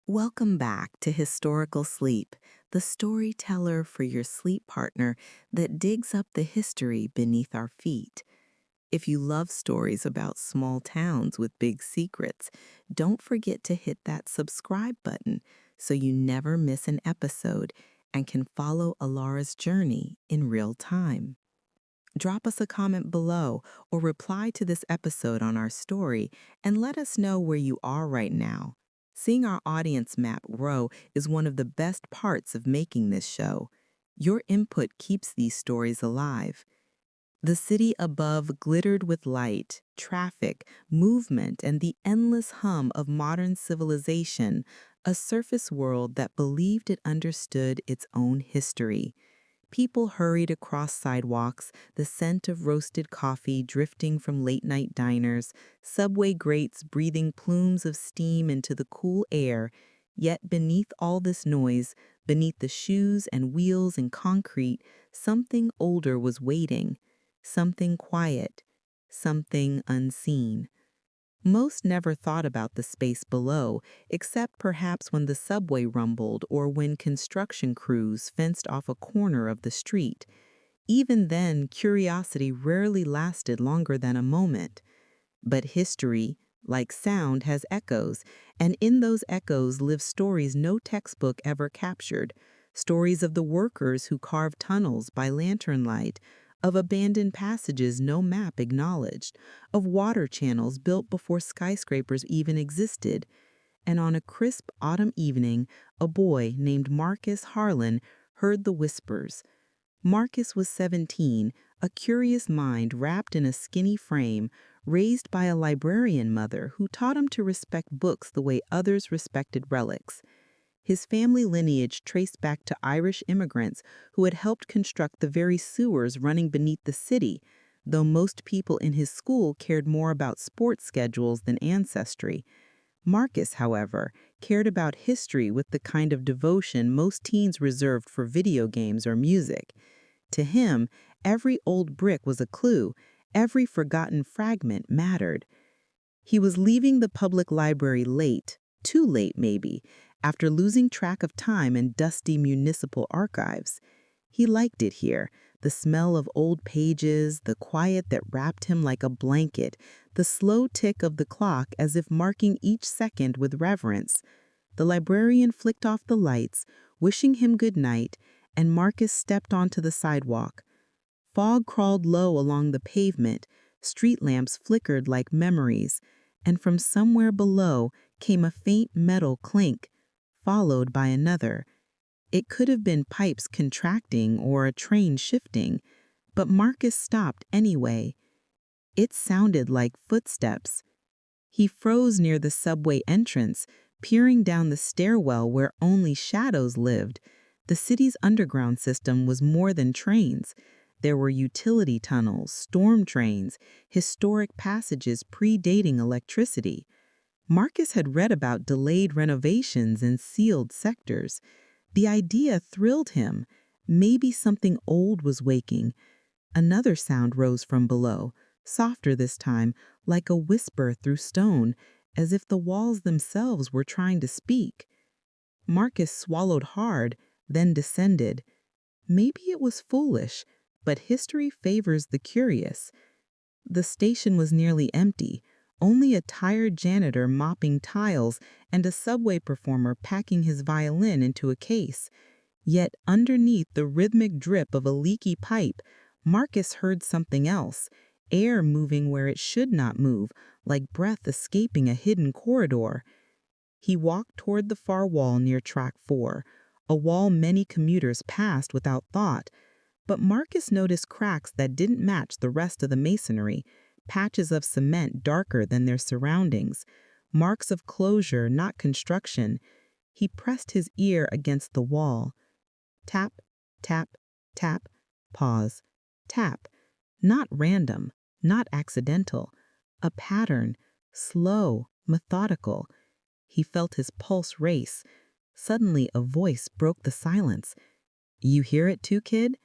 Welcome back to Historical Sleep, the storyteller for your sleep partner that digs up the history beneath our feet. If you love stories about small towns with big secrets, don't forget to hit that subscribe button so you never miss an episode and can follow Alara's journey in real time. Drop us a comment below or reply to this episode on our story and let us know where you are right now. Seeing our audience map grow is one of the best parts of making this show. Your input keeps these stories alive. The city above glittered with light, traffic, movement, and the endless hum of modern civilization, a surface world that believed it understood its own history. People hurried across sidewalks, the scent of roasted coffee drifting from late-night diners, subway grates breathing plumes of steam into the cool air. Yet beneath all this noise, beneath the shoes and wheels and concrete, something older was waiting, something quiet, something unseen. Most never thought about the space below, except perhaps when the subway rumbled or when construction crews fenced off a corner of the street. Even then, curiosity rarely lasted longer than a moment. But history, like sound, has echoes, and in those echoes live stories no textbook ever captured. Stories of the workers who carved tunnels by lantern light, of abandoned passages no map acknowledged, of water channels built before skyscrapers even existed. And on a crisp autumn evening, a boy named Marcus Harlan heard the whispers. Marcus was 17, a curious mind wrapped in a skinny frame, raised by a librarian mother who taught him to respect books the way others respected relics. His family lineage traced back to Irish immigrants who had helped construct the very sewers running beneath the city, though most people in his school cared more about sports schedules than ancestry. Marcus, however, cared about history with the kind of devotion most teens reserved for video games or music. To him, every old brick was a clue, every forgotten fragment mattered. He was leaving the public library late, too late maybe, after losing track of time in dusty municipal archives. He liked it here, the smell of old pages, the quiet that wrapped him like a blanket, the slow tick of the clock as if marking each second with reverence. The librarian flicked off the lights, wishing him good night, and Marcus stepped onto the sidewalk. Fog crawled low along the pavement, street lamps flickered like memories, and from somewhere below came a faint metal clink, followed by another. It could have been pipes contracting or a train shifting, but Marcus stopped anyway. It sounded like footsteps. He froze near the subway entrance, peering down the stairwell where only shadows lived. The city's underground system was more than trains. There were utility tunnels, storm trains, historic passages predating electricity. Marcus had read about delayed renovations in sealed sectors. The idea thrilled him. Maybe something old was waking. Another sound rose from below, softer this time, like a whisper through stone, as if the walls themselves were trying to speak. Marcus swallowed hard, then descended. Maybe it was foolish, but history favors the curious. The station was nearly empty, only a tired janitor mopping tiles and a subway performer packing his violin into a case. Yet underneath the rhythmic drip of a leaky pipe, Marcus heard something else, air moving where it should not move, like breath escaping a hidden corridor. He walked toward the far wall near track 4, a wall many commuters passed without thought. But Marcus noticed cracks that didn't match the rest of the masonry, patches of cement darker than their surroundings, marks of closure, not construction. He pressed his ear against the wall. Tap, tap, tap, pause, tap. Not random, not accidental. A pattern, slow, methodical. He felt his pulse race. Suddenly a voice broke the silence. "You hear it too, kid?"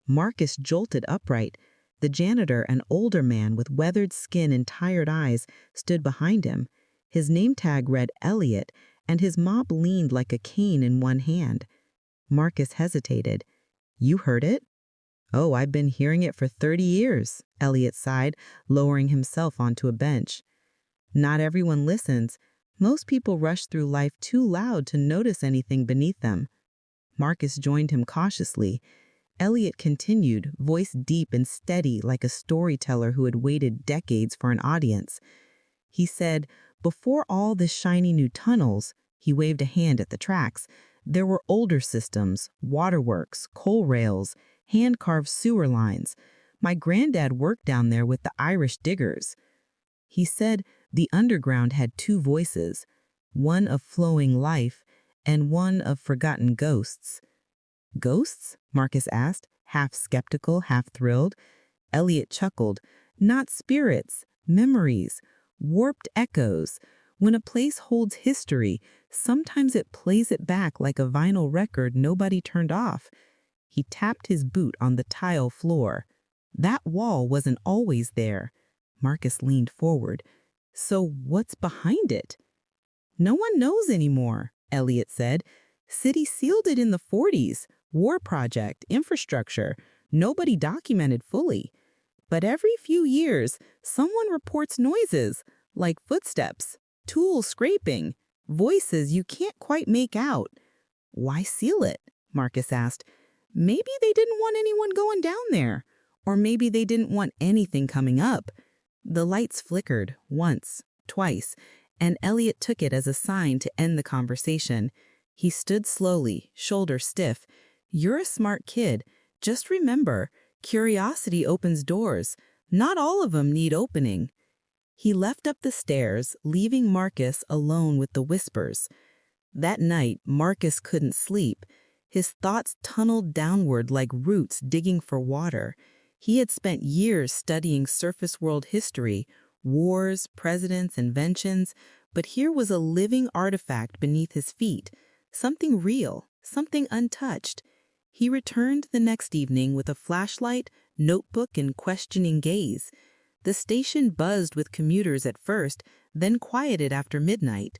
Marcus jolted upright. The janitor, an older man with weathered skin and tired eyes, stood behind him. His name tag read Elliot, and his mop leaned like a cane in one hand. Marcus hesitated. "You heard it?" "Oh, I've been hearing it for 30 years, Elliot sighed, lowering himself onto a bench. "Not everyone listens. Most people rush through life too loud to notice anything beneath them." Marcus joined him cautiously. Elliot continued, voice deep and steady like a storyteller who had waited decades for an audience. He said, "Before all the shiny new tunnels," he waved a hand at the tracks, "there were older systems, waterworks, coal rails, hand-carved sewer lines. My granddad worked down there with the Irish diggers." He said the underground had two voices, one of flowing life and one of forgotten ghosts. "Ghosts?" Marcus asked, half skeptical, half thrilled. Elliot chuckled. "Not spirits, memories, warped echoes. When a place holds history, sometimes it plays it back like a vinyl record nobody turned off." He tapped his boot on the tile floor. "That wall wasn't always there." Marcus leaned forward. "So what's behind it?" "No one knows anymore," Elliot said. "City sealed it in the 40s. War project, infrastructure. Nobody documented fully. But every few years, someone reports noises, like footsteps, tools scraping, voices you can't quite make out." "Why seal it?" Marcus asked. "Maybe they didn't want anyone going down there. Or maybe they didn't want anything coming up." The lights flickered, once, twice, and Elliot took it as a sign to end the conversation. He stood slowly, shoulders stiff. "You're a smart kid. Just remember, curiosity opens doors. Not all of them need opening." He left up the stairs, leaving Marcus alone with the whispers. That night, Marcus couldn't sleep. His thoughts tunneled downward like roots digging for water. He had spent years studying surface world history, wars, presidents, inventions, but here was a living artifact beneath his feet, something real, something untouched. He returned the next evening with a flashlight, notebook, and questioning gaze. The station buzzed with commuters at first, then quieted after midnight.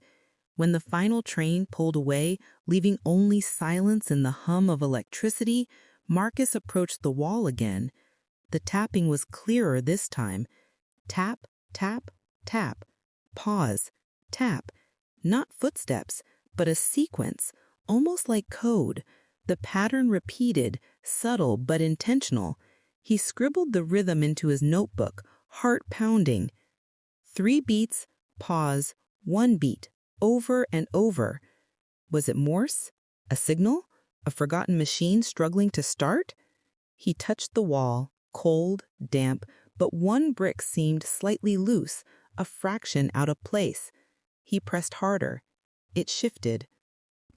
When the final train pulled away, leaving only silence and the hum of electricity, Marcus approached the wall again. The tapping was clearer this time. Tap, tap, tap. Pause. Tap. Not footsteps, but a sequence, almost like code. The pattern repeated, subtle but intentional. He scribbled the rhythm into his notebook, heart pounding. 3 beats, pause, 1 beat, over and over. Was it Morse? A signal? A forgotten machine struggling to start? He touched the wall, cold, damp, but one brick seemed slightly loose, a fraction out of place. He pressed harder. It shifted.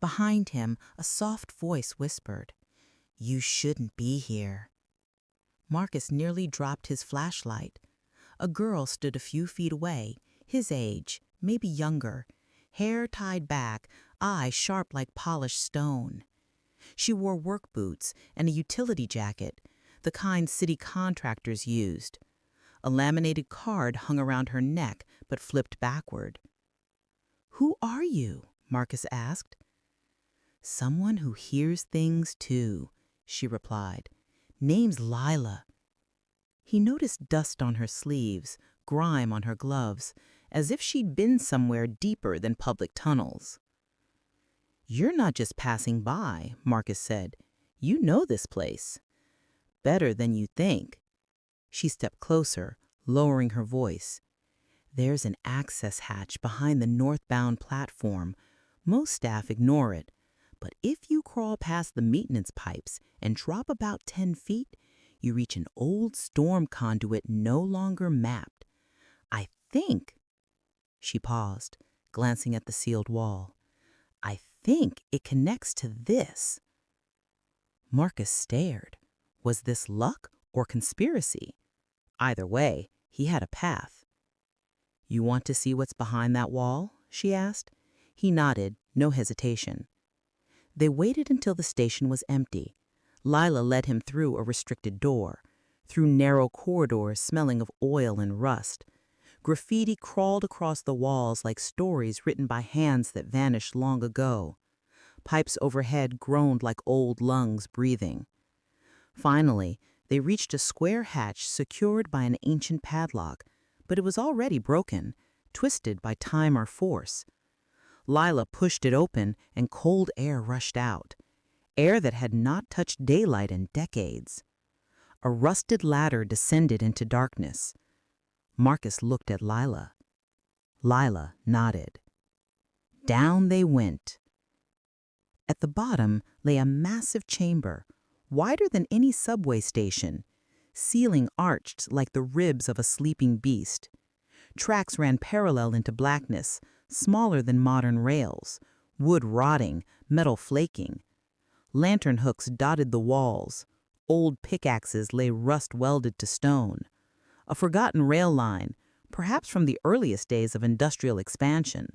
Behind him, a soft voice whispered, "You shouldn't be here." Marcus nearly dropped his flashlight. A girl stood a few feet away, his age, maybe younger, hair tied back, eyes sharp like polished stone. She wore work boots and a utility jacket, the kind city contractors used. A laminated card hung around her neck but flipped backward. "Who are you?" Marcus asked. "Someone who hears things too," she replied. "Name's Lila." He noticed dust on her sleeves, grime on her gloves, as if she'd been somewhere deeper than public tunnels. "You're not just passing by," Marcus said. "You know this place. Better than you think." She stepped closer, lowering her voice. "There's an access hatch behind the northbound platform. Most staff ignore it. But if you crawl past the maintenance pipes and drop about 10 feet, you reach an old storm conduit no longer mapped. I think—" She paused, glancing at the sealed wall. "I think it connects to this." Marcus stared. Was this luck or conspiracy? Either way, he had a path. "You want to see what's behind that wall?" she asked. He nodded, no hesitation. They waited until the station was empty. Lila led him through a restricted door, through narrow corridors smelling of oil and rust. Graffiti crawled across the walls like stories written by hands that vanished long ago. Pipes overhead groaned like old lungs breathing. Finally, they reached a square hatch secured by an ancient padlock, but it was already broken, twisted by time or force. Lila pushed it open and cold air rushed out, air that had not touched daylight in decades. A rusted ladder descended into darkness. Marcus looked at Lila. Lila nodded. Down they went. At the bottom lay a massive chamber, wider than any subway station, ceiling arched like the ribs of a sleeping beast. Tracks ran parallel into blackness, smaller than modern rails, wood rotting, metal flaking. Lantern hooks dotted the walls. Old pickaxes lay rust-welded to stone. A forgotten rail line, perhaps from the earliest days of industrial expansion.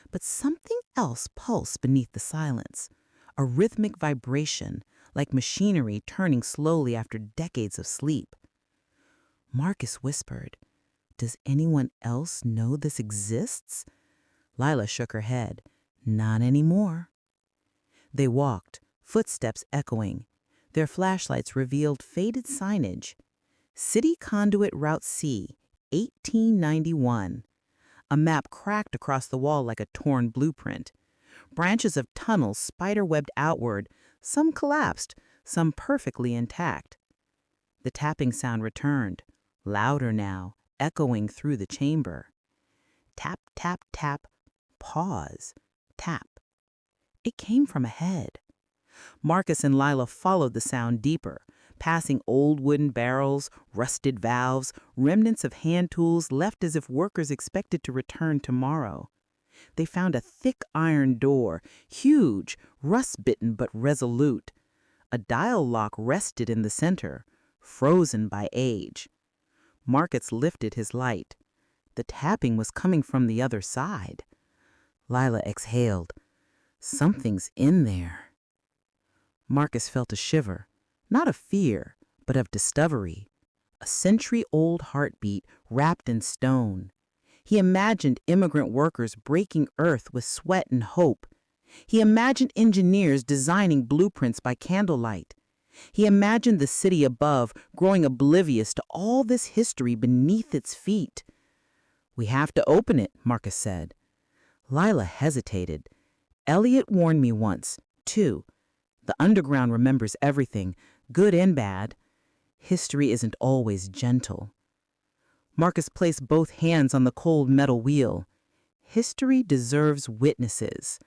But something else pulsed beneath the silence, a rhythmic vibration, like machinery turning slowly after decades of sleep. Marcus whispered, "Does anyone else know this exists?" Lila shook her head. "Not anymore." They walked, footsteps echoing. Their flashlights revealed faded signage. City Conduit Route C, 1891. A map cracked across the wall like a torn blueprint. Branches of tunnels spider-webbed outward, some collapsed, some perfectly intact. The tapping sound returned, louder now, echoing through the chamber. Tap, tap, tap, pause, tap. It came from ahead. Marcus and Lila followed the sound deeper, passing old wooden barrels, rusted valves, remnants of hand tools left as if workers expected to return tomorrow. They found a thick iron door, huge, rust-bitten but resolute. A dial lock rested in the center, frozen by age. Marcus lifted his light. The tapping was coming from the other side. Lila exhaled. Something's in there. Marcus felt a shiver, not of fear, but of discovery. A century-old heartbeat wrapped in stone. He imagined immigrant workers breaking earth with sweat and hope. He imagined engineers designing blueprints by candlelight. He imagined the city above growing oblivious to all this history beneath its feet. "We have to open it," Marcus said. Lila hesitated. "Elliot warned me once, too. The underground remembers everything, good and bad. History isn't always gentle." Marcus placed both hands on the cold metal wheel. History deserves witnesses.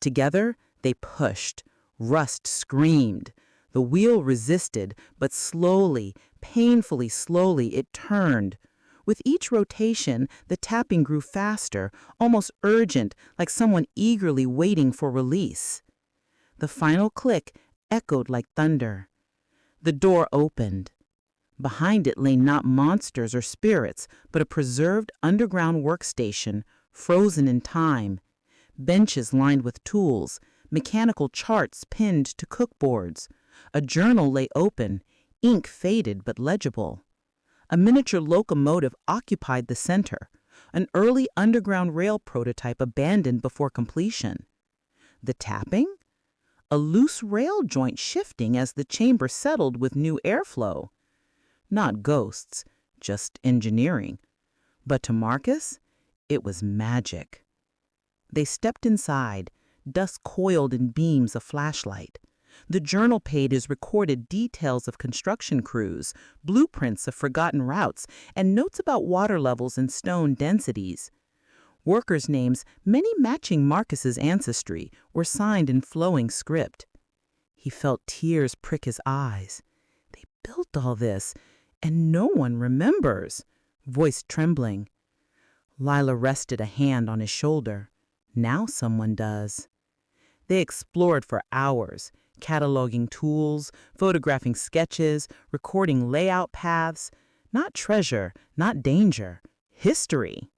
Together, they pushed. Rust screamed. The wheel resisted, but slowly, painfully slowly, it turned. With each rotation, the tapping grew faster, almost urgent, like someone eagerly waiting for release. The final click echoed like thunder. The door opened. Behind it lay not monsters or spirits, but a preserved underground workstation, frozen in time. Benches lined with tools, mechanical charts pinned to cookboards. A journal lay open, ink faded but legible. A miniature locomotive occupied the center, an early underground rail prototype abandoned before completion. The tapping? A loose rail joint shifting as the chamber settled with new airflow. Not ghosts, just engineering. But to Marcus, it was magic. They stepped inside, dust coiled in beams of flashlight. The journal pages recorded details of construction crews, blueprints of forgotten routes, and notes about water levels and stone densities. Workers' names, many matching Marcus's ancestry, were signed in flowing script. He felt tears prick his eyes. They built all this, and no one remembers, voice trembling. Lila rested a hand on his shoulder. Now someone does. They explored for hours, cataloging tools, photographing sketches, recording layout paths. Not treasure, not danger, history.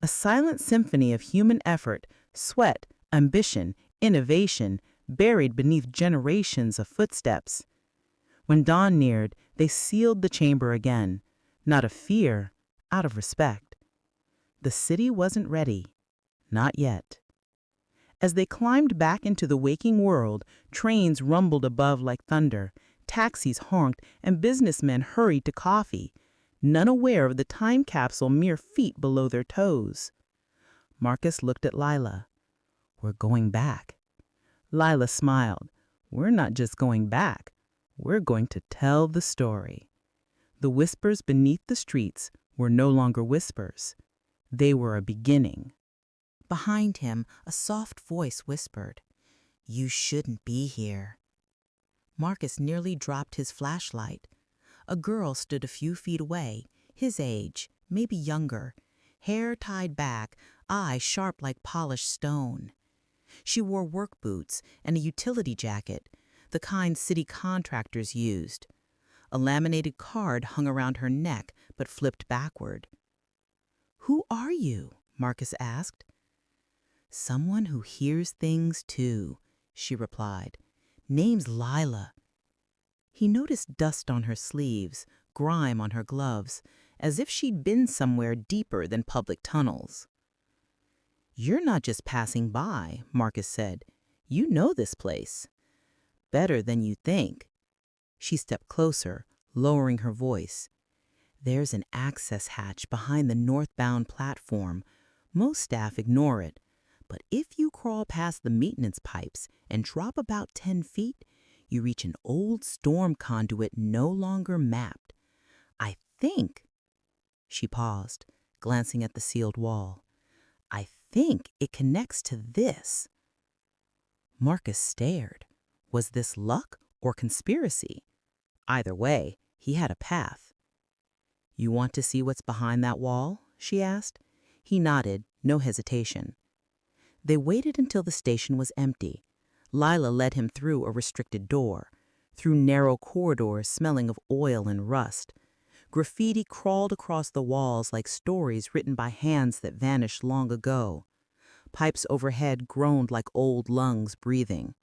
A silent symphony of human effort, sweat, ambition, innovation, buried beneath generations of footsteps. When dawn neared, they sealed the chamber again, not of fear, out of respect. The city wasn't ready. Not yet. As they climbed back into the waking world, trains rumbled above like thunder, taxis honked, and businessmen hurried to coffee, none aware of the time capsule mere feet below their toes. Marcus looked at Lila. "We're going back." Lila smiled. "We're not just going back. We're going to tell the story." The whispers beneath the streets were no longer whispers. They were a beginning. Behind him, a soft voice whispered, "You shouldn't be here." Marcus nearly dropped his flashlight. A girl stood a few feet away, his age, maybe younger, hair tied back, eyes sharp like polished stone. She wore work boots and a utility jacket, the kind city contractors used. A laminated card hung around her neck but flipped backward. "Who are you?" Marcus asked. "Someone who hears things too," she replied. "Name's Lila." He noticed dust on her sleeves, grime on her gloves, as if she'd been somewhere deeper than public tunnels. "You're not just passing by," Marcus said. "You know this place. Better than you think." She stepped closer, lowering her voice. "There's an access hatch behind the northbound platform. Most staff ignore it. But if you crawl past the maintenance pipes and drop about 10 feet, you reach an old storm conduit no longer mapped. I think—" She paused, glancing at the sealed wall. "I think it connects to this." Marcus stared. Was this luck or conspiracy? Either way, he had a path. "You want to see what's behind that wall?" she asked. He nodded, no hesitation. They waited until the station was empty. Lila led him through a restricted door, through narrow corridors smelling of oil and rust. Graffiti crawled across the walls like stories written by hands that vanished long ago. Pipes overhead groaned like old lungs breathing.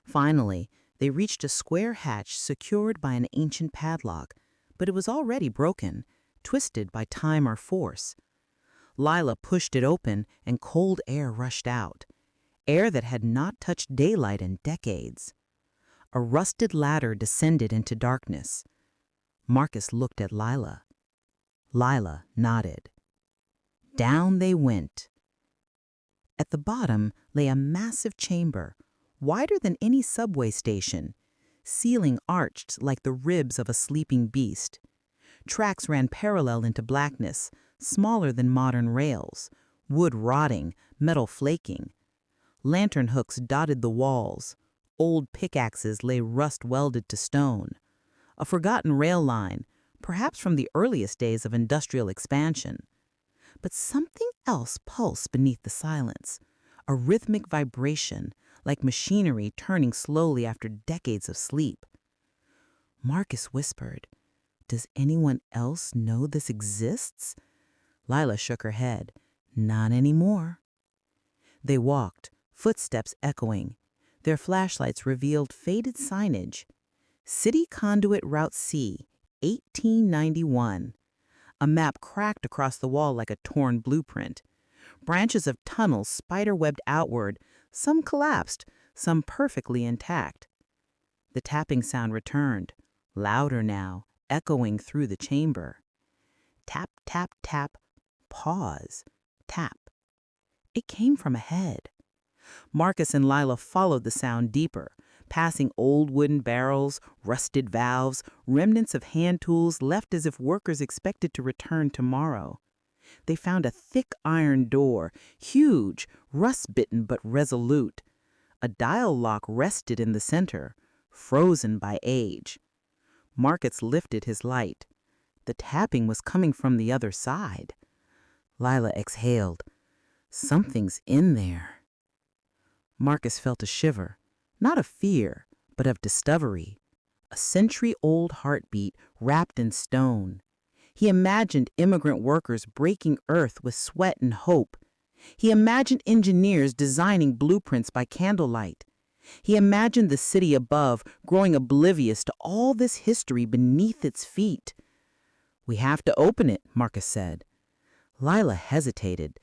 Finally, they reached a square hatch secured by an ancient padlock, but it was already broken, twisted by time or force. Lila pushed it open and cold air rushed out, air that had not touched daylight in decades. A rusted ladder descended into darkness. Marcus looked at Lila. Lila nodded. Down they went. At the bottom lay a massive chamber, wider than any subway station, ceiling arched like the ribs of a sleeping beast. Tracks ran parallel into blackness, smaller than modern rails, wood rotting, metal flaking. Lantern hooks dotted the walls. Old pickaxes lay rust-welded to stone. A forgotten rail line, perhaps from the earliest days of industrial expansion. But something else pulsed beneath the silence, a rhythmic vibration, like machinery turning slowly after decades of sleep. Marcus whispered, "Does anyone else know this exists?" Lila shook her head. "Not anymore." They walked, footsteps echoing. Their flashlights revealed faded signage. City Conduit Route C, 1891. A map cracked across the wall like a torn blueprint. Branches of tunnels spider-webbed outward, some collapsed, some perfectly intact. The tapping sound returned, louder now, echoing through the chamber. Tap, tap, tap, pause, tap. It came from ahead. Marcus and Lila followed the sound deeper, passing old wooden barrels, rusted valves, remnants of hand tools left as if workers expected to return tomorrow. They found a thick iron door, huge, rust-bitten but resolute. A dial lock rested in the center, frozen by age. Marcus lifted his light. The tapping was coming from the other side. Lila exhaled. Something's in there. Marcus felt a shiver, not of fear, but of discovery. A century-old heartbeat wrapped in stone. He imagined immigrant workers breaking earth with sweat and hope. He imagined engineers designing blueprints by candlelight. He imagined the city above growing oblivious to all this history beneath its feet. "We have to open it," Marcus said. Lila hesitated.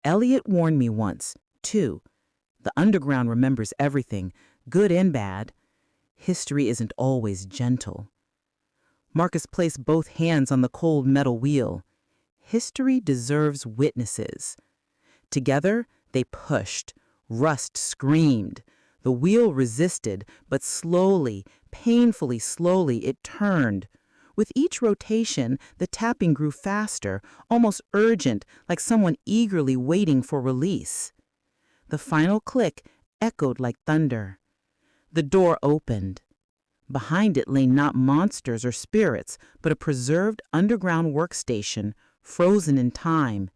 Elliot warned me once, too. The underground remembers everything, good and bad. History isn't always gentle. Marcus placed both hands on the cold metal wheel. History deserves witnesses. Together, they pushed. Rust screamed. The wheel resisted, but slowly, painfully slowly, it turned. With each rotation, the tapping grew faster, almost urgent, like someone eagerly waiting for release. The final click echoed like thunder. The door opened. Behind it lay not monsters or spirits, but a preserved underground workstation, frozen in time.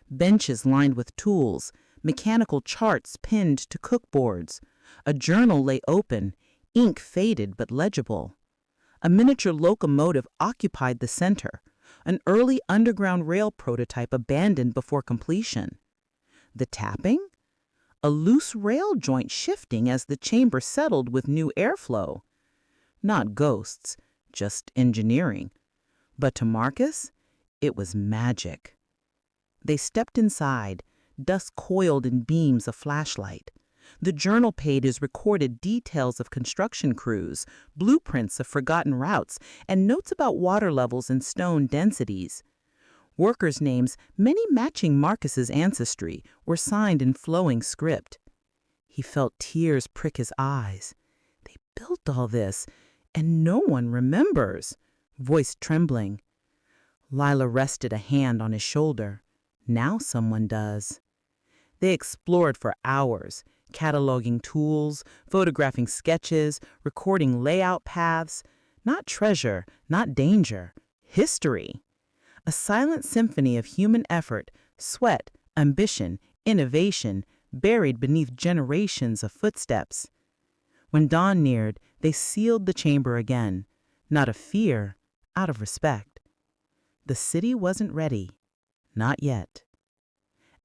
Benches lined with tools, mechanical charts pinned to cookboards. A journal lay open, ink faded but legible. A miniature locomotive occupied the center, an early underground rail prototype abandoned before completion. The tapping? A loose rail joint shifting as the chamber settled with new airflow. Not ghosts, just engineering. But to Marcus, it was magic. They stepped inside, dust coiled in beams of flashlight. The journal pages recorded details of construction crews, blueprints of forgotten routes, and notes about water levels and stone densities. Workers' names, many matching Marcus's ancestry, were signed in flowing script. He felt tears prick his eyes. They built all this, and no one remembers. Voice trembling. Lila rested a hand on his shoulder. Now someone does. They explored for hours, cataloging tools, photographing sketches, recording layout paths. Not treasure, not danger. History. A silent symphony of human effort, sweat, ambition, innovation, buried beneath generations of footsteps. When dawn neared, they sealed the chamber again, not of fear, out of respect. The city wasn't ready. Not yet.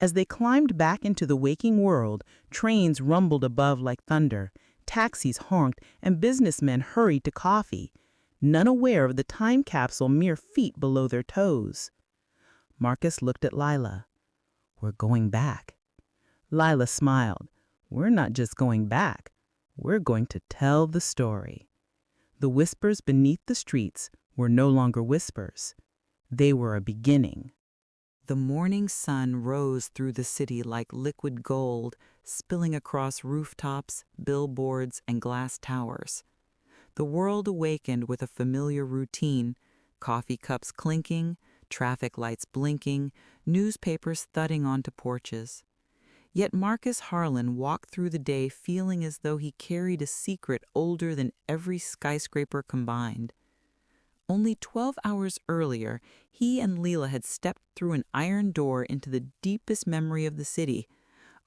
As they climbed back into the waking world, trains rumbled above like thunder, taxis honked, and businessmen hurried to coffee, none aware of the time capsule mere feet below their toes. Marcus looked at Lila. "We're going back." Lila smiled. "We're not just going back. We're going to tell the story." The whispers beneath the streets were no longer whispers. They were a beginning. The morning sun rose through the city like liquid gold, spilling across rooftops, billboards, and glass towers. The world awakened with a familiar routine, coffee cups clinking, traffic lights blinking, newspapers thudding onto porches. Yet Marcus Harlan walked through the day feeling as though he carried a secret older than every skyscraper combined. Only 12 hours earlier, he and Leela had stepped through an iron door into the deepest memory of the city,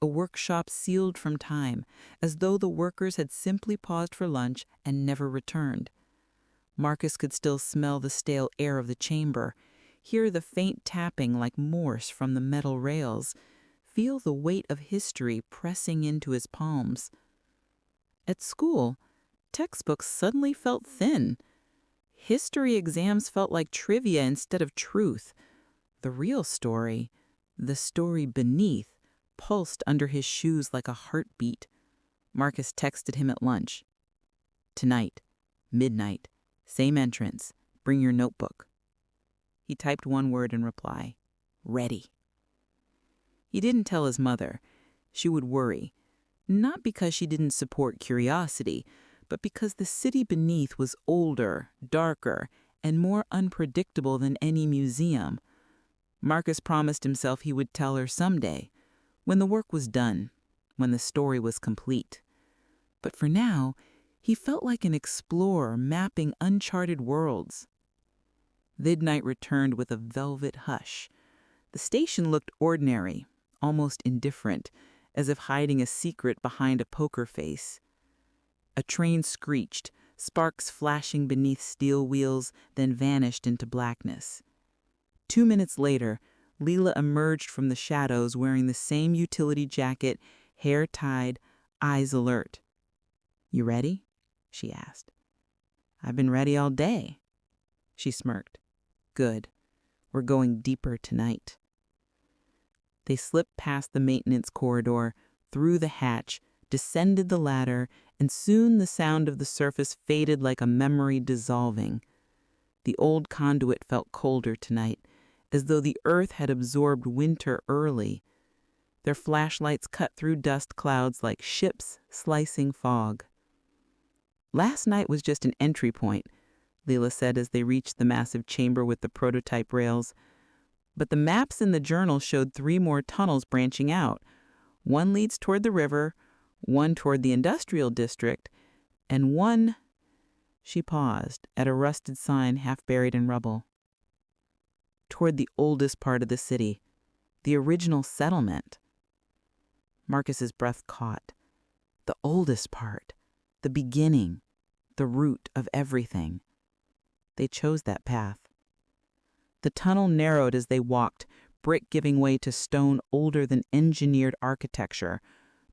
a workshop sealed from time, as though the workers had simply paused for lunch and never returned. Marcus could still smell the stale air of the chamber, hear the faint tapping like Morse from the metal rails, feel the weight of history pressing into his palms. At school, textbooks suddenly felt thin. History exams felt like trivia instead of truth. The real story, the story beneath, pulsed under his shoes like a heartbeat. Marcus texted him at lunch. "Tonight, midnight, same entrance, bring your notebook." He typed one word in reply: "Ready." He didn't tell his mother. She would worry. Not because she didn't support curiosity, but because the city beneath was older, darker, and more unpredictable than any museum. Marcus promised himself he would tell her someday, when the work was done, when the story was complete. But for now, he felt like an explorer mapping uncharted worlds. Midnight returned with a velvet hush. The station looked ordinary, almost indifferent, as if hiding a secret behind a poker face. A train screeched, sparks flashing beneath steel wheels, then vanished into blackness. 2 minutes later, Leela emerged from the shadows wearing the same utility jacket, hair tied, eyes alert. "You ready?" she asked. "I've been ready all day." She smirked. "Good. We're going deeper tonight." They slipped past the maintenance corridor, through the hatch, descended the ladder, and soon the sound of the surface faded like a memory dissolving. The old conduit felt colder tonight, as though the earth had absorbed winter early. Their flashlights cut through dust clouds like ships slicing fog. "Last night was just an entry point," Leela said as they reached the massive chamber with the prototype rails. "But the maps in the journal showed 3 more tunnels branching out. One leads toward the river, one toward the industrial district, and one—" She paused at a rusted sign half buried in rubble. "Toward the oldest part of the city, the original settlement." Marcus's breath caught. The oldest part, the beginning, the root of everything. They chose that path. The tunnel narrowed as they walked, brick giving way to stone older than engineered architecture.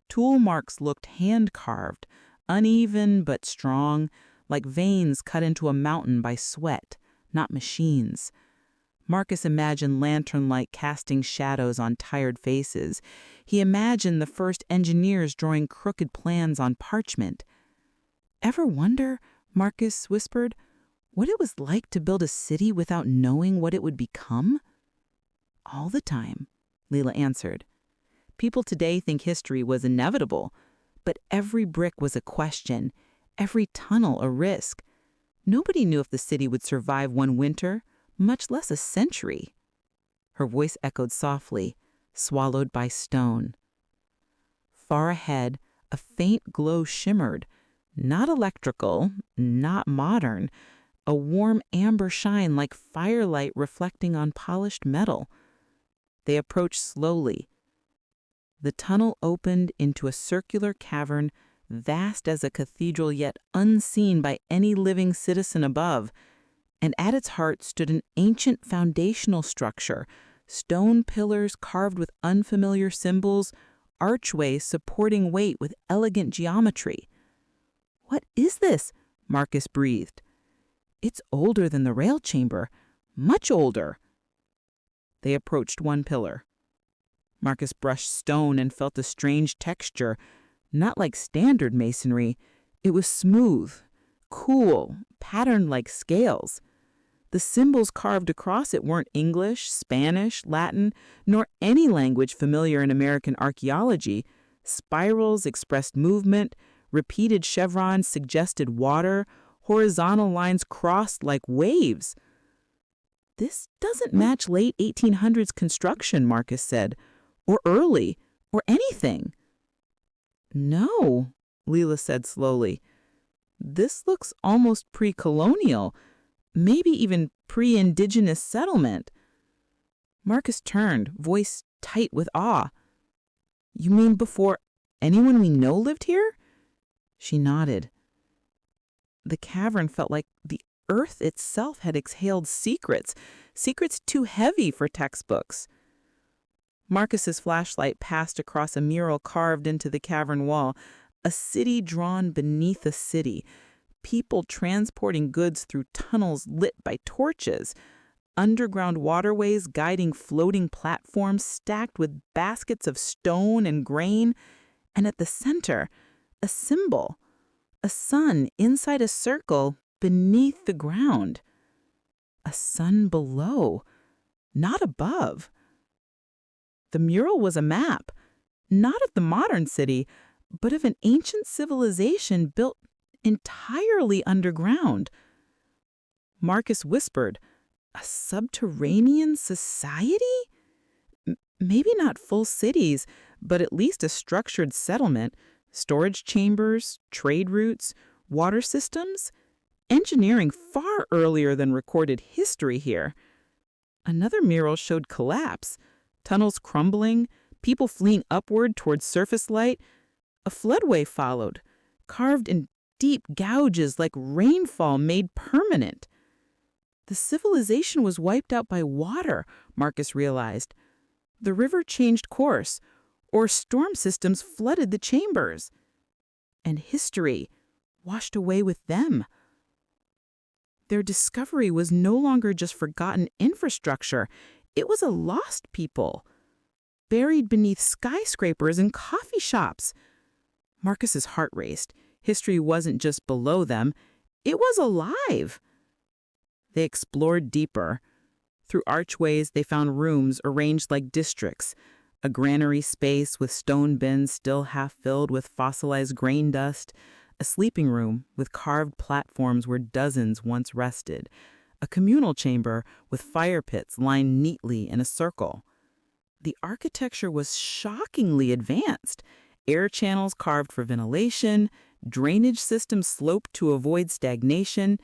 Tool marks looked hand-carved, uneven but strong, like veins cut into a mountain by sweat, not machines. Marcus imagined lantern-light casting shadows on tired faces. He imagined the first engineers drawing crooked plans on parchment. "Ever wonder," Marcus whispered, "what it was like to build a city without knowing what it would become?" "All the time," Leela answered. "People today think history was inevitable, but every brick was a question, every tunnel a risk. Nobody knew if the city would survive one winter, much less a century." Her voice echoed softly, swallowed by stone. Far ahead, a faint glow shimmered, not electrical, not modern, a warm amber shine like firelight reflecting on polished metal. They approached slowly. The tunnel opened into a circular cavern, vast as a cathedral yet unseen by any living citizen above, and at its heart stood an ancient foundational structure, stone pillars carved with unfamiliar symbols, archways supporting weight with elegant geometry. "What is this?" Marcus breathed. "It's older than the rail chamber, much older." They approached one pillar. Marcus brushed stone and felt a strange texture, not like standard masonry. It was smooth, cool, patterned like scales. The symbols carved across it weren't English, Spanish, Latin, nor any language familiar in American archaeology. Spirals expressed movement, repeated chevrons suggested water, horizontal lines crossed like waves. "This doesn't match late 1800s construction," Marcus said, "or early, or anything." "No," Leela said slowly. "This looks almost pre-colonial, maybe even pre-indigenous settlement." Marcus turned, voice tight with awe. "You mean before anyone we know lived here?" She nodded. The cavern felt like the earth itself had exhaled secrets, secrets too heavy for textbooks. Marcus's flashlight passed across a mural carved into the cavern wall, a city drawn beneath a city, people transporting goods through tunnels lit by torches, underground waterways guiding floating platforms stacked with baskets of stone and grain, and at the center, a symbol, a sun inside a circle beneath the ground. A sun below, not above. The mural was a map, not of the modern city, but of an ancient civilization built entirely underground. Marcus whispered, "A subterranean society? Maybe not full cities, but at least a structured settlement, storage chambers, trade routes, water systems, engineering far earlier than recorded history here." Another mural showed collapse, tunnels crumbling, people fleeing upward towards surface light. A floodway followed, carved in deep gouges like rainfall made permanent. The civilization was wiped out by water, Marcus realized. The river changed course, or storm systems flooded the chambers. And history washed away with them. Their discovery was no longer just forgotten infrastructure. It was a lost people. buried beneath skyscrapers and coffee shops. Marcus's heart raced. History wasn't just below them, it was alive. They explored deeper. Through archways, they found rooms arranged like districts, a granary space with stone bins still half filled with fossilized grain dust, a sleeping room with carved platforms where dozens once rested, a communal chamber with fire pits lined neatly in a circle. The architecture was shockingly advanced. Air channels carved for ventilation, drainage systems sloped to avoid stagnation.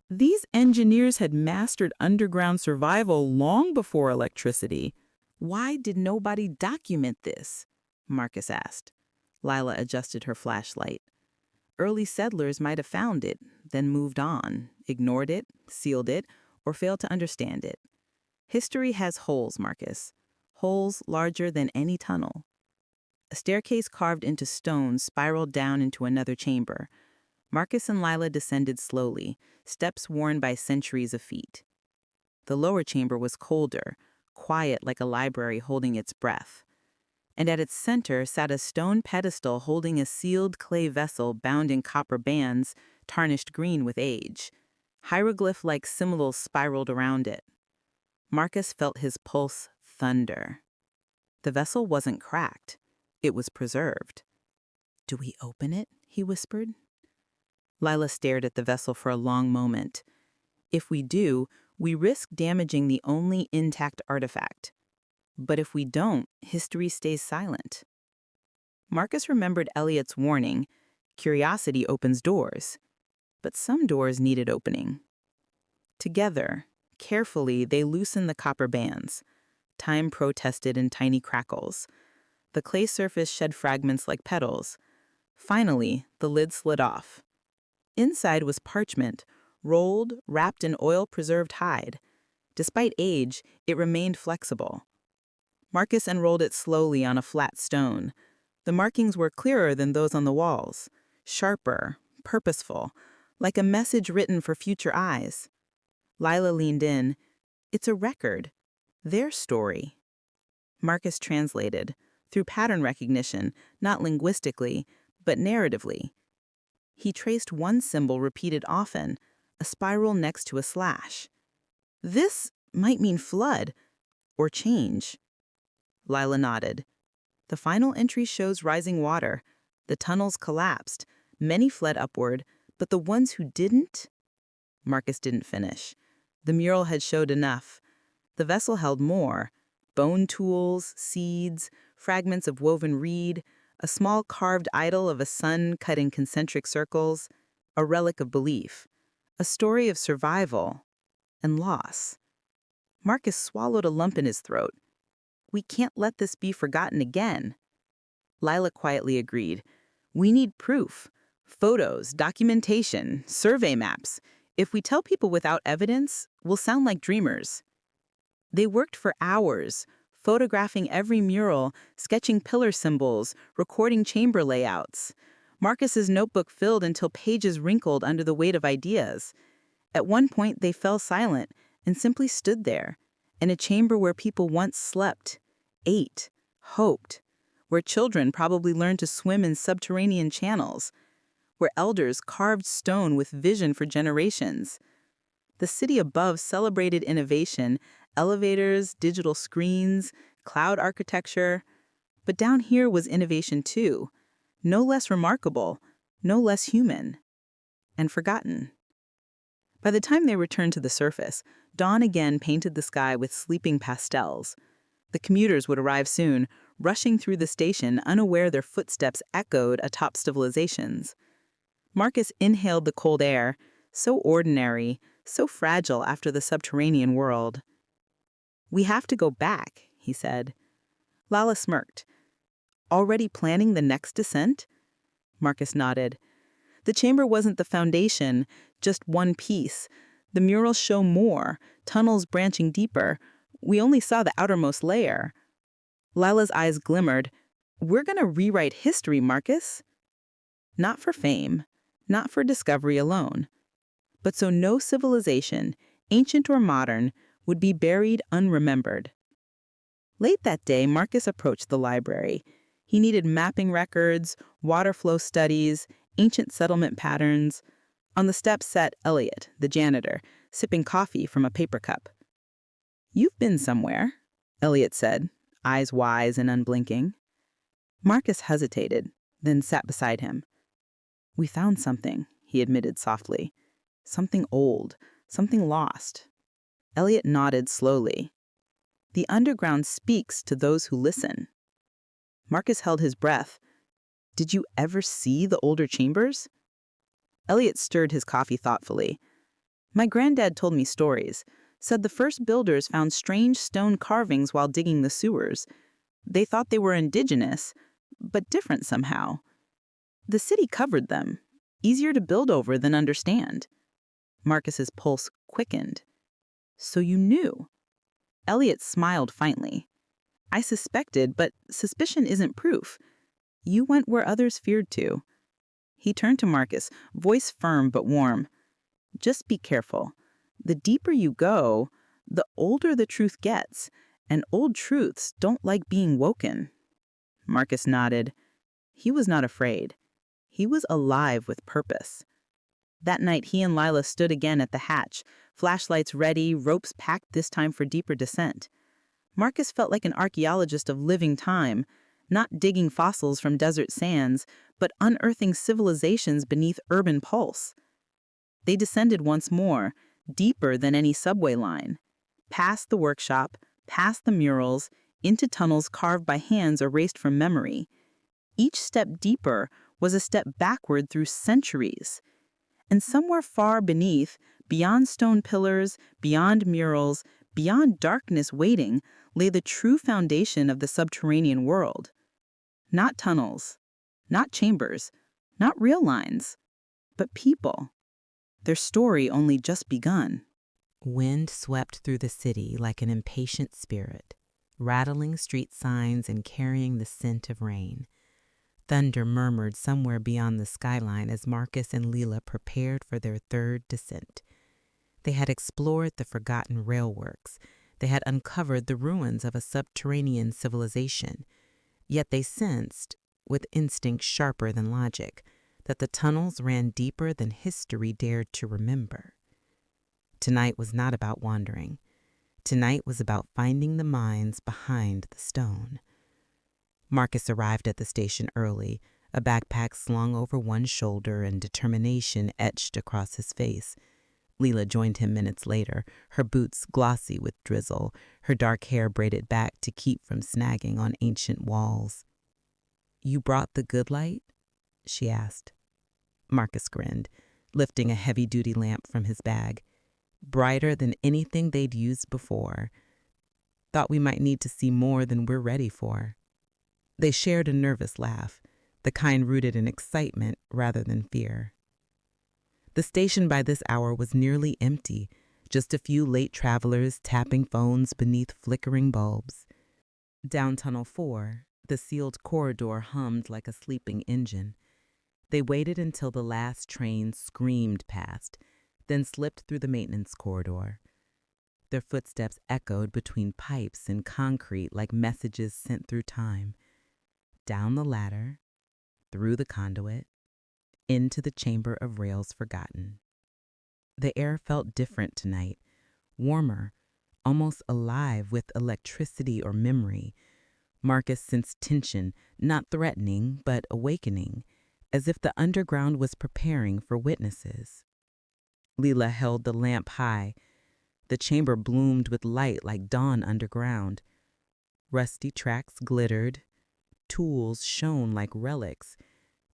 These engineers had mastered underground survival long before electricity. Why did nobody document this? Marcus asked. Lila adjusted her flashlight. Early settlers might have found it, then moved on, ignored it, sealed it, or failed to understand it. History has holes, Marcus. Holes larger than any tunnel. A staircase carved into stone spiraled down into another chamber. Marcus and Lila descended slowly, steps worn by centuries of feet. The lower chamber was colder, quiet like a library holding its breath. And at its center sat a stone pedestal holding a sealed clay vessel bound in copper bands, tarnished green with age. Hieroglyph-like symbols spiraled around it. Marcus felt his pulse thunder. The vessel wasn't cracked. It was preserved. "Do we open it?" he whispered. Lila stared at the vessel for a long moment. If we do, we risk damaging the only intact artifact. But if we don't, history stays silent. Marcus remembered Eliot's warning, curiosity opens doors. But some doors needed opening. Together, carefully, they loosened the copper bands. Time protested in tiny crackles. The clay surface shed fragments like petals. Finally, the lid slid off. Inside was parchment, rolled, wrapped in oil-preserved hide. Despite age, it remained flexible. Marcus unrolled it slowly on a flat stone. The markings were clearer than those on the walls, sharper, purposeful, like a message written for future eyes. Lila leaned in. "It's a record. Their story." Marcus translated, through pattern recognition, not linguistically, but narratively. He traced one symbol repeated often, a spiral next to a slash. This might mean flood or change. Lila nodded. The final entry shows rising water. The tunnels collapsed. Many fled upward, but the ones who didn't? Marcus didn't finish. The mural had showed enough. The vessel held more. Bone tools, seeds, fragments of woven reed, a small carved idol of a sun cut in concentric circles, a relic of belief, a story of survival and loss. Marcus swallowed a lump in his throat. We can't let this be forgotten again. Lila quietly agreed. We need proof. Photos, documentation, survey maps. If we tell people without evidence, we'll sound like dreamers. They worked for hours, photographing every mural, sketching pillar symbols, recording chamber layouts. Marcus's notebook filled until pages wrinkled under the weight of ideas. At one point, they fell silent and simply stood there, in a chamber where people once slept, ate, hoped, where children probably learned to swim in subterranean channels, where elders carved stone with vision for generations. The city above celebrated innovation, elevators, digital screens, cloud architecture. But down here was innovation too, no less remarkable, no less human, and forgotten. By the time they returned to the surface, dawn again painted the sky with sleeping pastels. The commuters would arrive soon, rushing through the station, unaware their footsteps echoed atop civilizations. Marcus inhaled the cold air, so ordinary, so fragile after the subterranean world. We have to go back, he said. Lala smirked. Already planning the next descent? Marcus nodded. The chamber wasn't the foundation, just one piece. The murals show more, tunnels branching deeper. We only saw the outermost layer. Lila's eyes glimmered. We're going to rewrite history, Marcus. Not for fame, not for discovery alone, but so no civilization, ancient or modern, would be buried unremembered. Late that day, Marcus approached the library. He needed mapping records, water flow studies, ancient settlement patterns. On the steps sat Elliot, the janitor, sipping coffee from a paper cup. "You've been somewhere," Elliot said, eyes wise and unblinking. Marcus hesitated, then sat beside him. "We found something," he admitted softly. "Something old, something lost." Elliot nodded slowly. "The underground speaks to those who listen." Marcus held his breath. "Did you ever see the older chambers?" Elliot stirred his coffee thoughtfully. "My granddad told me stories. Said the first builders found strange stone carvings while digging the sewers. They thought they were indigenous, but different somehow. The city covered them, easier to build over than understand." Marcus's pulse quickened. "So you knew?" Elliot smiled faintly. "I suspected, but suspicion isn't proof. You went where others feared to." He turned to Marcus, voice firm but warm. "Just be careful. The deeper you go, the older the truth gets, and old truths don't like being woken." Marcus nodded. He was not afraid. He was alive with purpose. That night, he and Lila stood again at the hatch, flashlights ready, ropes packed this time for deeper descent. Marcus felt like an archaeologist of living time, not digging fossils from desert sands, but unearthing civilizations beneath urban pulse. They descended once more, deeper than any subway line, past the workshop, past the murals, into tunnels carved by hands erased from memory. Each step deeper was a step backward through centuries. And somewhere far beneath, beyond stone pillars, beyond murals, beyond darkness waiting, lay the true foundation of the subterranean world. Not tunnels, not chambers, not real lines, but people. Their story only just begun. Wind swept through the city like an impatient spirit, rattling street signs and carrying the scent of rain. Thunder murmured somewhere beyond the skyline as Marcus and Leela prepared for their third descent. They had explored the forgotten railworks. They had uncovered the ruins of a subterranean civilization. Yet they sensed, with instinct sharper than logic, that the tunnels ran deeper than history dared to remember. Tonight was not about wandering. Tonight was about finding the minds behind the stone. Marcus arrived at the station early, a backpack slung over one shoulder and determination etched across his face. Leela joined him minutes later, her boots glossy with drizzle, her dark hair braided back to keep from snagging on ancient walls. "You brought the good light?" she asked. Marcus grinned, lifting a heavy-duty lamp from his bag. Brighter than anything they'd used before. "Thought we might need to see more than we're ready for." They shared a nervous laugh, the kind rooted in excitement rather than fear. The station by this hour was nearly empty, just a few late travelers tapping phones beneath flickering bulbs. Down Tunnel 4, the sealed corridor hummed like a sleeping engine. They waited until the last train screamed past, then slipped through the maintenance corridor. Their footsteps echoed between pipes and concrete like messages sent through time. Down the ladder, through the conduit, into the chamber of rails forgotten. The air felt different tonight, warmer, almost alive with electricity or memory. Marcus sensed tension, not threatening, but awakening, as if the underground was preparing for witnesses. Leela held the lamp high. The chamber bloomed with light like dawn underground. Rusty tracks glittered. Tools shone like relics.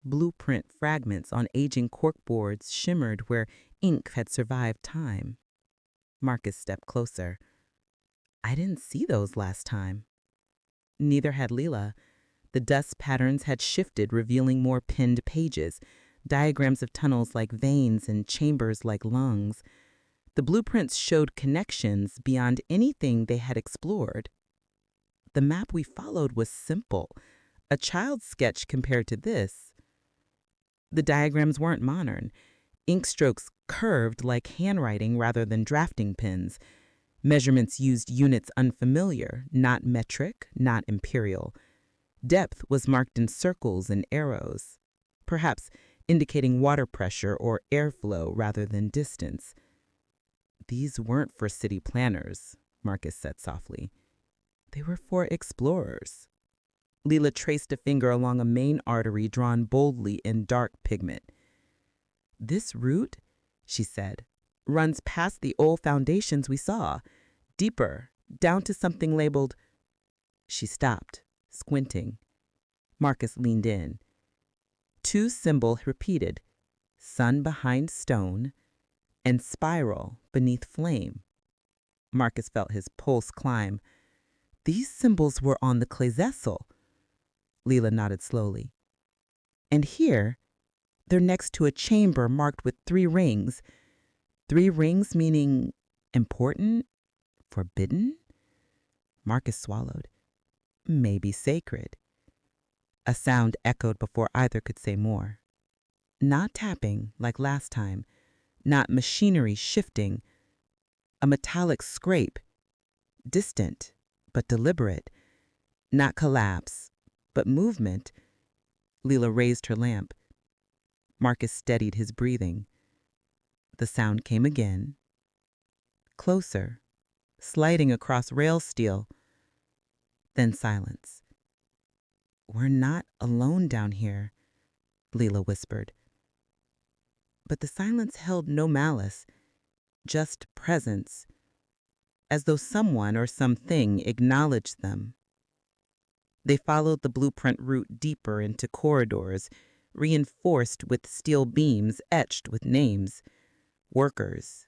Blueprint fragments on aging corkboards shimmered where ink had survived time. Marcus stepped closer. "I didn't see those last time." Neither had Leela. The dust patterns had shifted, revealing more pinned pages, diagrams of tunnels like veins and chambers like lungs. The blueprints showed connections beyond anything they had explored. The map we followed was simple, a child's sketch compared to this. The diagrams weren't modern. Ink strokes curved like handwriting rather than drafting pens. Measurements used units unfamiliar, not metric, not imperial. Depth was marked in circles and arrows, perhaps indicating water pressure or airflow rather than distance. These weren't for city planners, Marcus said softly. They were for explorers. Leela traced a finger along a main artery drawn boldly in dark pigment. This route, she said, runs past the old foundations we saw, deeper, down to something labeled. She stopped, squinting. Marcus leaned in. Two symbols repeated, sun behind stone and spiral beneath flame. Marcus felt his pulse climb. These symbols were on the Claysessel. Leela nodded slowly. And here, they're next to a chamber marked with 3 rings. 3 rings meaning important, forbidden? Marcus swallowed. Maybe sacred. A sound echoed before either could say more. Not tapping like last time, not machinery shifting. A metallic scrape, distant but deliberate. Not collapse, but movement. Leela raised her lamp. Marcus steadied his breathing. The sound came again. Closer, sliding across rail steel. Then silence. We're not alone down here, Leela whispered. But the silence held no malice, just presence, as though someone or something acknowledged them. They followed the blueprint route deeper into corridors, reinforced with steel beams etched with names. Workers,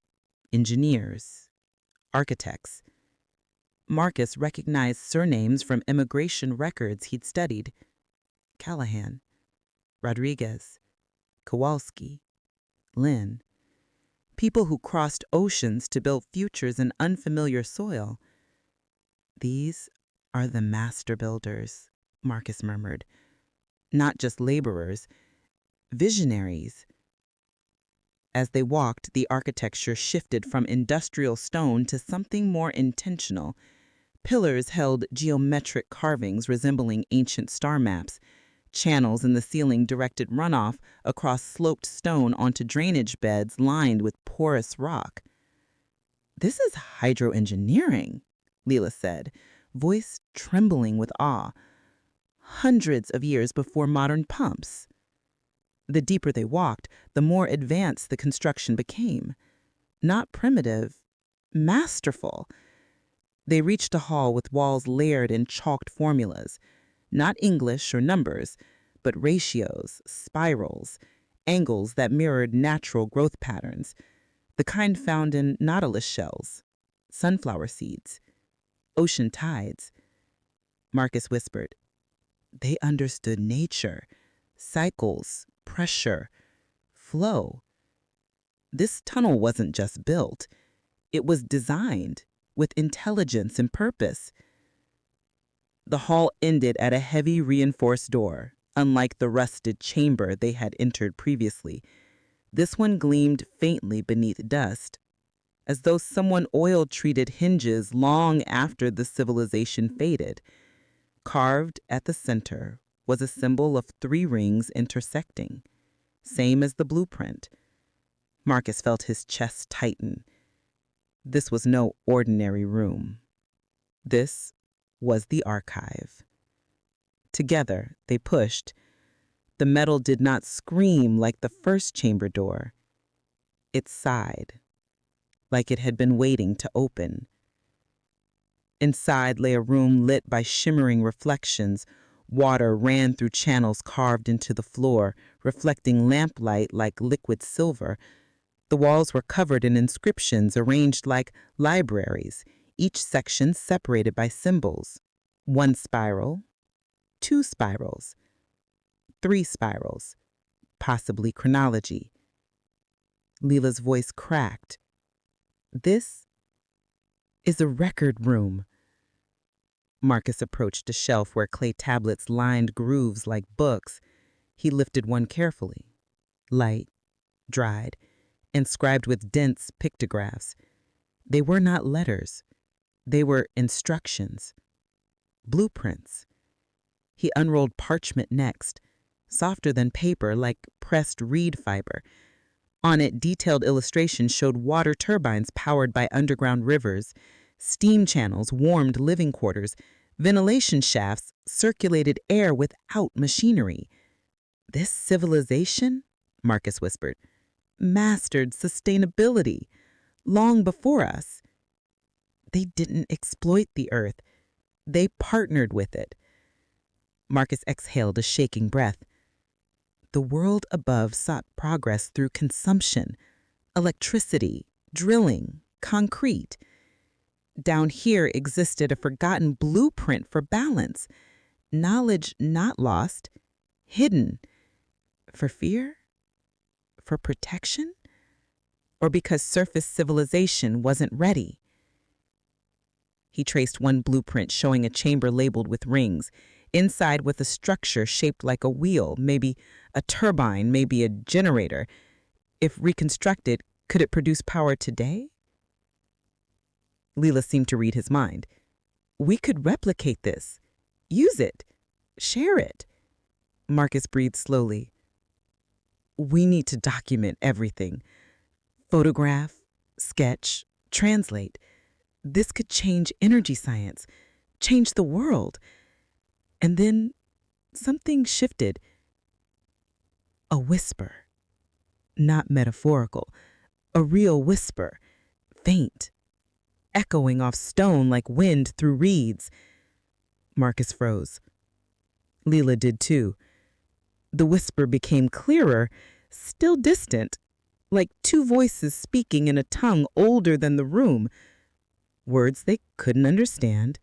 engineers, architects. Marcus recognized surnames from immigration records he'd studied. Callahan, Rodriguez, Kowalski, Lynn. People who crossed oceans to build futures in unfamiliar soil. These are the master builders, Marcus murmured. Not just laborers, visionaries. As they walked, the architecture shifted from industrial stone to something more intentional. Pillars held geometric carvings resembling ancient star maps. Channels in the ceiling directed runoff across sloped stone onto drainage beds lined with porous rock. This is hydroengineering, Leela said, voice trembling with awe. Hundreds of years before modern pumps. The deeper they walked, the more advanced the construction became. Not primitive, masterful. They reached a hall with walls layered in chalked formulas. Not English or numbers, but ratios, spirals, angles that mirrored natural growth patterns, the kind found in nautilus shells, sunflower seeds, ocean tides. Marcus whispered. They understood nature, cycles, pressure, flow. This tunnel wasn't just built. It was designed with intelligence and purpose. The hall ended at a heavy reinforced door, unlike the rusted chamber they had entered previously. This one gleamed faintly beneath dust, as though someone oil-treated hinges long after the civilization faded. Carved at the center was a symbol of 3 rings intersecting, same as the blueprint. Marcus felt his chest tighten. This was no ordinary room. This was the archive. Together, they pushed. The metal did not scream like the first chamber door. It sighed, like it had been waiting to open. Inside lay a room lit by shimmering reflections. Water ran through channels carved into the floor, reflecting lamplight like liquid silver. The walls were covered in inscriptions arranged like libraries, each section separated by symbols. 1 spiral, 2 spirals, 3 spirals, possibly chronology. Leela's voice cracked. This is a record room. Marcus approached a shelf where clay tablets lined grooves like books. He lifted one carefully. Light, dried, inscribed with dense pictographs. They were not letters, They were instructions, blueprints. He unrolled parchment next, softer than paper, like pressed reed fiber. On it, detailed illustrations showed water turbines powered by underground rivers, steam channels warmed living quarters, ventilation shafts circulated air without machinery. This civilization, Marcus whispered, mastered sustainability long before us. They didn't exploit the earth. They partnered with it. Marcus exhaled a shaking breath. The world above sought progress through consumption, electricity, drilling, concrete. Down here existed a forgotten blueprint for balance, knowledge not lost, hidden. For fear? For protection? Or because surface civilization wasn't ready? He traced one blueprint showing a chamber labeled with rings, inside with a structure shaped like a wheel, maybe a turbine, maybe a generator. If reconstructed, could it produce power today? Leela seemed to read his mind. We could replicate this, use it, share it. Marcus breathed slowly. We need to document everything. Photograph, sketch, translate. This could change energy science, change the world. And then something shifted. A whisper. Not metaphorical. A real whisper. Faint. Echoing off stone like wind through reeds. Marcus froze. Leela did too. The whisper became clearer, still distant, like two voices speaking in a tongue older than the room. Words they couldn't understand,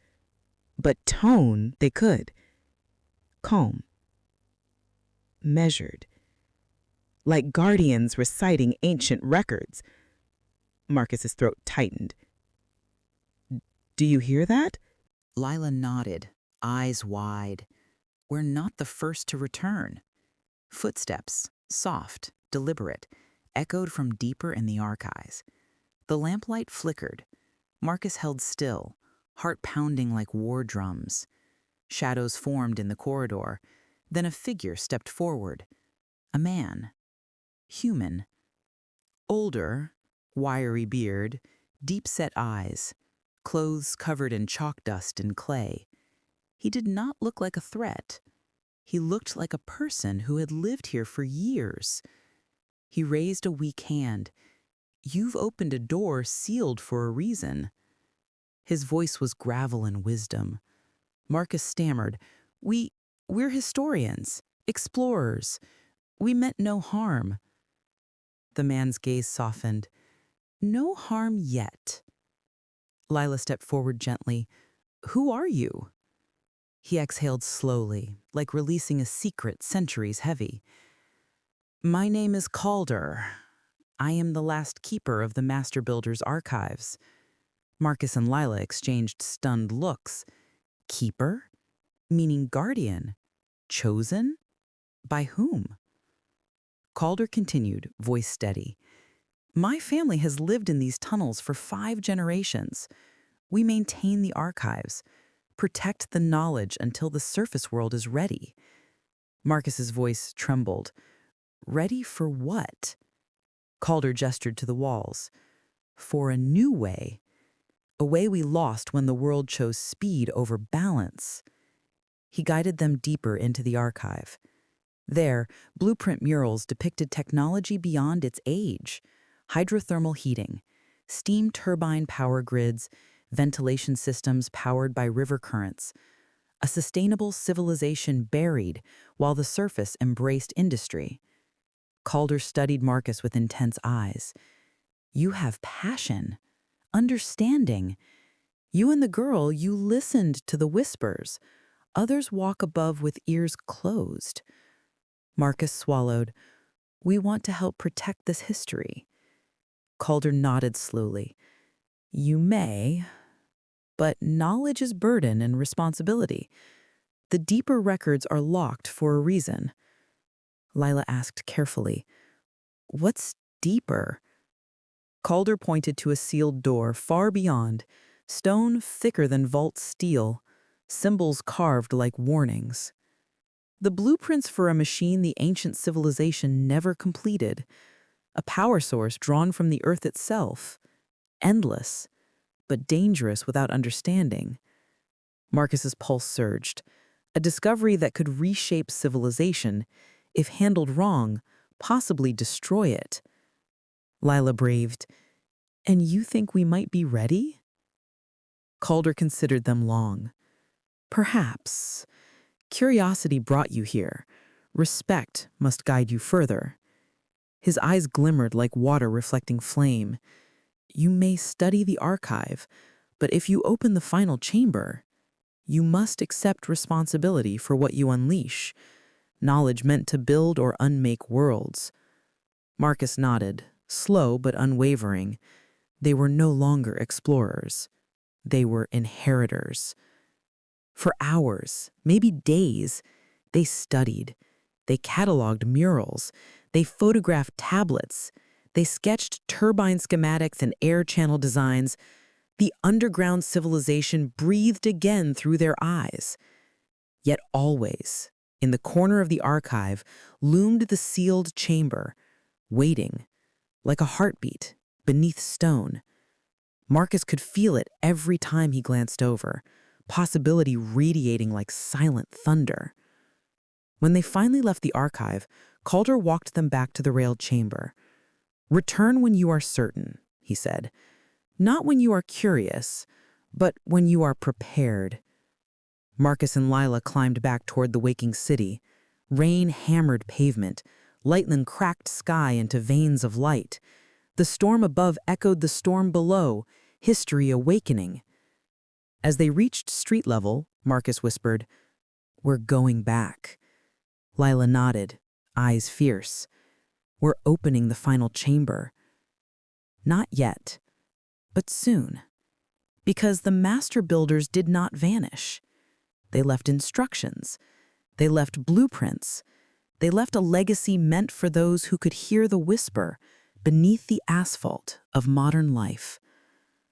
but tone they could. Calm. Measured. Like guardians reciting ancient records. Marcus's throat tightened. Do you hear that? Lila nodded, eyes wide. We're not the first to return. Footsteps, soft, deliberate, echoed from deeper in the archives. The lamplight flickered. Marcus held still, heart pounding like war drums. Shadows formed in the corridor. Then a figure stepped forward. A man. Human. Older, wiry beard, deep-set eyes, clothes covered in chalk dust and clay. He did not look like a threat. He looked like a person who had lived here for years. He raised a weak hand. You've opened a door sealed for a reason. His voice was gravel and wisdom. Marcus stammered, We're historians, explorers. We meant no harm. The man's gaze softened. No harm yet. Lila stepped forward gently. Who are you? He exhaled slowly, like releasing a secret centuries heavy. My name is Calder. I am the last keeper of the Master Builder's archives. Marcus and Lila exchanged stunned looks. Keeper? Meaning guardian? Chosen? By whom? Calder continued, voice steady. My family has lived in these tunnels for 5 generations. We maintain the archives, protect the knowledge until the surface world is ready. Marcus's voice trembled. Ready for what? Calder gestured to the walls. For a new way. A way we lost when the world chose speed over balance. He guided them deeper into the archive. There, blueprint murals depicted technology beyond its age. Hydrothermal heating, steam turbine power grids, ventilation systems powered by river currents. A sustainable civilization buried while the surface embraced industry. Calder studied Marcus with intense eyes. You have passion, understanding. You and the girl, you listened to the whispers. Others walk above with ears closed. Marcus swallowed. We want to help protect this history. Calder nodded slowly. You may, but knowledge is burden and responsibility. The deeper records are locked for a reason. Lila asked carefully, What's deeper? Calder pointed to a sealed door far beyond, stone thicker than vault steel, symbols carved like warnings. The blueprints for a machine the ancient civilization never completed, a power source drawn from the earth itself, endless, but dangerous without understanding. Marcus's pulse surged, a discovery that could reshape civilization, if handled wrong, possibly destroy it. Lila braved, "And you think we might be ready?" Calder considered them long. "Perhaps. Curiosity brought you here. Respect must guide you further." His eyes glimmered like water reflecting flame. "You may study the archive, but if you open the final chamber, you must accept responsibility for what you unleash, knowledge meant to build or unmake worlds." Marcus nodded, slow but unwavering. They were no longer explorers. They were inheritors. For hours, maybe days, they studied. They cataloged murals. They photographed tablets. They sketched turbine schematics and air channel designs. The underground civilization breathed again through their eyes. Yet always, in the corner of the archive, loomed the sealed chamber, waiting, like a heartbeat, beneath stone. Marcus could feel it every time he glanced over, possibility radiating like silent thunder. When they finally left the archive, Calder walked them back to the railed chamber. "Return when you are certain," he said. "Not when you are curious, but when you are prepared." Marcus and Lila climbed back toward the waking city. Rain hammered pavement. Lightning cracked sky into veins of light. The storm above echoed the storm below, history awakening. As they reached street level, Marcus whispered, "We're going back." Lila nodded, eyes fierce. "We're opening the final chamber." Not yet, but soon. Because the master builders did not vanish. They left instructions. They left blueprints. They left a legacy meant for those who could hear the whisper beneath the asphalt of modern life.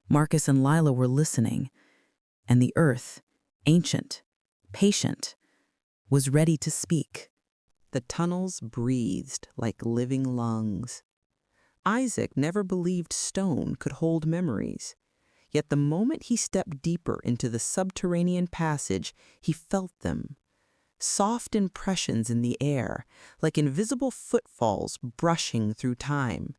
Marcus and Lila were listening, and the earth, ancient, patient, was ready to speak. The tunnels breathed like living lungs. Isaac never believed stone could hold memories. Yet the moment he stepped deeper into the subterranean passage, he felt them. Soft impressions in the air, like invisible footfalls brushing through time.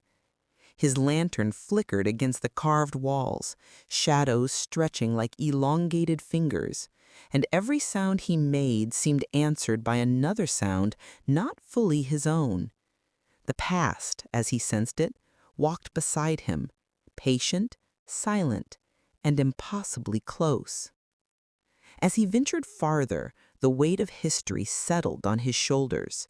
His lantern flickered against the carved walls, shadows stretching like elongated fingers, and every sound he made seemed answered by another sound not fully his own. The past, as he sensed it, walked beside him, patient, silent, and impossibly close. As he ventured farther, the weight of history settled on his shoulders.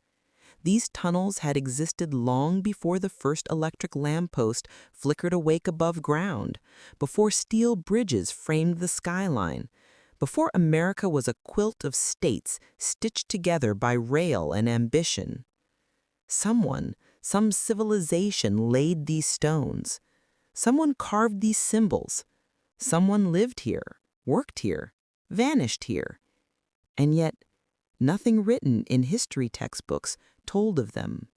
These tunnels had existed long before the first electric lamppost flickered awake above ground, before steel bridges framed the skyline, before America was a quilt of states stitched together by rail and ambition. Someone, some civilization laid these stones. Someone carved these symbols. Someone lived here, worked here, vanished here. And yet, nothing written in history textbooks told of them.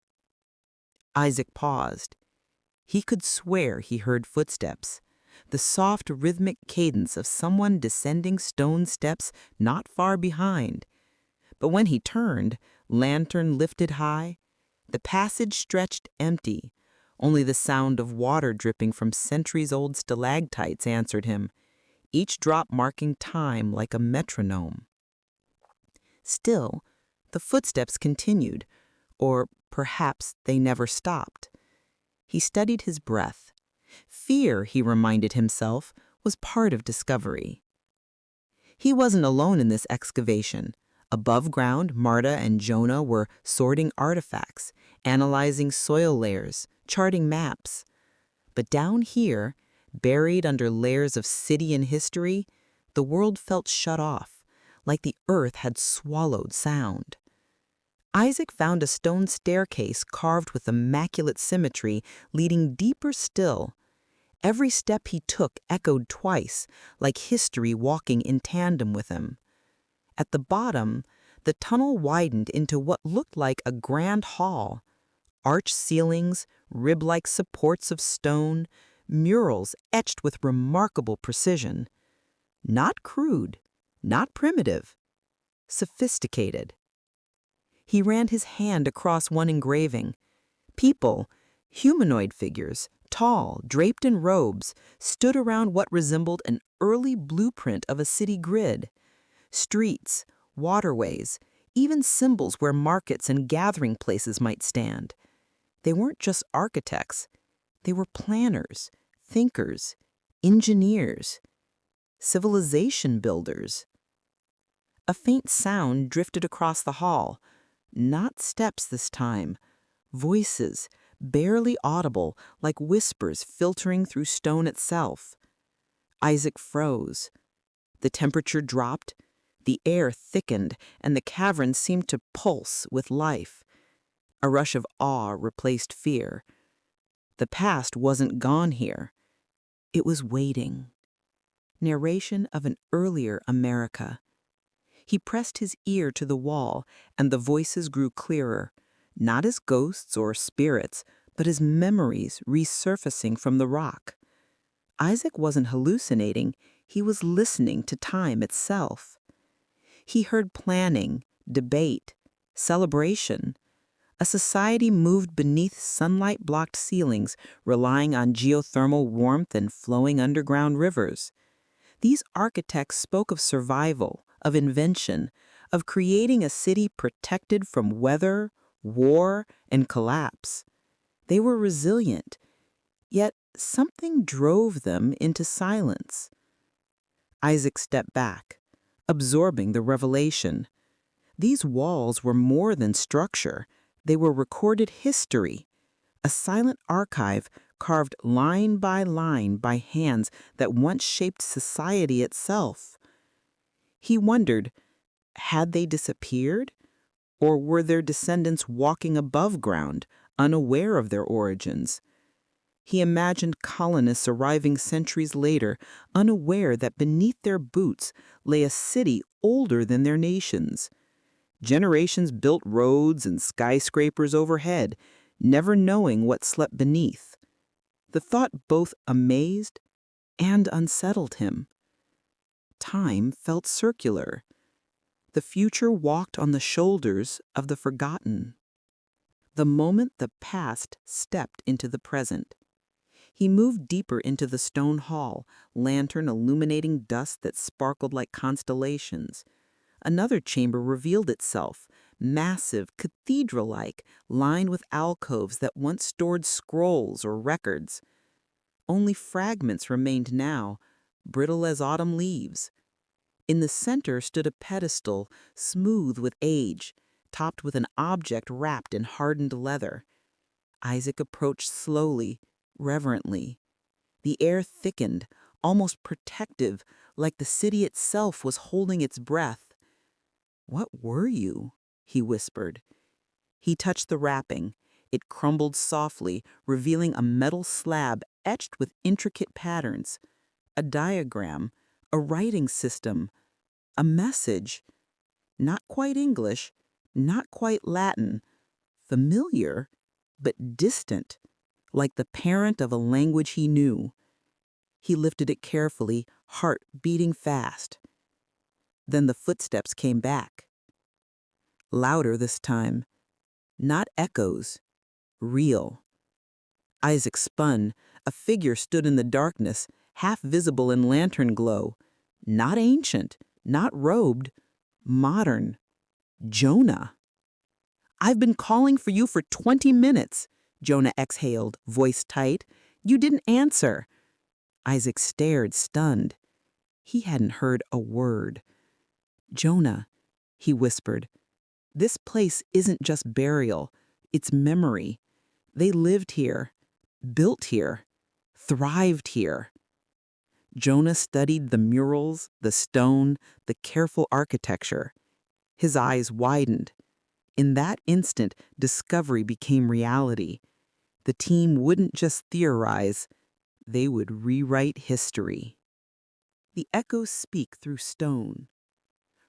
Isaac paused. He could swear he heard footsteps, the soft rhythmic cadence of someone descending stone steps not far behind. But when he turned, lantern lifted high, the passage stretched empty. Only the sound of water dripping from centuries-old stalactites answered him, each drop marking time like a metronome. Still, the footsteps continued, or perhaps they never stopped. He studied his breath. Fear, he reminded himself, was part of discovery. He wasn't alone in this excavation. Above ground, Marta and Jonah were sorting artifacts, analyzing soil layers, charting maps. But down here, buried under layers of city and history, the world felt shut off, like the earth had swallowed sound. Isaac found a stone staircase carved with immaculate symmetry leading deeper still. Every step he took echoed twice, like history walking in tandem with him. At the bottom, the tunnel widened into what looked like a grand hall. Arched ceilings, rib-like supports of stone, murals etched with remarkable precision. Not crude, not primitive, sophisticated. He ran his hand across one engraving. People, humanoid figures, tall, draped in robes, stood around what resembled an early blueprint of a city grid. Streets, waterways, even symbols where markets and gathering places might stand. They weren't just architects. They were planners, thinkers, engineers, civilization builders. A faint sound drifted across the hall. Not steps this time. Voices, barely audible, like whispers filtering through stone itself. Isaac froze. The temperature dropped, the air thickened, and the cavern seemed to pulse with life. A rush of awe replaced fear. The past wasn't gone here. It was waiting. Narration of an earlier America. He pressed his ear to the wall, and the voices grew clearer, not as ghosts or spirits, but as memories resurfacing from the rock. Isaac wasn't hallucinating, he was listening to time itself. He heard planning, debate, celebration. A society moved beneath sunlight-blocked ceilings, relying on geothermal warmth and flowing underground rivers. These architects spoke of survival, of invention, of creating a city protected from weather, war, and collapse. They were resilient, yet something drove them into silence. Isaac stepped back, absorbing the revelation. These walls were more than structure. They were recorded history, a silent archive carved line by hands that once shaped society itself. He wondered, had they disappeared? Or were their descendants walking above ground, unaware of their origins? He imagined colonists arriving centuries later, unaware that beneath their boots lay a city older than their nations. Generations built roads and skyscrapers overhead, never knowing what slept beneath. The thought both amazed and unsettled him. Time felt circular. The future walked on the shoulders of the forgotten. The moment the past stepped into the present. He moved deeper into the stone hall, lantern illuminating dust that sparkled like constellations. Another chamber revealed itself, massive, cathedral-like, lined with alcoves that once stored scrolls or records. Only fragments remained now, brittle as autumn leaves. In the center stood a pedestal, smooth with age, topped with an object wrapped in hardened leather. Isaac approached slowly, reverently. The air thickened, almost protective, like the city itself was holding its breath. "What were you?" he whispered. He touched the wrapping. It crumbled softly, revealing a metal slab etched with intricate patterns. A diagram, a writing system, a message. Not quite English, not quite Latin. Familiar, but distant, like the parent of a language he knew. He lifted it carefully, heart beating fast. Then the footsteps came back. Louder this time. Not echoes. Real. Isaac spun. A figure stood in the darkness, half visible in lantern glow. Not ancient, not robed. Modern. Jonah. "I've been calling for you for 20 minutes, Jonah exhaled, voice tight. "You didn't answer." Isaac stared, stunned. He hadn't heard a word. "Jonah," he whispered, "this place isn't just burial, it's memory. They lived here, built here, thrived here." Jonah studied the murals, the stone, the careful architecture. His eyes widened. In that instant, discovery became reality. The team wouldn't just theorize, They would rewrite history. The echoes speak through stone.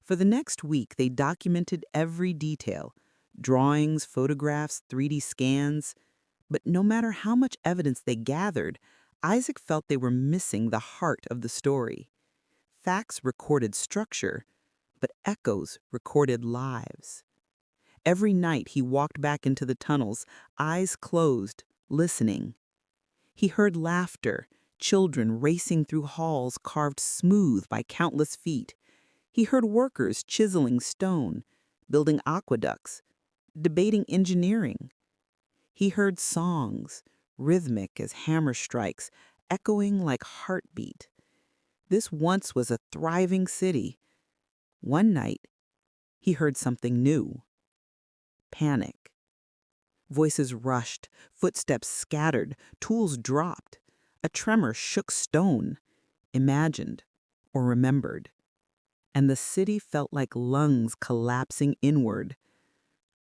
For the next week, they documented every detail: drawings, photographs, 3D scans. But no matter how much evidence they gathered, Isaac felt they were missing the heart of the story. Facts recorded structure, but echoes recorded lives. Every night he walked back into the tunnels, eyes closed, listening. He heard laughter, children racing through halls carved smooth by countless feet. He heard workers chiseling stone, building aqueducts, debating engineering. He heard songs, rhythmic as hammer strikes, echoing like heartbeat. This once was a thriving city. One night, he heard something new: panic. Voices rushed, footsteps scattered, tools dropped. A tremor shook stone, imagined or remembered. And the city felt like lungs collapsing inward.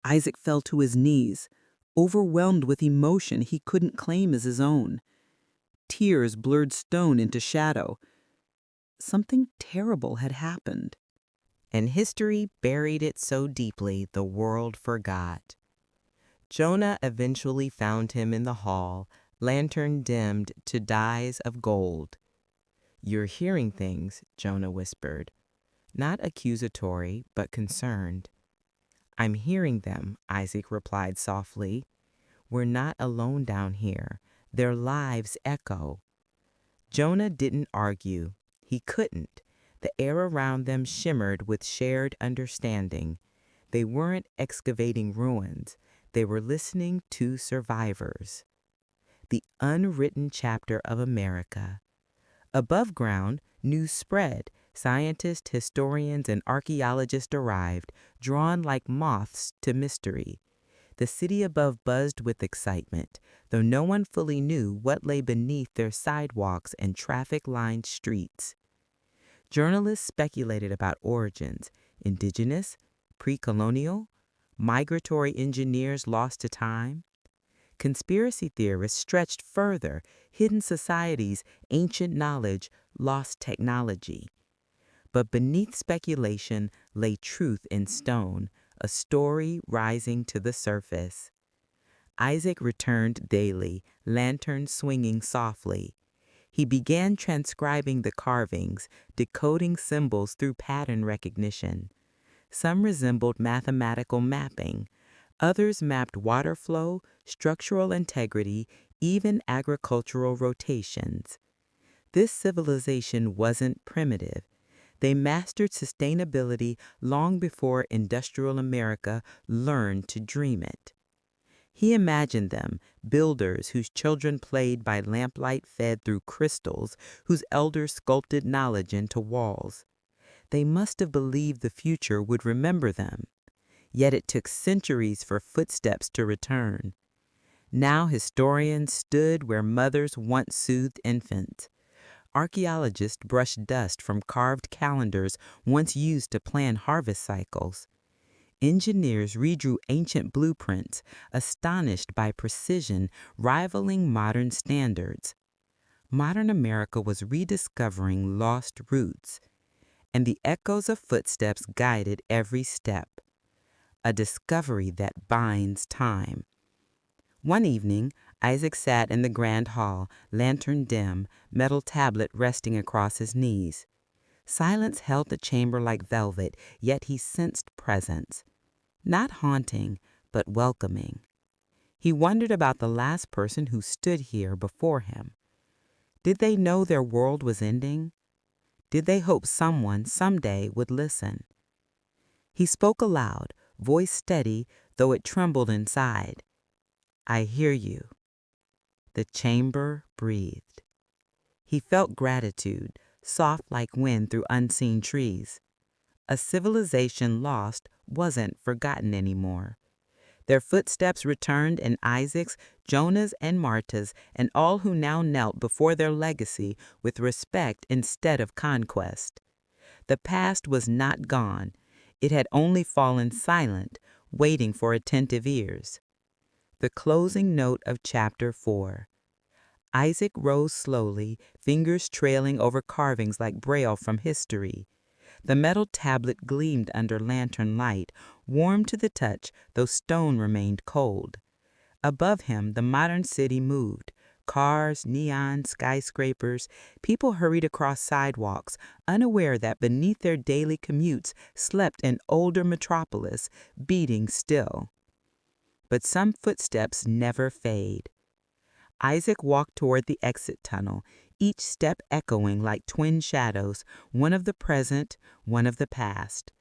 Isaac fell to his knees, overwhelmed with emotion he couldn't claim as his own. Tears blurred stone into shadow. Something terrible had happened. And history buried it so deeply the world forgot. Jonah eventually found him in the hall, lantern dimmed to dyes of gold. "You're hearing things," Jonah whispered, not accusatory, but concerned. "I'm hearing them," Isaac replied softly. "We're not alone down here. Their lives echo." Jonah didn't argue. He couldn't. The air around them shimmered with shared understanding. They weren't excavating ruins. They were listening to survivors. The unwritten chapter of America. Above ground, news spread. Scientists, historians, and archaeologists arrived, drawn like moths to mystery. The city above buzzed with excitement, though no one fully knew what lay beneath their sidewalks and traffic-lined streets. Journalists speculated about origins: indigenous, pre-colonial, migratory engineers lost to time. Conspiracy theorists stretched further: hidden societies, ancient knowledge, lost technology. But beneath speculation lay truth in stone, a story rising to the surface. Isaac returned daily, lantern swinging softly. He began transcribing the carvings, decoding symbols through pattern recognition. Some resembled mathematical mapping. Others mapped water flow, structural integrity, even agricultural rotations. This civilization wasn't primitive. They mastered sustainability long before industrial America learned to dream it. He imagined them, builders whose children played by lamplight fed through crystals, whose elders sculpted knowledge into walls. They must have believed the future would remember them. Yet it took centuries for footsteps to return. Now historians stood where mothers once soothed infants. Archaeologists brushed dust from carved calendars once used to plan harvest cycles. Engineers redrew ancient blueprints, astonished by precision rivaling modern standards. Modern America was rediscovering lost roots, and the echoes of footsteps guided every step. A discovery that binds time. One evening, Isaac sat in the grand hall, lantern dim, metal tablet resting across his knees. Silence held the chamber like velvet, yet he sensed presence. Not haunting, but welcoming. He wondered about the last person who stood here before him. Did they know their world was ending? Did they hope someone someday would listen? He spoke aloud, voice steady, though it trembled inside. "I hear you." The chamber breathed. He felt gratitude, soft like wind through unseen trees. A civilization lost wasn't forgotten anymore. Their footsteps returned in Isaac's, Jonah's, and Marta's, and all who now knelt before their legacy with respect instead of conquest. The past was not gone. It had only fallen silent, waiting for attentive ears. The closing note of Chapter 4. Isaac rose slowly, fingers trailing over carvings like braille from history. The metal tablet gleamed under lantern light, warm to the touch, though stone remained cold. Above him, the modern city moved. Cars, neon, skyscrapers, people hurried across sidewalks, unaware that beneath their daily commutes slept an older metropolis, beating still. But some footsteps never fade. Isaac walked toward the exit tunnel, each step echoing like twin shadows, one of the present, one of the past.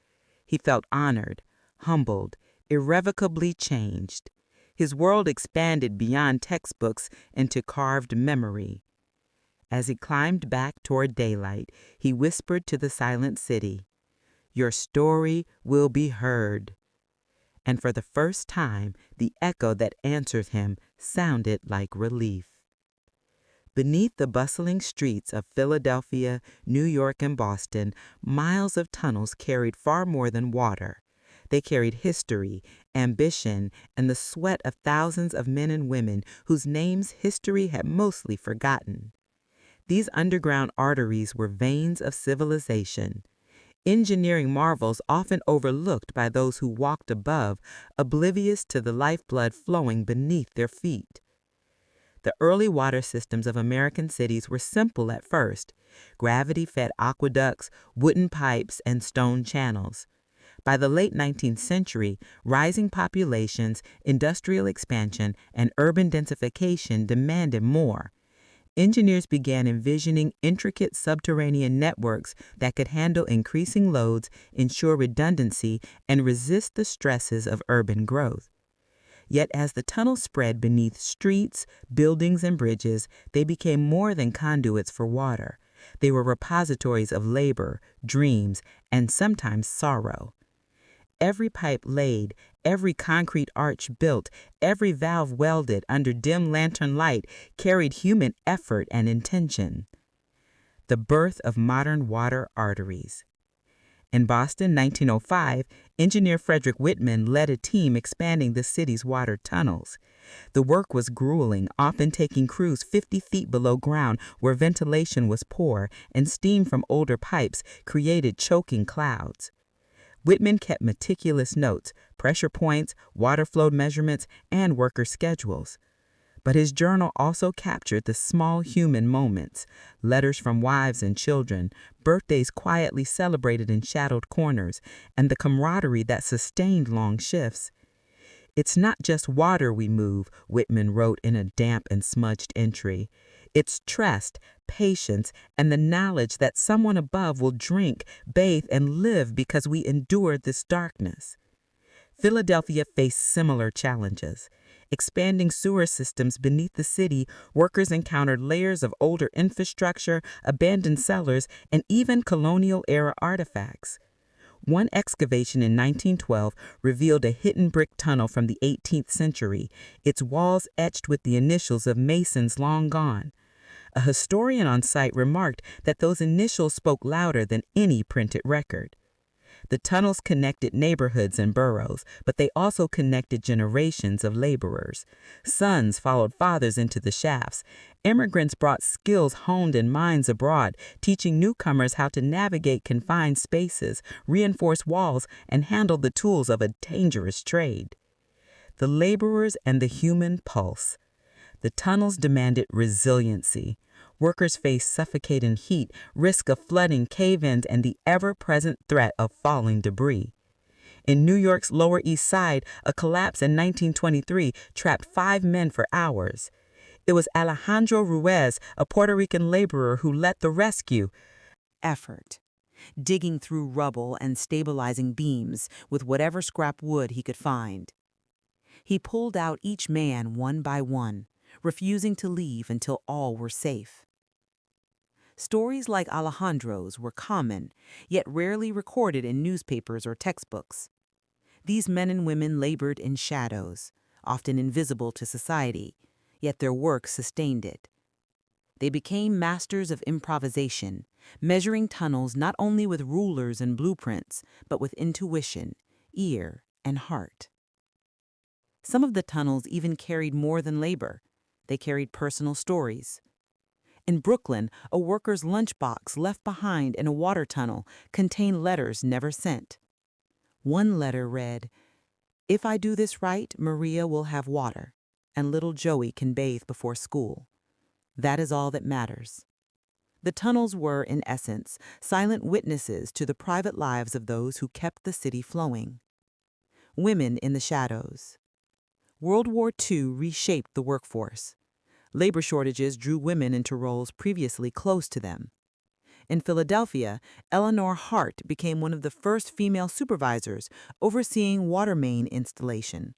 He felt honored, humbled, irrevocably changed. His world expanded beyond textbooks into carved memory. As he climbed back toward daylight, he whispered to the silent city, "Your story will be heard." And for the first time, the echo that answered him sounded like relief. Beneath the bustling streets of Philadelphia, New York, and Boston, miles of tunnels carried far more than water. They carried history, ambition, and the sweat of thousands of men and women whose names history had mostly forgotten. These underground arteries were veins of civilization, engineering marvels often overlooked by those who walked above, oblivious to the lifeblood flowing beneath their feet. The early water systems of American cities were simple at first: gravity-fed aqueducts, wooden pipes, and stone channels. By the late 19th century, rising populations, industrial expansion, and urban densification demanded more. Engineers began envisioning intricate subterranean networks that could handle increasing loads, ensure redundancy, and resist the stresses of urban growth. Yet as the tunnels spread beneath streets, buildings, and bridges, they became more than conduits for water. They were repositories of labor, dreams, and sometimes sorrow. Every pipe laid, every concrete arch built, every valve welded under dim lantern light carried human effort and intention. The birth of modern water arteries. In Boston, 1905, engineer Frederick Whitman led a team expanding the city's water tunnels. The work was grueling, often taking crews 50 feet below ground where ventilation was poor and steam from older pipes created choking clouds. Whitman kept meticulous notes, pressure points, water flow measurements, and worker schedules. But his journal also captured the small human moments: letters from wives and children, birthdays quietly celebrated in shadowed corners, and the camaraderie that sustained long shifts. "It's not just water we move," Whitman wrote in a damp and smudged entry. "It's trust, patience, and the knowledge that someone above will drink, bathe, and live because we endured this darkness." Philadelphia faced similar challenges. Expanding sewer systems beneath the city, workers encountered layers of older infrastructure, abandoned cellars, and even colonial-era artifacts. One excavation in 1912 revealed a hidden brick tunnel from the 18th century, its walls etched with the initials of masons long gone. A historian on site remarked that those initials spoke louder than any printed record. The tunnels connected neighborhoods and boroughs, but they also connected generations of laborers. Sons followed fathers into the shafts. Immigrants brought skills honed in mines abroad, teaching newcomers how to navigate confined spaces, reinforce walls, and handle the tools of a dangerous trade. The laborers and the human pulse. The tunnels demanded resiliency. Workers faced suffocating heat, risk of flooding, cave-ins, and the ever-present threat of falling debris. In New York's Lower East Side, a collapse in 1923 trapped 5 men for hours. It was Alejandro Ruiz, a Puerto Rican laborer, who led the rescue. Effort. Digging through rubble and stabilizing beams with whatever scrap wood he could find. He pulled out each man one by one, refusing to leave until all were safe. Stories like Alejandro's were common, yet rarely recorded in newspapers or textbooks. These men and women labored in shadows, often invisible to society, yet their work sustained it. They became masters of improvisation, measuring tunnels not only with rulers and blueprints, but with intuition, ear, and heart. Some of the tunnels even carried more than labor. They carried personal stories, In Brooklyn, a worker's lunchbox left behind in a water tunnel contained letters never sent. One letter read, "If I do this right, Maria will have water, and little Joey can bathe before school. That is all that matters." The tunnels were, in essence, silent witnesses to the private lives of those who kept the city flowing. Women in the shadows. World War II reshaped the workforce. Labor shortages drew women into roles previously close to them. In Philadelphia, Eleanor Hart became one of the first female supervisors overseeing water main installation.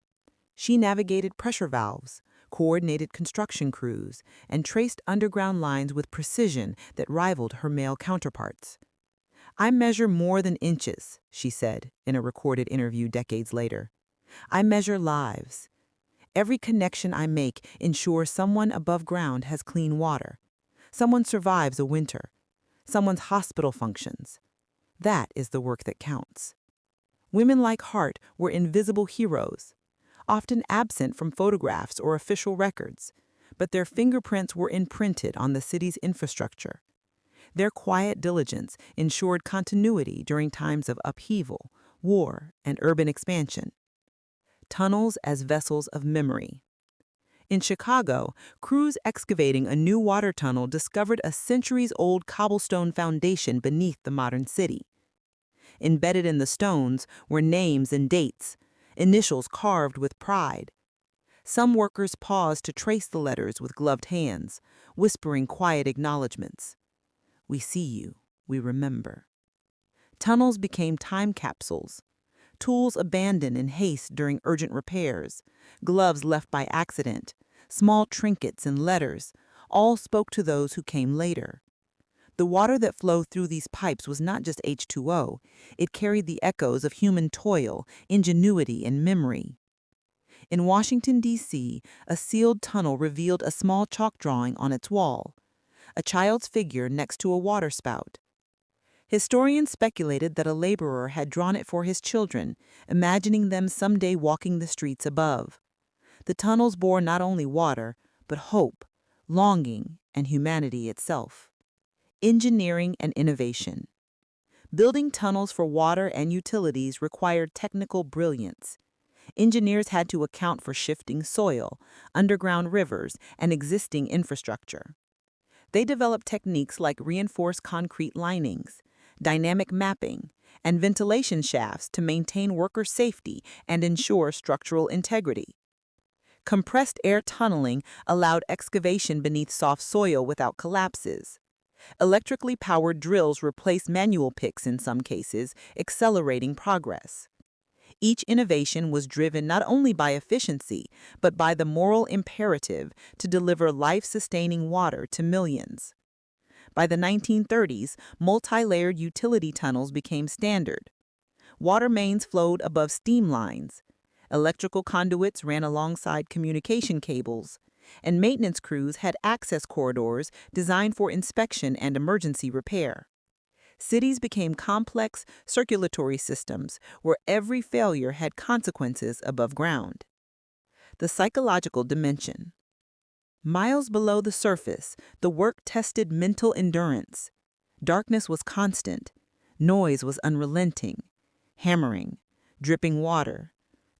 She navigated pressure valves, coordinated construction crews, and traced underground lines with precision that rivaled her male counterparts. "I measure more than inches," she said in a recorded interview decades later. "I measure lives. Every connection I make ensures someone above ground has clean water. Someone survives a winter. Someone's hospital functions. That is the work that counts." Women like Hart were invisible heroes, often absent from photographs or official records, but their fingerprints were imprinted on the city's infrastructure. Their quiet diligence ensured continuity during times of upheaval, war, and urban expansion. Tunnels as vessels of memory. In Chicago, crews excavating a new water tunnel discovered a centuries-old cobblestone foundation beneath the modern city. Embedded in the stones were names and dates, initials carved with pride. Some workers paused to trace the letters with gloved hands, whispering quiet acknowledgments. "We see you, we remember." Tunnels became time capsules. Tools abandoned in haste during urgent repairs, gloves left by accident, small trinkets and letters, all spoke to those who came later. The water that flowed through these pipes was not just H2O, it carried the echoes of human toil, ingenuity, and memory. In Washington, D.C., a sealed tunnel revealed a small chalk drawing on its wall, a child's figure next to a water spout. Historians speculated that a laborer had drawn it for his children, imagining them someday walking the streets above. The tunnels bore not only water, but hope, longing, and humanity itself. Engineering and innovation. Building tunnels for water and utilities required technical brilliance. Engineers had to account for shifting soil, underground rivers, and existing infrastructure. They developed techniques like reinforced concrete linings, dynamic mapping, and ventilation shafts to maintain worker safety and ensure structural integrity. Compressed air tunneling allowed excavation beneath soft soil without collapses. Electrically powered drills replaced manual picks in some cases, accelerating progress. Each innovation was driven not only by efficiency, but by the moral imperative to deliver life-sustaining water to millions. By the 1930s, multi-layered utility tunnels became standard. Water mains flowed above steam lines. Electrical conduits ran alongside communication cables, and maintenance crews had access corridors designed for inspection and emergency repair. Cities became complex circulatory systems where every failure had consequences above ground. The psychological dimension. Miles below the surface, the work tested mental endurance. Darkness was constant. Noise was unrelenting. Hammering, dripping water,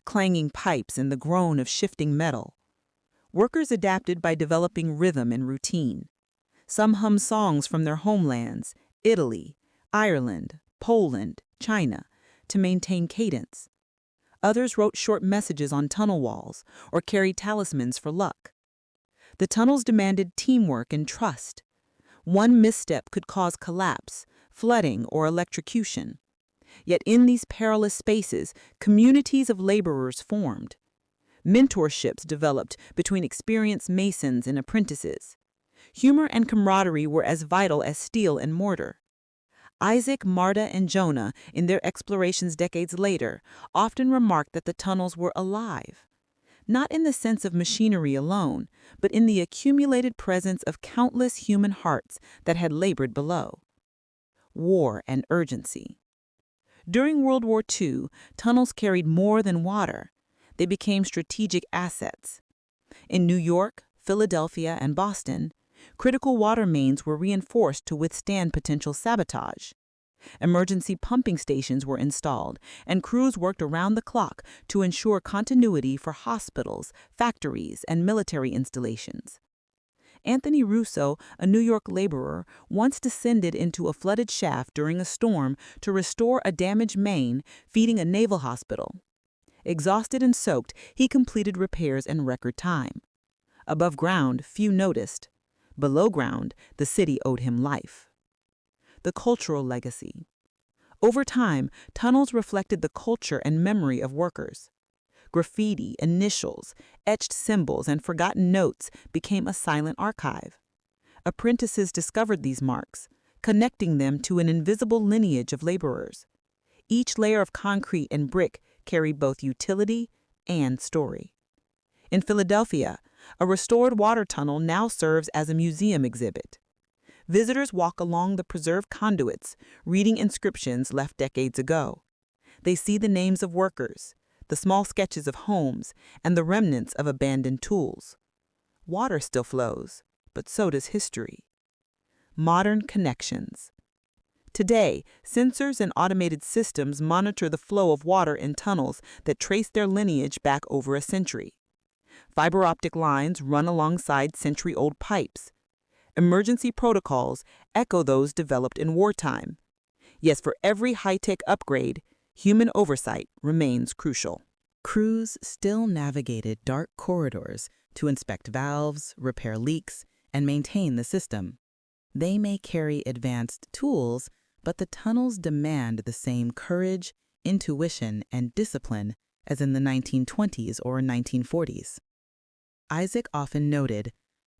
clanging pipes, and the groan of shifting metal. Workers adapted by developing rhythm and routine. Some hummed songs from their homelands, Italy, Ireland, Poland, China, to maintain cadence. Others wrote short messages on tunnel walls or carried talismans for luck. The tunnels demanded teamwork and trust. One misstep could cause collapse, flooding, or electrocution. Yet in these perilous spaces, communities of laborers formed. Mentorships developed between experienced masons and apprentices. Humor and camaraderie were as vital as steel and mortar. Isaac, Marta, and Jonah, in their explorations decades later, often remarked that the tunnels were alive. Not in the sense of machinery alone, but in the accumulated presence of countless human hearts that had labored below. War and urgency. During World War II, tunnels carried more than water. They became strategic assets. In New York, Philadelphia, and Boston, Critical water mains were reinforced to withstand potential sabotage. Emergency pumping stations were installed, and crews worked around the clock to ensure continuity for hospitals, factories, and military installations. Anthony Russo, a New York laborer, once descended into a flooded shaft during a storm to restore a damaged main feeding a naval hospital. Exhausted and soaked, he completed repairs in record time. Above ground, few noticed. Below ground, the city owed him life. The cultural legacy. Over time, tunnels reflected the culture and memory of workers. Graffiti, initials, etched symbols, and forgotten notes became a silent archive. Apprentices discovered these marks, connecting them to an invisible lineage of laborers. Each layer of concrete and brick carried both utility and story. In Philadelphia, a restored water tunnel now serves as a museum exhibit. Visitors walk along the preserved conduits, reading inscriptions left decades ago. They see the names of workers, the small sketches of homes, and the remnants of abandoned tools. Water still flows, but so does history. Modern connections. Today, sensors and automated systems monitor the flow of water in tunnels that trace their lineage back over a century. Fiber optic lines run alongside century-old pipes. Emergency protocols echo those developed in wartime. Yes, for every high-tech upgrade, human oversight remains crucial. Crews still navigated dark corridors to inspect valves, repair leaks, and maintain the system. They may carry advanced tools, but the tunnels demand the same courage, intuition, and discipline as in the 1920s or 1940s. Isaac often noted,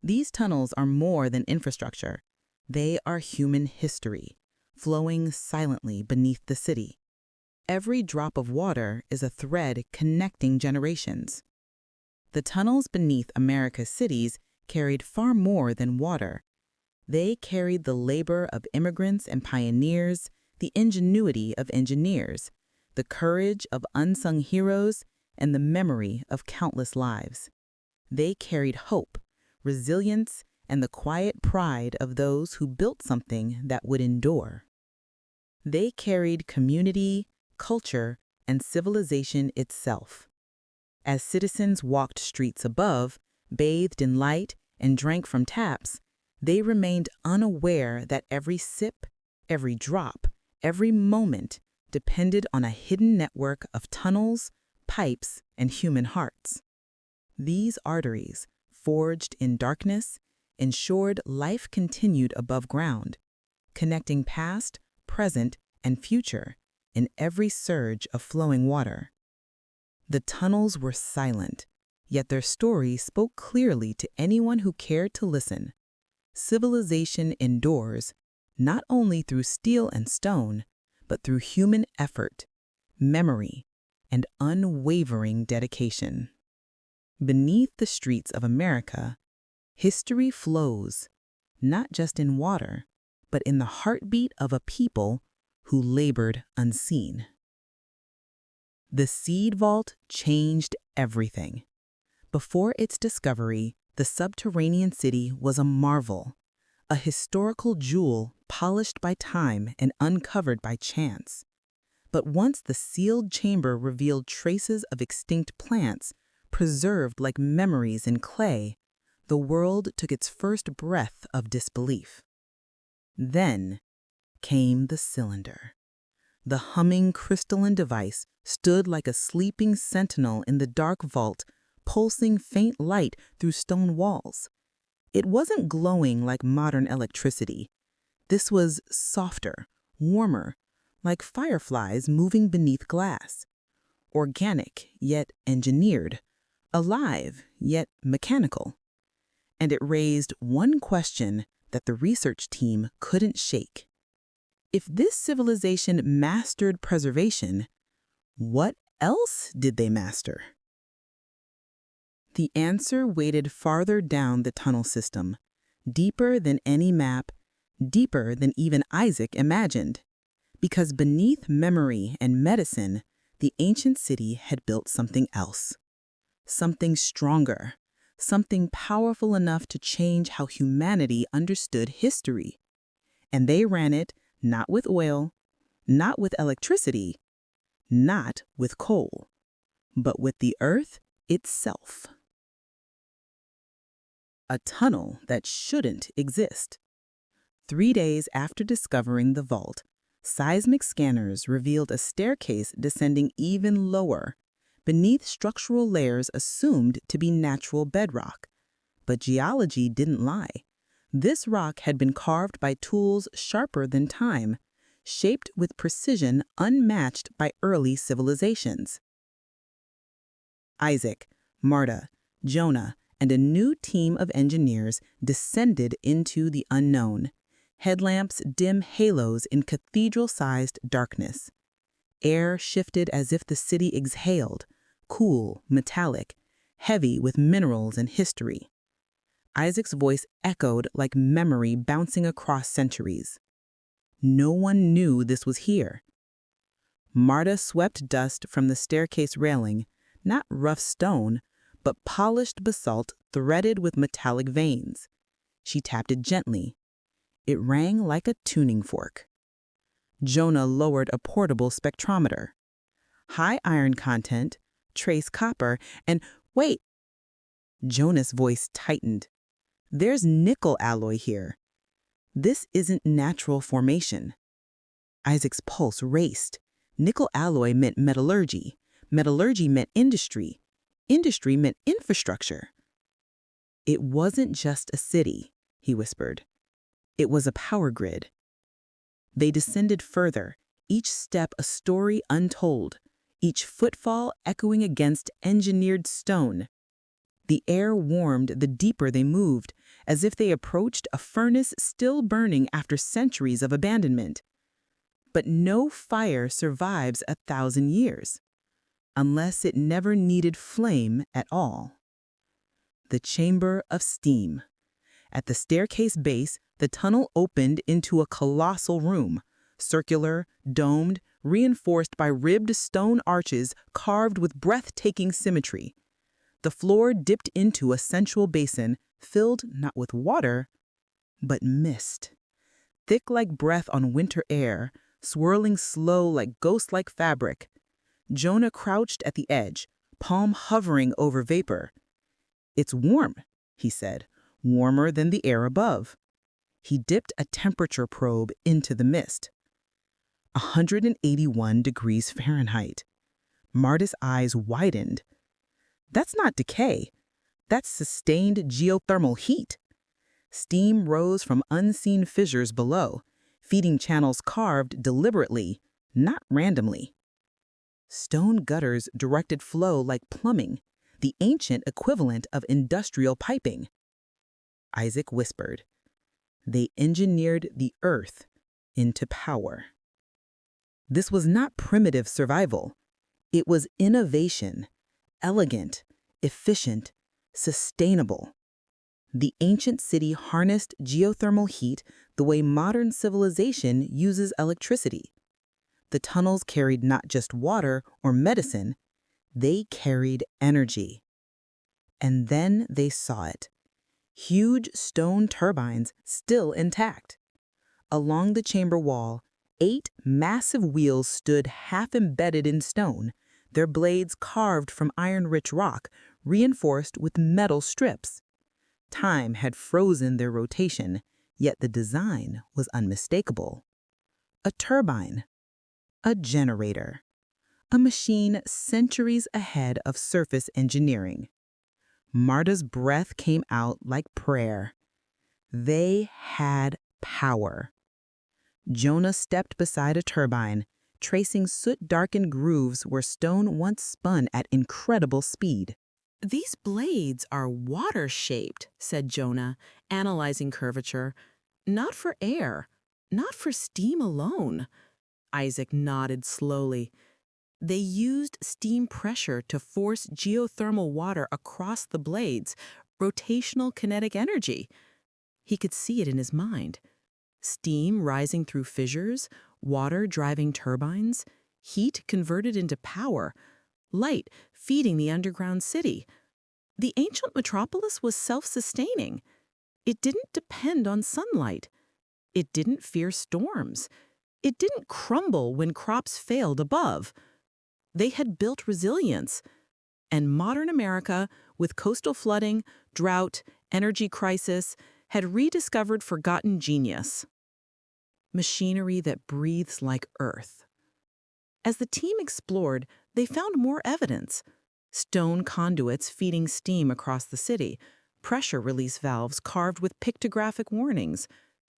"These tunnels are more than infrastructure. They are human history, flowing silently beneath the city. Every drop of water is a thread connecting generations." The tunnels beneath America's cities carried far more than water. They carried the labor of immigrants and pioneers, the ingenuity of engineers, the courage of unsung heroes, and the memory of countless lives. They carried hope, resilience, and the quiet pride of those who built something that would endure. They carried community, culture, and civilization itself. As citizens walked streets above, bathed in light, and drank from taps, they remained unaware that every sip, every drop, every moment depended on a hidden network of tunnels, pipes, and human hearts. These arteries, forged in darkness, ensured life continued above ground, connecting past, present, and future in every surge of flowing water. The tunnels were silent, yet their story spoke clearly to anyone who cared to listen. Civilization endures, not only through steel and stone, but through human effort, memory, and unwavering dedication. Beneath the streets of America, history flows, not just in water, but in the heartbeat of a people who labored unseen. The seed vault changed everything. Before its discovery, the subterranean city was a marvel, a historical jewel polished by time and uncovered by chance. But once the sealed chamber revealed traces of extinct plants, preserved like memories in clay, the world took its first breath of disbelief. Then came the cylinder. The humming crystalline device stood like a sleeping sentinel in the dark vault, pulsing faint light through stone walls. It wasn't glowing like modern electricity. This was softer, warmer, like fireflies moving beneath glass. Organic, yet engineered. Alive, yet mechanical. And it raised one question that the research team couldn't shake. If this civilization mastered preservation, what else did they master? The answer waited farther down the tunnel system, deeper than any map, deeper than even Isaac imagined. Because beneath memory and medicine, the ancient city had built something else. Something stronger, something powerful enough to change how humanity understood history. And they ran it not with oil, not with electricity, not with coal, but with the earth itself. A tunnel that shouldn't exist. 3 days after discovering the vault, seismic scanners revealed a staircase descending even lower, beneath structural layers assumed to be natural bedrock. But geology didn't lie. This rock had been carved by tools sharper than time, shaped with precision unmatched by early civilizations. Isaac, Marta, Jonah, and a new team of engineers descended into the unknown. Headlamps dim halos in cathedral-sized darkness. Air shifted as if the city exhaled, cool, metallic, heavy with minerals and history. Isaac's voice echoed like memory bouncing across centuries. No one knew this was here. Marta swept dust from the staircase railing, not rough stone, but polished basalt threaded with metallic veins. She tapped it gently. It rang like a tuning fork. Jonah lowered a portable spectrometer. High iron content, trace copper, and wait! Jonah's voice tightened. There's nickel alloy here. This isn't natural formation. Isaac's pulse raced. Nickel alloy meant metallurgy. Metallurgy meant industry. Industry meant infrastructure. It wasn't just a city, he whispered. It was a power grid. They descended further, each step a story untold, each footfall echoing against engineered stone. The air warmed the deeper they moved, as if they approached a furnace still burning after centuries of abandonment. But no fire survives 1,000 years, unless it never needed flame at all. The chamber of steam. At the staircase base, the tunnel opened into a colossal room, circular, domed, reinforced by ribbed stone arches carved with breathtaking symmetry. The floor dipped into a central basin filled not with water, but mist. Thick like breath on winter air, swirling slow like ghost-like fabric. Jonah crouched at the edge, palm hovering over vapor. It's warm, he said, warmer than the air above. He dipped a temperature probe into the mist. 181 degrees Fahrenheit. Marta's eyes widened. That's not decay. That's sustained geothermal heat. Steam rose from unseen fissures below, feeding channels carved deliberately, not randomly. Stone gutters directed flow like plumbing, the ancient equivalent of industrial piping. Isaac whispered. They engineered the earth into power. This was not primitive survival. It was innovation, elegant, efficient, sustainable. The ancient city harnessed geothermal heat the way modern civilization uses electricity. The tunnels carried not just water or medicine, they carried energy. And then they saw it. Huge stone turbines still intact. Along the chamber wall, 8 massive wheels stood half embedded in stone, their blades carved from iron-rich rock, reinforced with metal strips. Time had frozen their rotation, yet the design was unmistakable. A turbine, a generator, a machine centuries ahead of surface engineering. Marta's breath came out like prayer. They had power. Jonah stepped beside a turbine, tracing soot-darkened grooves where stone once spun at incredible speed. These blades are water-shaped, said Jonah, analyzing curvature. Not for air, not for steam alone. Isaac nodded slowly. They used steam pressure to force geothermal water across the blades, rotational kinetic energy. He could see it in his mind. Steam rising through fissures, water driving turbines, heat converted into power, light feeding the underground city. The ancient metropolis was self-sustaining. It didn't depend on sunlight. It didn't fear storms. It didn't crumble when crops failed above. They had built resilience. And modern America, with coastal flooding, drought, energy crisis, had rediscovered forgotten genius. Machinery that breathes like earth. As the team explored, they found more evidence. Stone conduits feeding steam across the city, pressure release valves carved with pictographic warnings,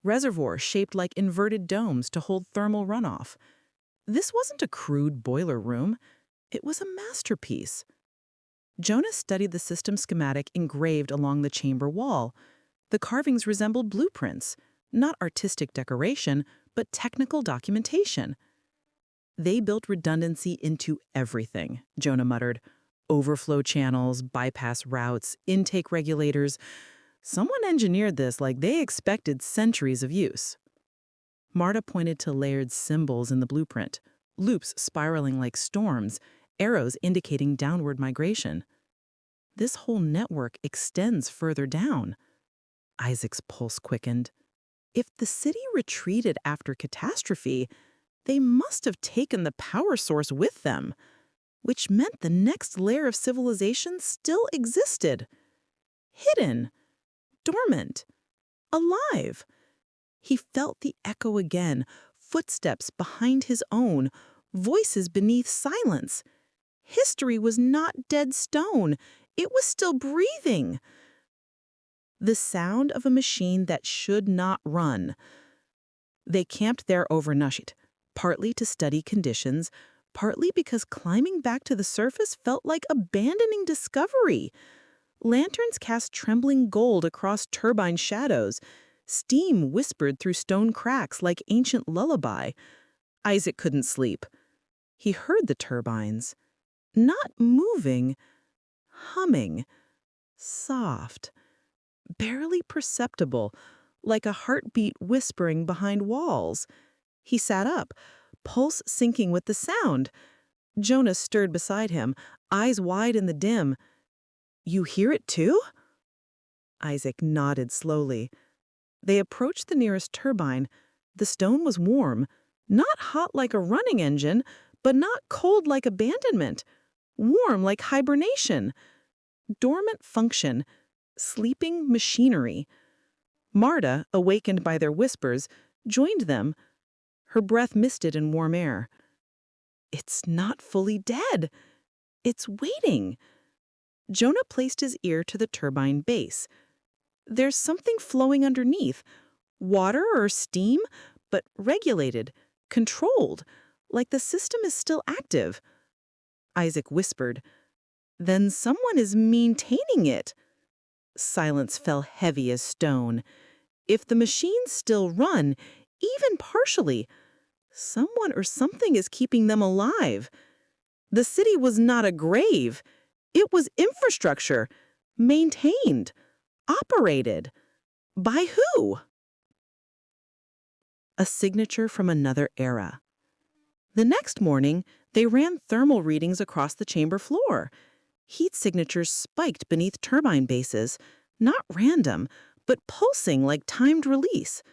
reservoirs shaped like inverted domes to hold thermal runoff. This wasn't a crude boiler room. It was a masterpiece. Jonah studied the system schematic engraved along the chamber wall. The carvings resembled blueprints, not artistic decoration, but technical documentation. They built redundancy into everything, Jonah muttered. Overflow channels, bypass routes, intake regulators. Someone engineered this like they expected centuries of use. Marta pointed to layered symbols in the blueprint, loops spiraling like storms, arrows indicating downward migration. This whole network extends further down. Isaac's pulse quickened. If the city retreated after catastrophe, they must have taken the power source with them, which meant the next layer of civilization still existed. Hidden, dormant, alive. He felt the echo again, footsteps behind his own, voices beneath silence. History was not dead stone. It was still breathing. The sound of a machine that should not run. They camped there overnight, partly to study conditions, partly because climbing back to the surface felt like abandoning discovery. Lanterns cast trembling gold across turbine shadows. Steam whispered through stone cracks like ancient lullaby. Isaac couldn't sleep. He heard the turbines. Not moving, humming, soft, barely perceptible, like a heartbeat whispering behind walls. He sat up, pulse syncing with the sound. Jonas stirred beside him, eyes wide in the dim. "You hear it too?" Isaac nodded slowly. They approached the nearest turbine. The stone was warm, not hot like a running engine, but not cold like abandonment. Warm like hibernation. Dormant function, sleeping machinery. Marta, awakened by their whispers, joined them. Her breath misted in warm air. It's not fully dead. It's waiting. Jonah placed his ear to the turbine base. There's something flowing underneath. Water or steam, but regulated, controlled, like the system is still active. Isaac whispered, "Then someone is maintaining it." Silence fell heavy as stone. If the machines still run, even partially, someone or something is keeping them alive. The city was not a grave. It was infrastructure, maintained, operated. By who? A signature from another era. The next morning, they ran thermal readings across the chamber floor. Heat signatures spiked beneath turbine bases, not random, but pulsing like timed release.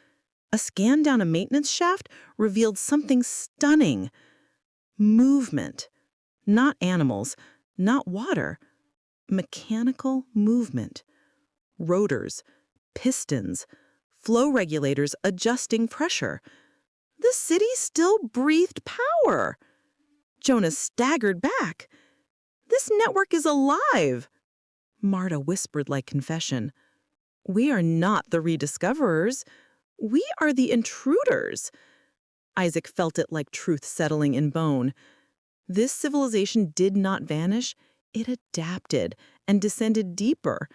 A scan down a maintenance shaft revealed something stunning. Movement. Not animals, not water. Mechanical movement. Rotors, pistons, flow regulators adjusting pressure. The city still breathed power. Jonas staggered back. This network is alive. Marta whispered like confession. We are not the rediscoverers. We are the intruders. Isaac felt it like truth settling in bone. This civilization did not vanish. It adapted and descended deeper.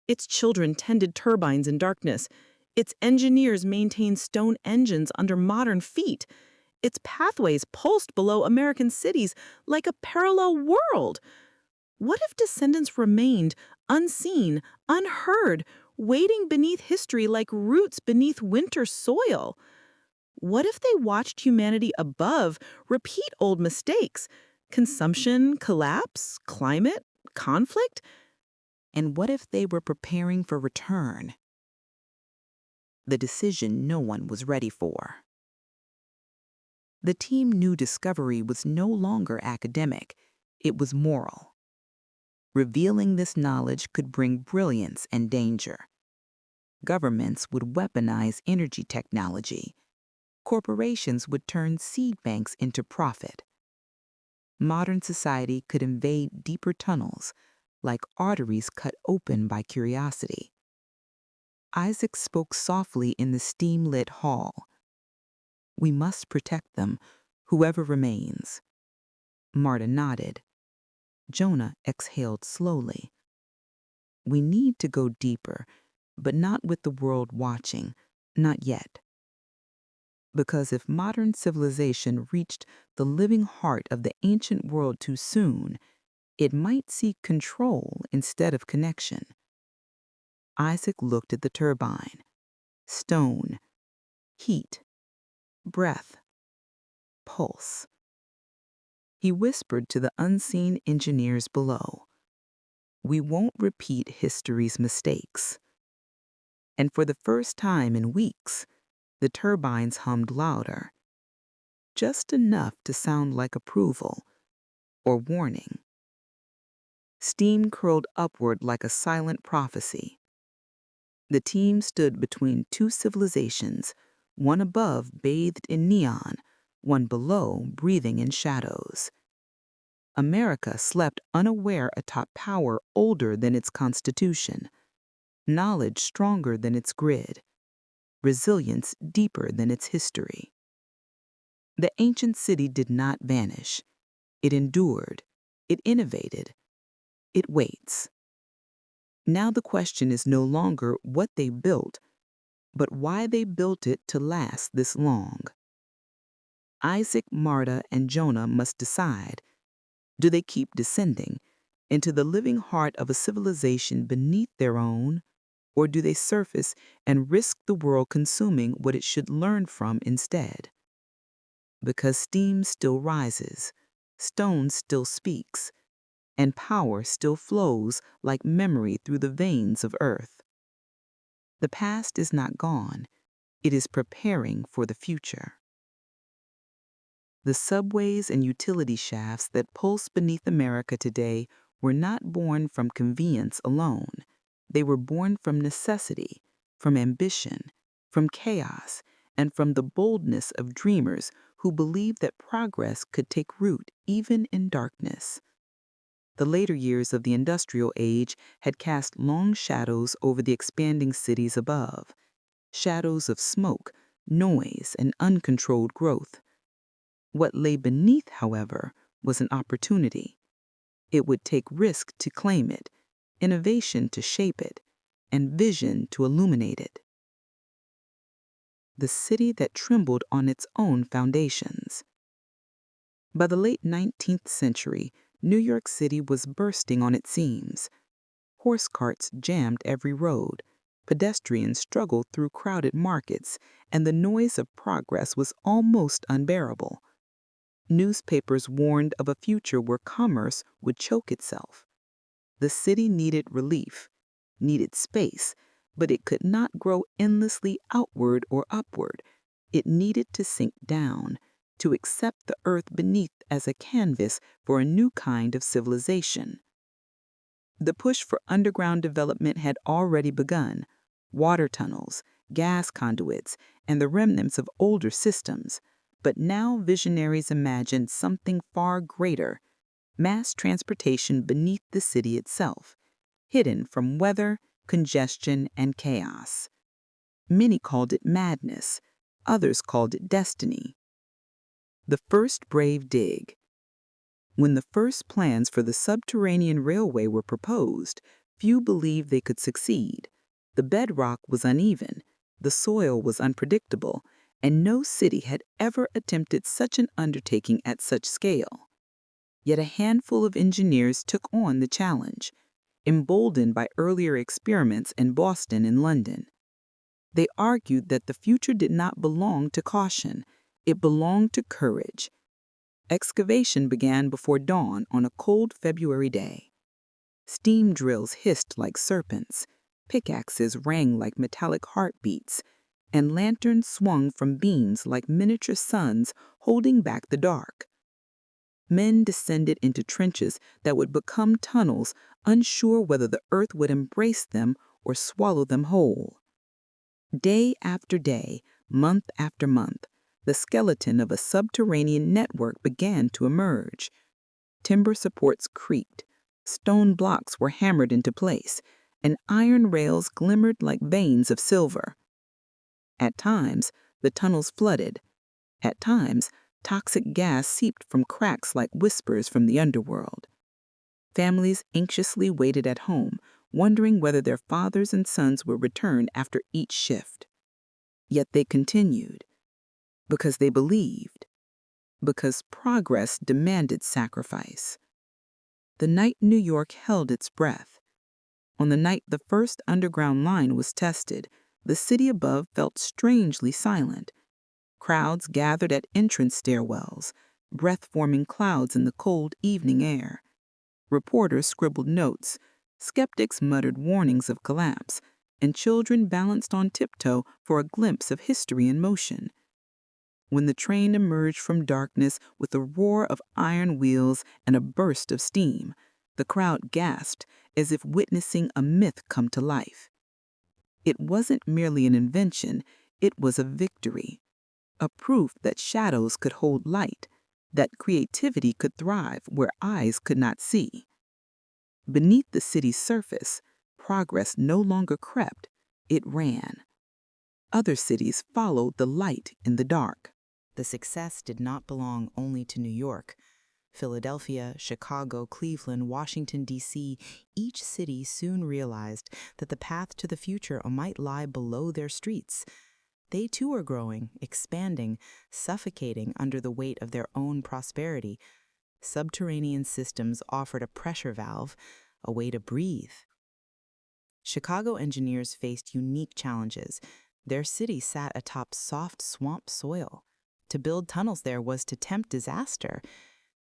Its children tended turbines in darkness. Its engineers maintained stone engines under modern feet. Its pathways pulsed below American cities like a parallel world. What if descendants remained unseen, unheard, waiting beneath history like roots beneath winter soil? What if they watched humanity above repeat old mistakes? Consumption, collapse, climate, conflict? And what if they were preparing for return? The decision no one was ready for. The team knew discovery was no longer academic, it was moral. Revealing this knowledge could bring brilliance and danger. Governments would weaponize energy technology. Corporations would turn seed banks into profit. Modern society could invade deeper tunnels, like arteries cut open by curiosity. Isaac spoke softly in the steam-lit hall. We must protect them, whoever remains. Marta nodded. Jonah exhaled slowly. We need to go deeper, but not with the world watching, not yet. Because if modern civilization reached the living heart of the ancient world too soon, it might seek control instead of connection. Isaac looked at the turbine. Stone, heat, breath, pulse. He whispered to the unseen engineers below, "We won't repeat history's mistakes." And for the first time in weeks, the turbines hummed louder, just enough to sound like approval or warning. Steam curled upward like a silent prophecy. The team stood between two civilizations, one above bathed in neon, one below breathing in shadows. America slept unaware atop power older than its constitution, knowledge stronger than its grid, resilience deeper than its history. The ancient city did not vanish. It endured. It innovated. It waits. Now the question is no longer what they built, but why they built it to last this long. Isaac, Marta, and Jonah must decide. Do they keep descending into the living heart of a civilization beneath their own, or do they surface and risk the world consuming what it should learn from instead? Because steam still rises, stone still speaks, and power still flows like memory through the veins of earth. The past is not gone, it is preparing for the future. The subways and utility shafts that pulse beneath America today were not born from convenience alone. They were born from necessity, from ambition, from chaos, and from the boldness of dreamers who believed that progress could take root even in darkness. The later years of the industrial age had cast long shadows over the expanding cities above, shadows of smoke, noise, and uncontrolled growth. What lay beneath, however, was an opportunity. It would take risk to claim it, innovation to shape it, and vision to illuminate it. The city that trembled on its own foundations. By the late 19th century, New York City was bursting on its seams. Horse carts jammed every road, pedestrians struggled through crowded markets, and the noise of progress was almost unbearable. Newspapers warned of a future where commerce would choke itself. The city needed relief, needed space, but it could not grow endlessly outward or upward. It needed to sink down, to accept the earth beneath as a canvas for a new kind of civilization. The push for underground development had already begun. Water tunnels, gas conduits, and the remnants of older systems. But now visionaries imagined something far greater, mass transportation beneath the city itself, hidden from weather, congestion, and chaos. Many called it madness, others called it destiny. The first brave dig. When the first plans for the subterranean railway were proposed, few believed they could succeed. The bedrock was uneven, the soil was unpredictable, and no city had ever attempted such an undertaking at such scale. Yet a handful of engineers took on the challenge, emboldened by earlier experiments in Boston and London. They argued that the future did not belong to caution, it belonged to courage. Excavation began before dawn on a cold February day. Steam drills hissed like serpents, pickaxes rang like metallic heartbeats, and lanterns swung from beams like miniature suns holding back the dark. Men descended into trenches that would become tunnels, unsure whether the earth would embrace them or swallow them whole. Day after day, month after month, the skeleton of a subterranean network began to emerge. Timber supports creaked, stone blocks were hammered into place, and iron rails glimmered like veins of silver. At times, the tunnels flooded. At times, toxic gas seeped from cracks like whispers from the underworld. Families anxiously waited at home, wondering whether their fathers and sons would return after each shift. Yet they continued, because they believed, because progress demanded sacrifice. The night New York held its breath. On the night the first underground line was tested, the city above felt strangely silent. Crowds gathered at entrance stairwells, breath-forming clouds in the cold evening air. Reporters scribbled notes, skeptics muttered warnings of collapse, and children balanced on tiptoe for a glimpse of history in motion. When the train emerged from darkness with a roar of iron wheels and a burst of steam, the crowd gasped as if witnessing a myth come to life. It wasn't merely an invention, it was a victory, a proof that shadows could hold light, that creativity could thrive where eyes could not see. Beneath the city's surface, progress no longer crept, it ran. Other cities followed the light in the dark. The success did not belong only to New York. Philadelphia, Chicago, Cleveland, Washington, D.C., each city soon realized that the path to the future might lie below their streets. They too are growing, expanding, suffocating under the weight of their own prosperity. Subterranean systems offered a pressure valve, a way to breathe. Chicago engineers faced unique challenges. Their city sat atop soft swamp soil. To build tunnels there was to tempt disaster.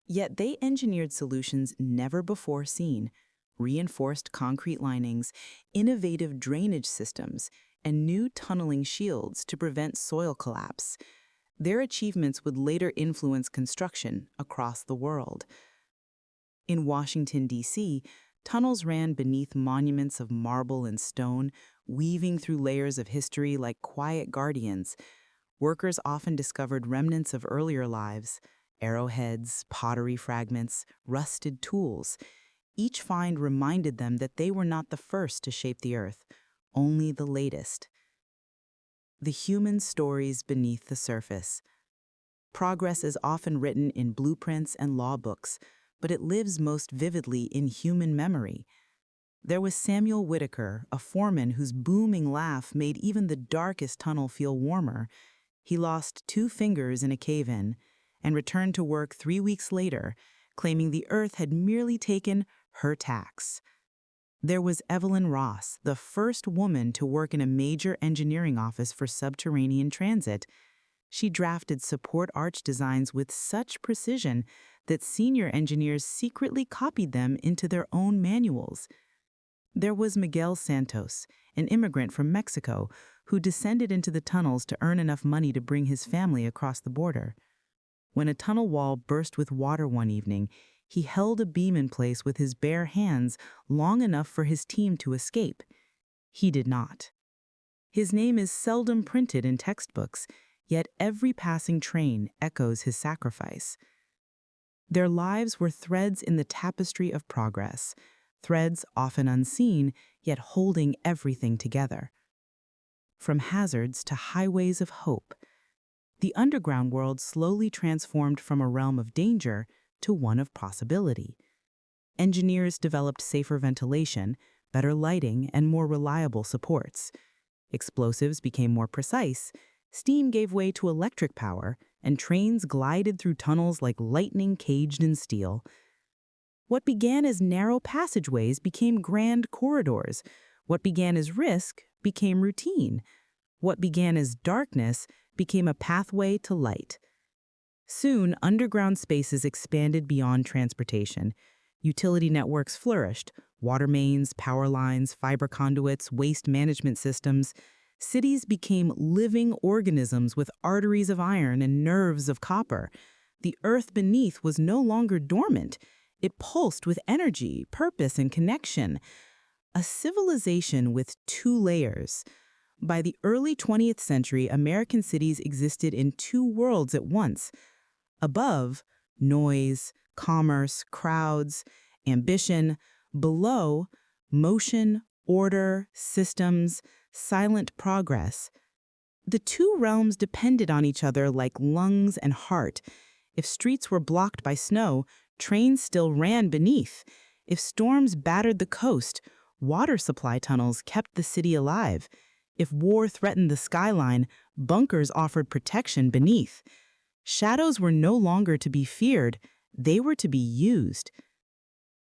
Yet they engineered solutions never before seen: reinforced concrete linings, innovative drainage systems, and new tunneling shields to prevent soil collapse. Their achievements would later influence construction across the world. In Washington, D.C., tunnels ran beneath monuments of marble and stone, weaving through layers of history like quiet guardians. Workers often discovered remnants of earlier lives: arrowheads, pottery fragments, rusted tools. Each find reminded them that they were not the first to shape the earth, only the latest. The human stories beneath the surface. Progress is often written in blueprints and law books, but it lives most vividly in human memory. There was Samuel Whitaker, a foreman whose booming laugh made even the darkest tunnel feel warmer. He lost 2 fingers in a cave-in and returned to work 3 weeks later, claiming the earth had merely taken her tax. There was Evelyn Ross, the first woman to work in a major engineering office for subterranean transit. She drafted support arch designs with such precision that senior engineers secretly copied them into their own manuals. There was Miguel Santos, an immigrant from Mexico, who descended into the tunnels to earn enough money to bring his family across the border. When a tunnel wall burst with water one evening, he held a beam in place with his bare hands long enough for his team to escape. He did not. His name is seldom printed in textbooks, yet every passing train echoes his sacrifice. Their lives were threads in the tapestry of progress, threads often unseen, yet holding everything together. From hazards to highways of hope, the underground world slowly transformed from a realm of danger to one of possibility. Engineers developed safer ventilation, better lighting, and more reliable supports. Explosives became more precise, steam gave way to electric power, and trains glided through tunnels like lightning caged in steel. What began as narrow passageways became grand corridors. What began as risk became routine. What began as darkness became a pathway to light. Soon, underground spaces expanded beyond transportation. Utility networks flourished, Water mains, power lines, fiber conduits, waste management systems. Cities became living organisms with arteries of iron and nerves of copper. The earth beneath was no longer dormant. It pulsed with energy, purpose, and connection. A civilization with two layers. By the early 20th century, American cities existed in two worlds at once. Above, noise, commerce, crowds, ambition. Below, motion, order, systems, silent progress. The two realms depended on each other like lungs and heart. If streets were blocked by snow, trains still ran beneath. If storms battered the coast, water supply tunnels kept the city alive. If war threatened the skyline, bunkers offered protection beneath. Shadows were no longer to be feared, they were to be used.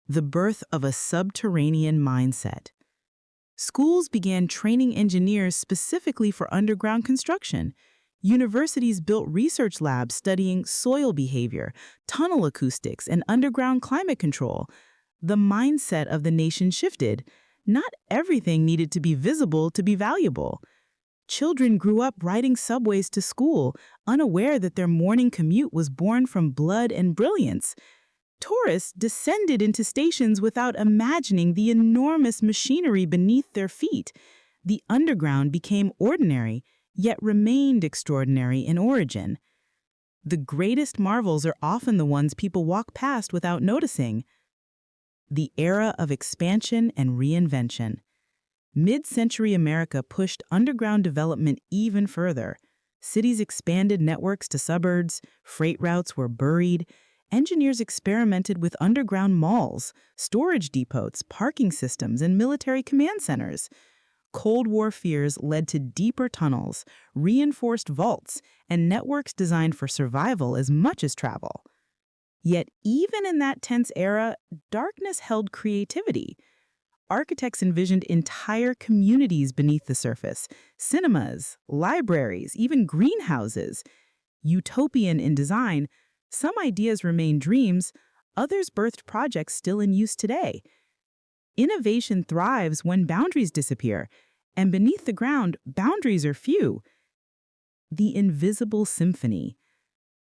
The birth of a subterranean mindset. Schools began training engineers specifically for underground construction. Universities built research labs studying soil behavior, tunnel acoustics, and underground climate control. The mindset of the nation shifted. Not everything needed to be visible to be valuable. Children grew up riding subways to school, unaware that their morning commute was born from blood and brilliance. Tourists descended into stations without imagining the enormous machinery beneath their feet. The underground became ordinary, yet remained extraordinary in origin. The greatest marvels are often the ones people walk past without noticing. The era of expansion and reinvention. Mid-century America pushed underground development even further. Cities expanded networks to suburbs, freight routes were buried. Engineers experimented with underground malls, storage depots, parking systems, and military command centers. Cold War fears led to deeper tunnels, reinforced vaults, and networks designed for survival as much as travel. Yet even in that tense era, darkness held creativity. Architects envisioned entire communities beneath the surface, cinemas, libraries, even greenhouses. Utopian in design, some ideas remain dreams, others birthed projects still in use today. Innovation thrives when boundaries disappear, and beneath the ground, boundaries are few. The invisible symphony.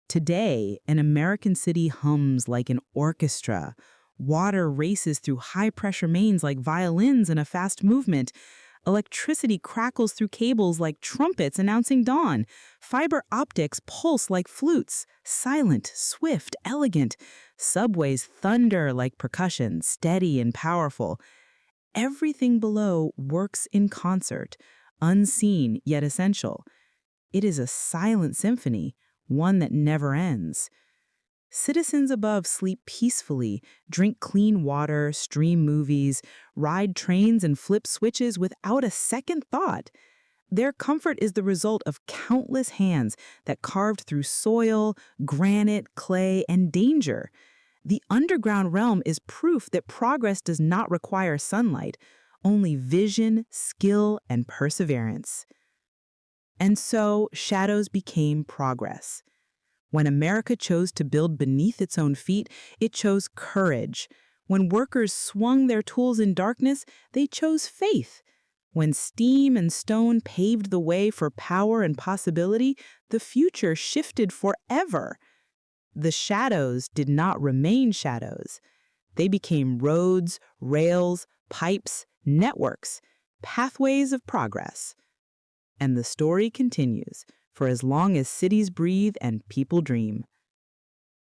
Today, an American city hums like an orchestra. Water races through high-pressure mains like violins in a fast movement. Electricity crackles through cables like trumpets announcing dawn. Fiber optics pulse like flutes, silent, swift, elegant. Subways thunder like percussion, steady and powerful. Everything below works in concert, unseen yet essential. It is a silent symphony, one that never ends. Citizens above sleep peacefully, drink clean water, stream movies, ride trains and flip switches without a second thought. Their comfort is the result of countless hands that carved through soil, granite, clay, and danger. The underground realm is proof that progress does not require sunlight, only vision, skill, and perseverance. And so, shadows became progress. When America chose to build beneath its own feet, it chose courage. When workers swung their tools in darkness, they chose faith. When steam and stone paved the way for power and possibility, the future shifted forever. The shadows did not remain shadows. They became roads, rails, pipes, networks, pathways of progress. And the story continues for as long as cities breathe and people dream.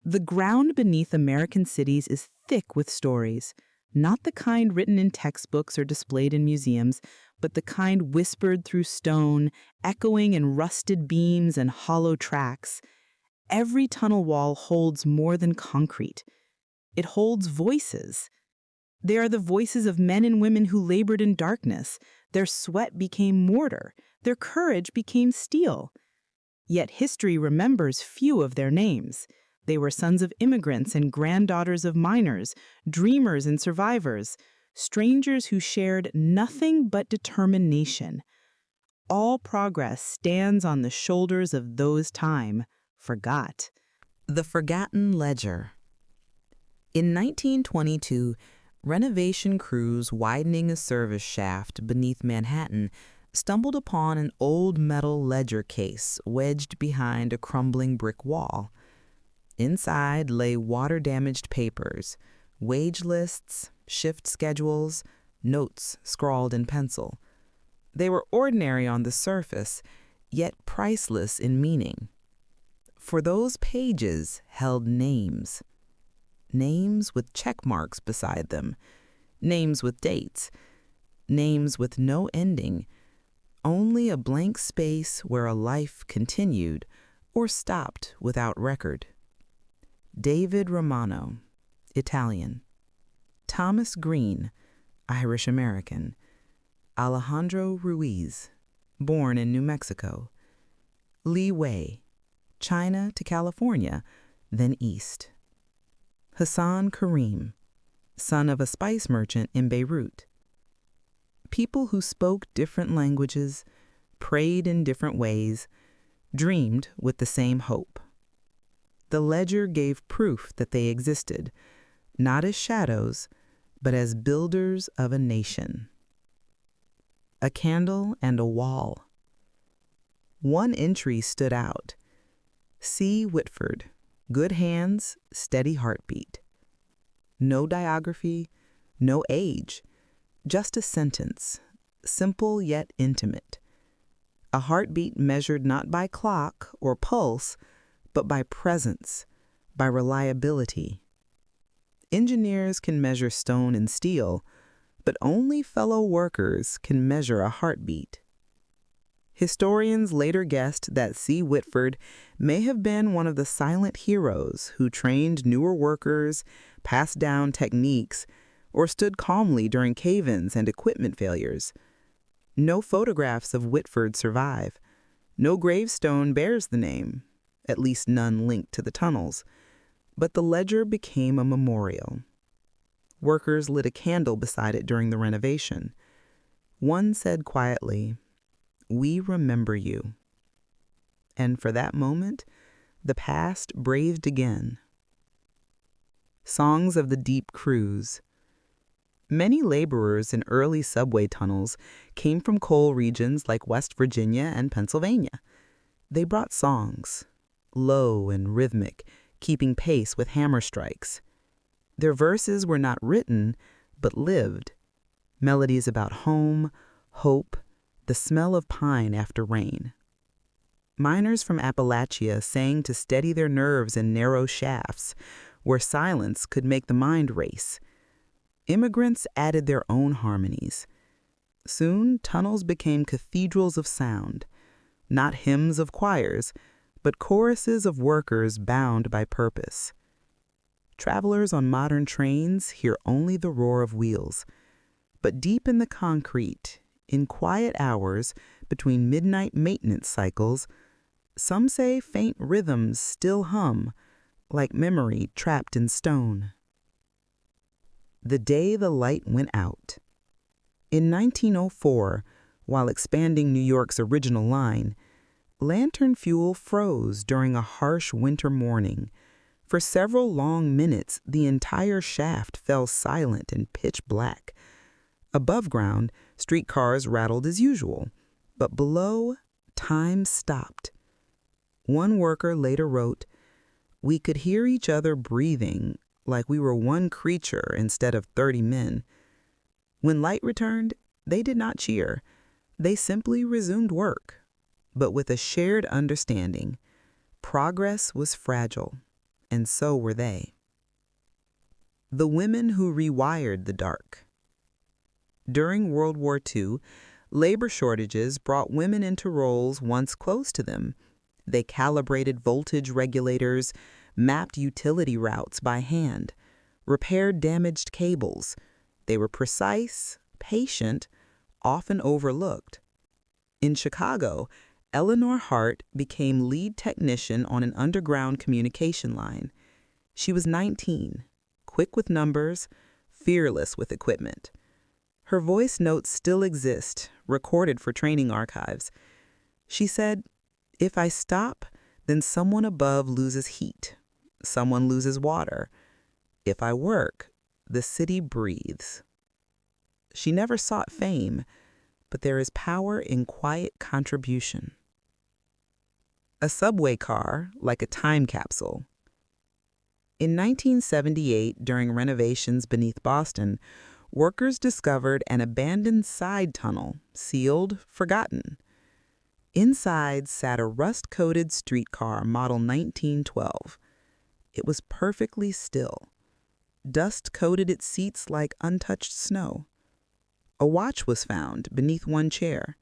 The ground beneath American cities is thick with stories, not the kind written in textbooks or displayed in museums, but the kind whispered through stone, echoing in rusted beams and hollow tracks. Every tunnel wall holds more than concrete. It holds voices. They are the voices of men and women who labored in darkness. Their sweat became mortar. Their courage became steel. Yet history remembers few of their names. They were sons of immigrants and granddaughters of miners, dreamers and survivors, strangers who shared nothing but determination. All progress stands on the shoulders of those time forgot. The Forgotten Ledger. In 1922, Renovation crews widening a service shaft beneath Manhattan stumbled upon an old metal ledger case wedged behind a crumbling brick wall. Inside lay water-damaged papers, wage lists, shift schedules, notes scrawled in pencil. They were ordinary on the surface, yet priceless in meaning. For those pages held names. Names with check marks beside them, names with dates, names with no ending, only a blank space where a life continued or stopped without record. David Romano, Italian. Thomas Green, Irish-American. Alejandro Ruiz, born in New Mexico. Li Wei, China to California, then east. Hassan Karim, son of a spice merchant in Beirut. People who spoke different languages, prayed in different ways, dreamed with the same hope. The ledger gave proof that they existed, not as shadows, but as builders of a nation. A candle and a wall. One entry stood out. C. Whitford, good hands, steady heartbeat. No diography, no age, just a sentence, simple yet intimate. A heartbeat measured not by clock or pulse, but by presence, by reliability. Engineers can measure stone and steel, but only fellow workers can measure a heartbeat. Historians later guessed that C. Whitford may have been one of the silent heroes who trained newer workers, passed down techniques, or stood calmly during cave-ins and equipment failures. No photographs of Whitford survive. No gravestone bears the name, at least none linked to the tunnels. But the ledger became a memorial. Workers lit a candle beside it during the renovation. One said quietly, "We remember you." And for that moment, the past breathed again. Songs of the Deep Cruise. Many laborers in early subway tunnels came from coal regions like West Virginia and Pennsylvania. They brought songs, low and rhythmic, keeping pace with hammer strikes. Their verses were not written, but lived. Melodies about home, hope, the smell of pine after rain. Miners from Appalachia sang to steady their nerves in narrow shafts, where silence could make the mind race. Immigrants added their own harmonies. Soon, tunnels became cathedrals of sound, not hymns of choirs, but choruses of workers bound by purpose. Travelers on modern trains hear only the roar of wheels, but deep in the concrete, in quiet hours between midnight maintenance cycles, some say faint rhythms still hum, like memory trapped in stone. The day the light went out. In 1904, while expanding New York's original line, lantern fuel froze during a harsh winter morning. For several long minutes, the entire shaft fell silent and pitch black. Above ground, streetcars rattled as usual, but below, time stopped. One worker later wrote, "We could hear each other breathing like we were one creature instead of 30 men. When light returned, they did not cheer. They simply resumed work, but with a shared understanding. Progress was fragile, and so were they." The women who rewired the dark. During World War II, labor shortages brought women into roles once close to them. They calibrated voltage regulators, mapped utility routes by hand, repaired damaged cables. They were precise, patient, often overlooked. In Chicago, Eleanor Hart became lead technician on an underground communication line. She was 19, quick with numbers, fearless with equipment. Her voice notes still exist, recorded for training archives. She said, "If I stop, then someone above loses heat. Someone loses water. If I work, the city breathes. She never sought fame, but there is power in quiet contribution. A subway car, like a time capsule. In 1978, during renovations beneath Boston, workers discovered an abandoned side tunnel, sealed, forgotten. Inside sat a rust-coated streetcar model 1912. It was perfectly still. Dust coated its seats like untouched snow. A watch was found beneath one chair,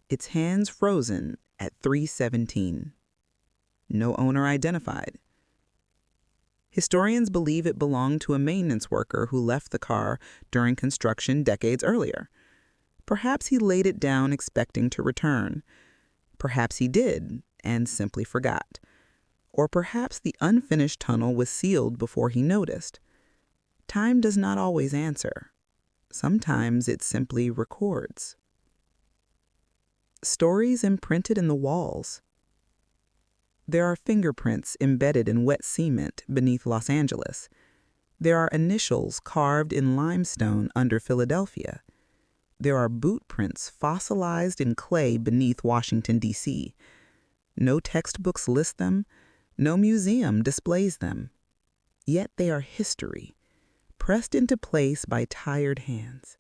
its hands frozen at 3:17. No owner identified. Historians believe it belonged to a maintenance worker who left the car during construction decades earlier. Perhaps he laid it down expecting to return. Perhaps he did and simply forgot. Or perhaps the unfinished tunnel was sealed before he noticed. Time does not always answer. Sometimes it simply records. Stories imprinted in the walls. There are fingerprints embedded in wet cement beneath Los Angeles. There are initials carved in limestone under Philadelphia. There are boot prints fossilized in clay beneath Washington, D.C. No textbooks list them. No museum displays them. Yet they are history, pressed into place by tired hands.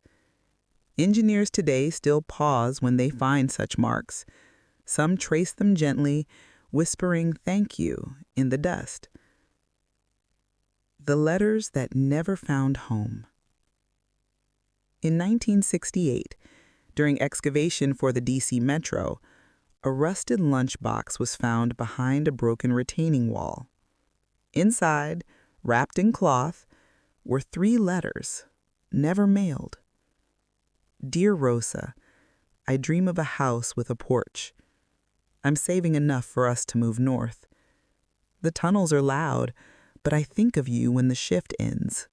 Engineers today still pause when they find such marks. Some trace them gently, whispering "thank you" in the dust. The letters that never found home. In 1968, during excavation for the D.C. Metro, a rusted lunchbox was found behind a broken retaining wall. Inside, wrapped in cloth, were 3 letters, never mailed. Dear Rosa, I dream of a house with a porch. I'm saving enough for us to move north. The tunnels are loud, but I think of you when the shift ends.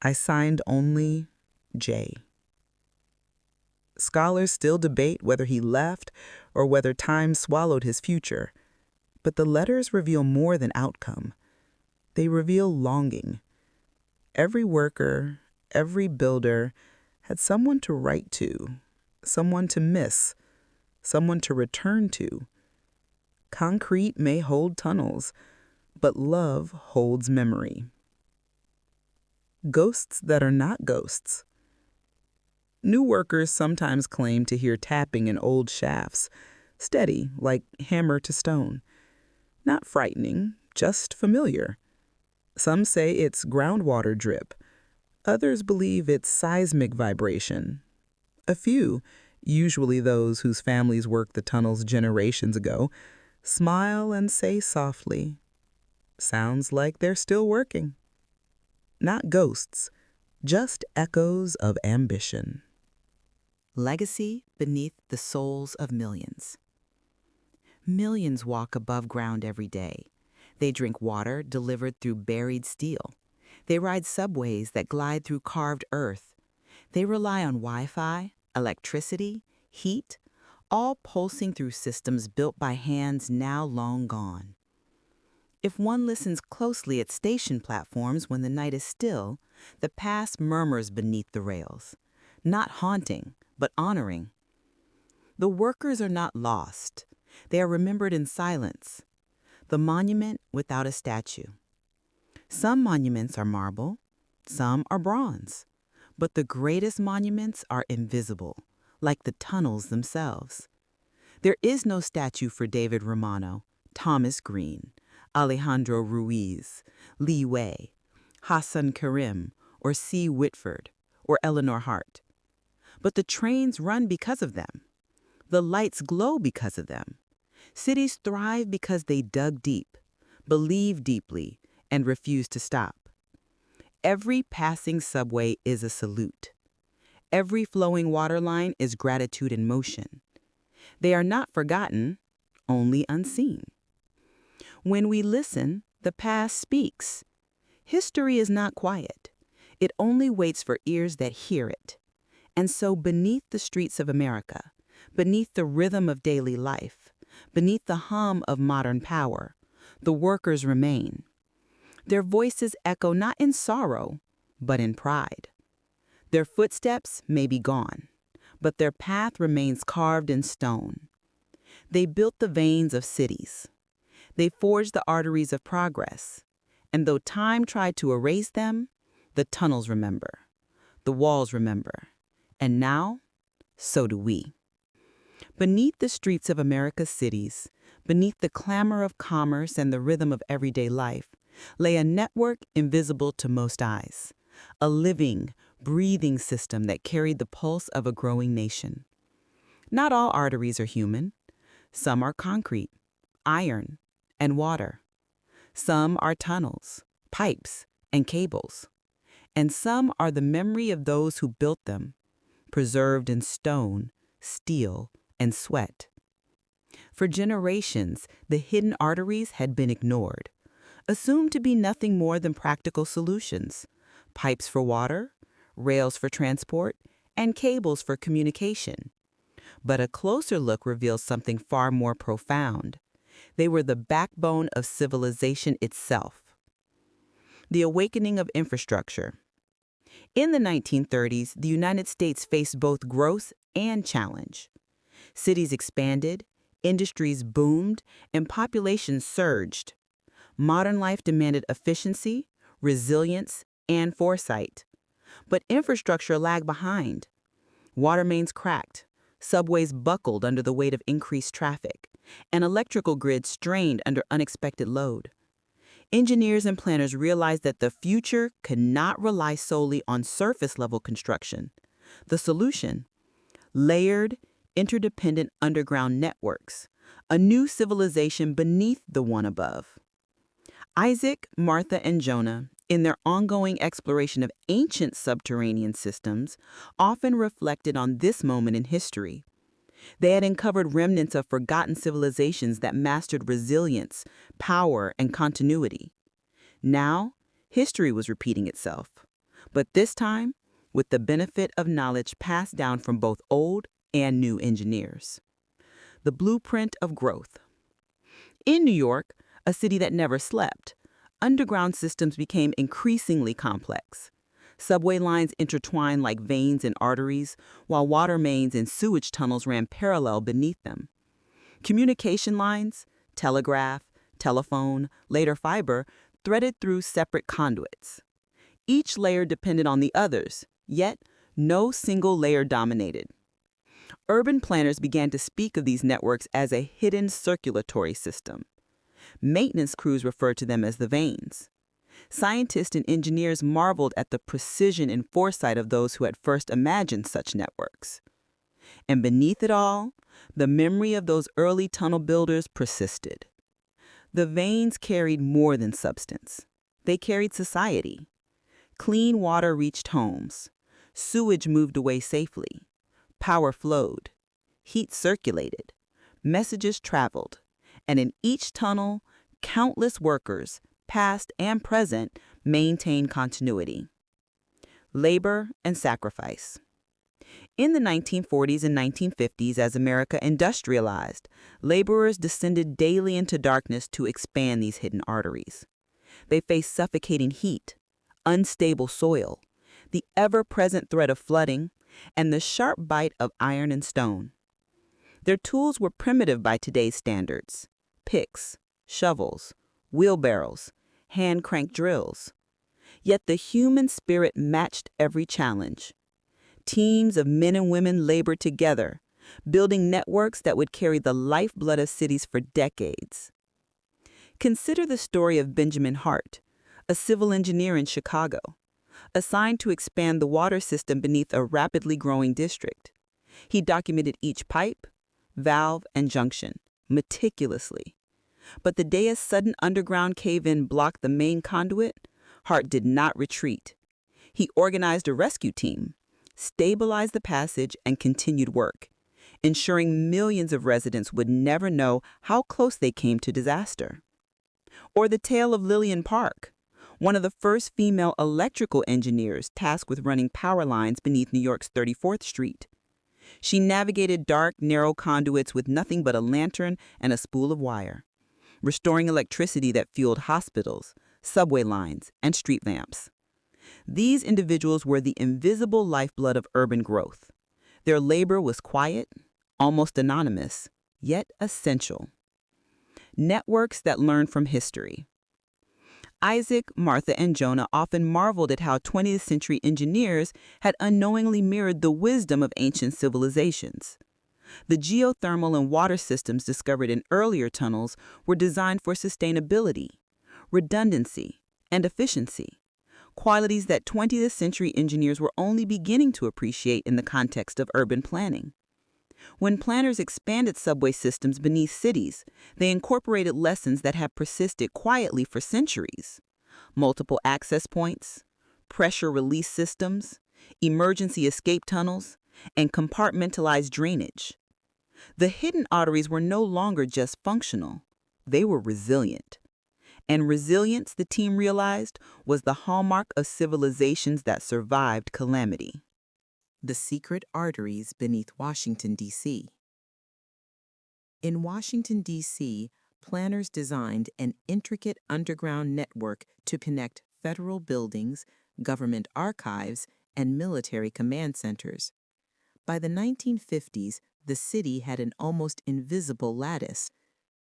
I signed only J. Scholars still debate whether he left or whether time swallowed his future. But the letters reveal more than outcome. They reveal longing. Every worker, every builder had someone to write to, someone to miss, someone to return to. Concrete may hold tunnels, but love holds memory. Ghosts that are not ghosts. New workers sometimes claim to hear tapping in old shafts, steady like hammer to stone. Not frightening, just familiar. Some say it's groundwater drip. Others believe it's seismic vibration. A few, usually those whose families worked the tunnels generations ago, smile and say softly, "Sounds like they're still working." Not ghosts, just echoes of ambition. Legacy beneath the souls of millions. Millions walk above ground every day. They drink water delivered through buried steel. They ride subways that glide through carved earth. They rely on Wi-Fi, electricity, heat, all pulsing through systems built by hands now long gone. If one listens closely at station platforms when the night is still, the past murmurs beneath the rails, not haunting, but honoring. The workers are not lost. They are remembered in silence. The monument without a statue. Some monuments are marble, some are bronze, but the greatest monuments are invisible, like the tunnels themselves. There is no statue for David Romano, Thomas Green, Alejandro Ruiz, Li Wei, Hassan Karim, or C. Whitford, or Eleanor Hart. But the trains run because of them. The lights glow because of them. Cities thrive because they dug deep, believe deeply, and refuse to stop. Every passing subway is a salute. Every flowing water line is gratitude in motion. They are not forgotten, only unseen. When we listen, the past speaks. History is not quiet. It only waits for ears that hear it. And so beneath the streets of America, beneath the rhythm of daily life, beneath the hum of modern power, the workers remain. Their voices echo not in sorrow, but in pride. Their footsteps may be gone, but their path remains carved in stone. They built the veins of cities. They forged the arteries of progress. And though time tried to erase them, the tunnels remember, the walls remember, and now, so do we. Beneath the streets of America's cities, beneath the clamor of commerce and the rhythm of everyday life, lay a network invisible to most eyes, a living, breathing system that carried the pulse of a growing nation. Not all arteries are human. Some are concrete, iron, and water. Some are tunnels, pipes, and cables. And some are the memory of those who built them, preserved in stone, steel, and sweat. For generations, the hidden arteries had been ignored, assumed to be nothing more than practical solutions: pipes for water, rails for transport, and cables for communication. But a closer look reveals something far more profound. They were the backbone of civilization itself. The awakening of infrastructure. In the 1930s, the United States faced both growth and challenge. Cities expanded, industries boomed, and populations surged. Modern life demanded efficiency, resilience, and foresight. But infrastructure lagged behind. Water mains cracked, subways buckled under the weight of increased traffic, and electrical grids strained under unexpected load. Engineers and planners realized that the future could not rely solely on surface-level construction. The solution? Layered, interdependent underground networks, a new civilization beneath the one above. Isaac, Martha, and Jonah, in their ongoing exploration of ancient subterranean systems, often reflected on this moment in history. They had uncovered remnants of forgotten civilizations that mastered resilience, power, and continuity. Now, history was repeating itself, but this time with the benefit of knowledge passed down from both old and new engineers. The blueprint of growth. In New York, a city that never slept, underground systems became increasingly complex. Subway lines intertwined like veins and arteries, while water mains and sewage tunnels ran parallel beneath them. Communication lines, telegraph, telephone, later fiber, threaded through separate conduits. Each layer depended on the others, yet no single layer dominated. Urban planners began to speak of these networks as a hidden circulatory system. Maintenance crews referred to them as the veins. Scientists and engineers marveled at the precision and foresight of those who had first imagined such networks. And beneath it all, the memory of those early tunnel builders persisted. The veins carried more than substance. They carried society. Clean water reached homes. Sewage moved away safely. Power flowed. Heat circulated. Messages traveled. And in each tunnel, countless workers, past and present, maintained continuity. Labor and sacrifice. In the 1940s and 1950s, as America industrialized, laborers descended daily into darkness to expand these hidden arteries. They faced suffocating heat, unstable soil, the ever-present threat of flooding, and the sharp bite of iron and stone. Their tools were primitive by today's standards: picks, shovels, wheelbarrows, hand-crank drills. Yet the human spirit matched every challenge. Teams of men and women labored together, building networks that would carry the lifeblood of cities for decades. Consider the story of Benjamin Hart, a civil engineer in Chicago, assigned to expand the water system beneath a rapidly growing district. He documented each pipe, valve, and junction meticulously. But the day a sudden underground cave-in blocked the main conduit, Hart did not retreat. He organized a rescue team, stabilized the passage, and continued work, ensuring millions of residents would never know how close they came to disaster. Or the tale of Lillian Park, one of the first female electrical engineers tasked with running power lines beneath New York's 34th Street. She navigated dark, narrow conduits with nothing but a lantern and a spool of wire, restoring electricity that fueled hospitals, subway lines, and street lamps. These individuals were the invisible lifeblood of urban growth. Their labor was quiet, almost anonymous, yet essential. Networks that learn from history. Isaac, Martha, and Jonah often marveled at how 20th century engineers had unknowingly mirrored the wisdom of ancient civilizations. The geothermal and water systems discovered in earlier tunnels were designed for sustainability, redundancy, and efficiency, qualities that 20th century engineers were only beginning to appreciate in the context of urban planning. When planners expanded subway systems beneath cities, they incorporated lessons that had persisted quietly for centuries: multiple access points, pressure release systems, emergency escape tunnels, and compartmentalized drainage. The hidden arteries were no longer just functional, they were resilient. And resilience, the team realized, was the hallmark of civilizations that survived calamity. The secret arteries beneath Washington, D.C. In Washington, D.C., planners designed an intricate underground network to connect federal buildings, government archives, and military command centers. By the 1950s, the city had an almost invisible lattice: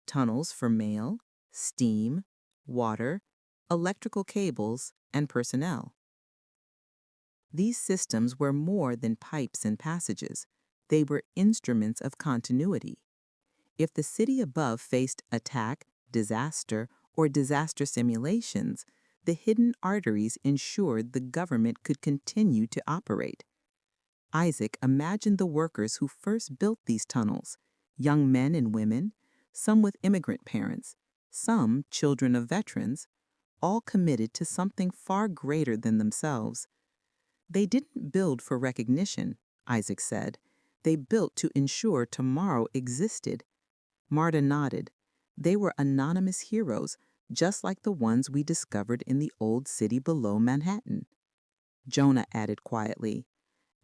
tunnels for mail, steam, water, electrical cables, and personnel. These systems were more than pipes and passages. They were instruments of continuity. If the city above faced attack, disaster, or disaster simulations, the hidden arteries ensured the government could continue to operate. Isaac imagined the workers who first built these tunnels: young men and women, some with immigrant parents, some children of veterans, all committed to something far greater than themselves. They didn't build for recognition, Isaac said. They built to ensure tomorrow existed. Marta nodded. They were anonymous heroes, just like the ones we discovered in the old city below Manhattan. Jonah added quietly,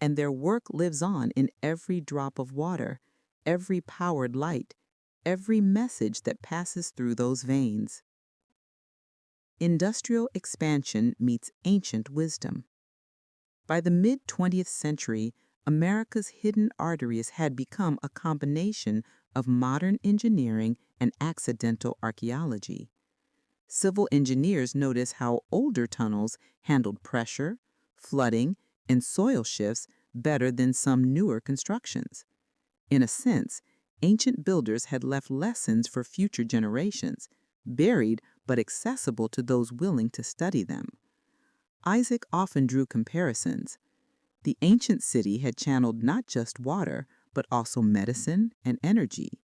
and their work lives on in every drop of water, every powered light, every message that passes through those veins. Industrial expansion meets ancient wisdom. By the mid-20th century, America's hidden arteries had become a combination of modern engineering and accidental archaeology. Civil engineers noticed how older tunnels handled pressure, flooding, and soil shifts better than some newer constructions. In a sense, ancient builders had left lessons for future generations, buried but accessible to those willing to study them. Isaac often drew comparisons. The ancient city had channeled not just water, but also medicine and energy.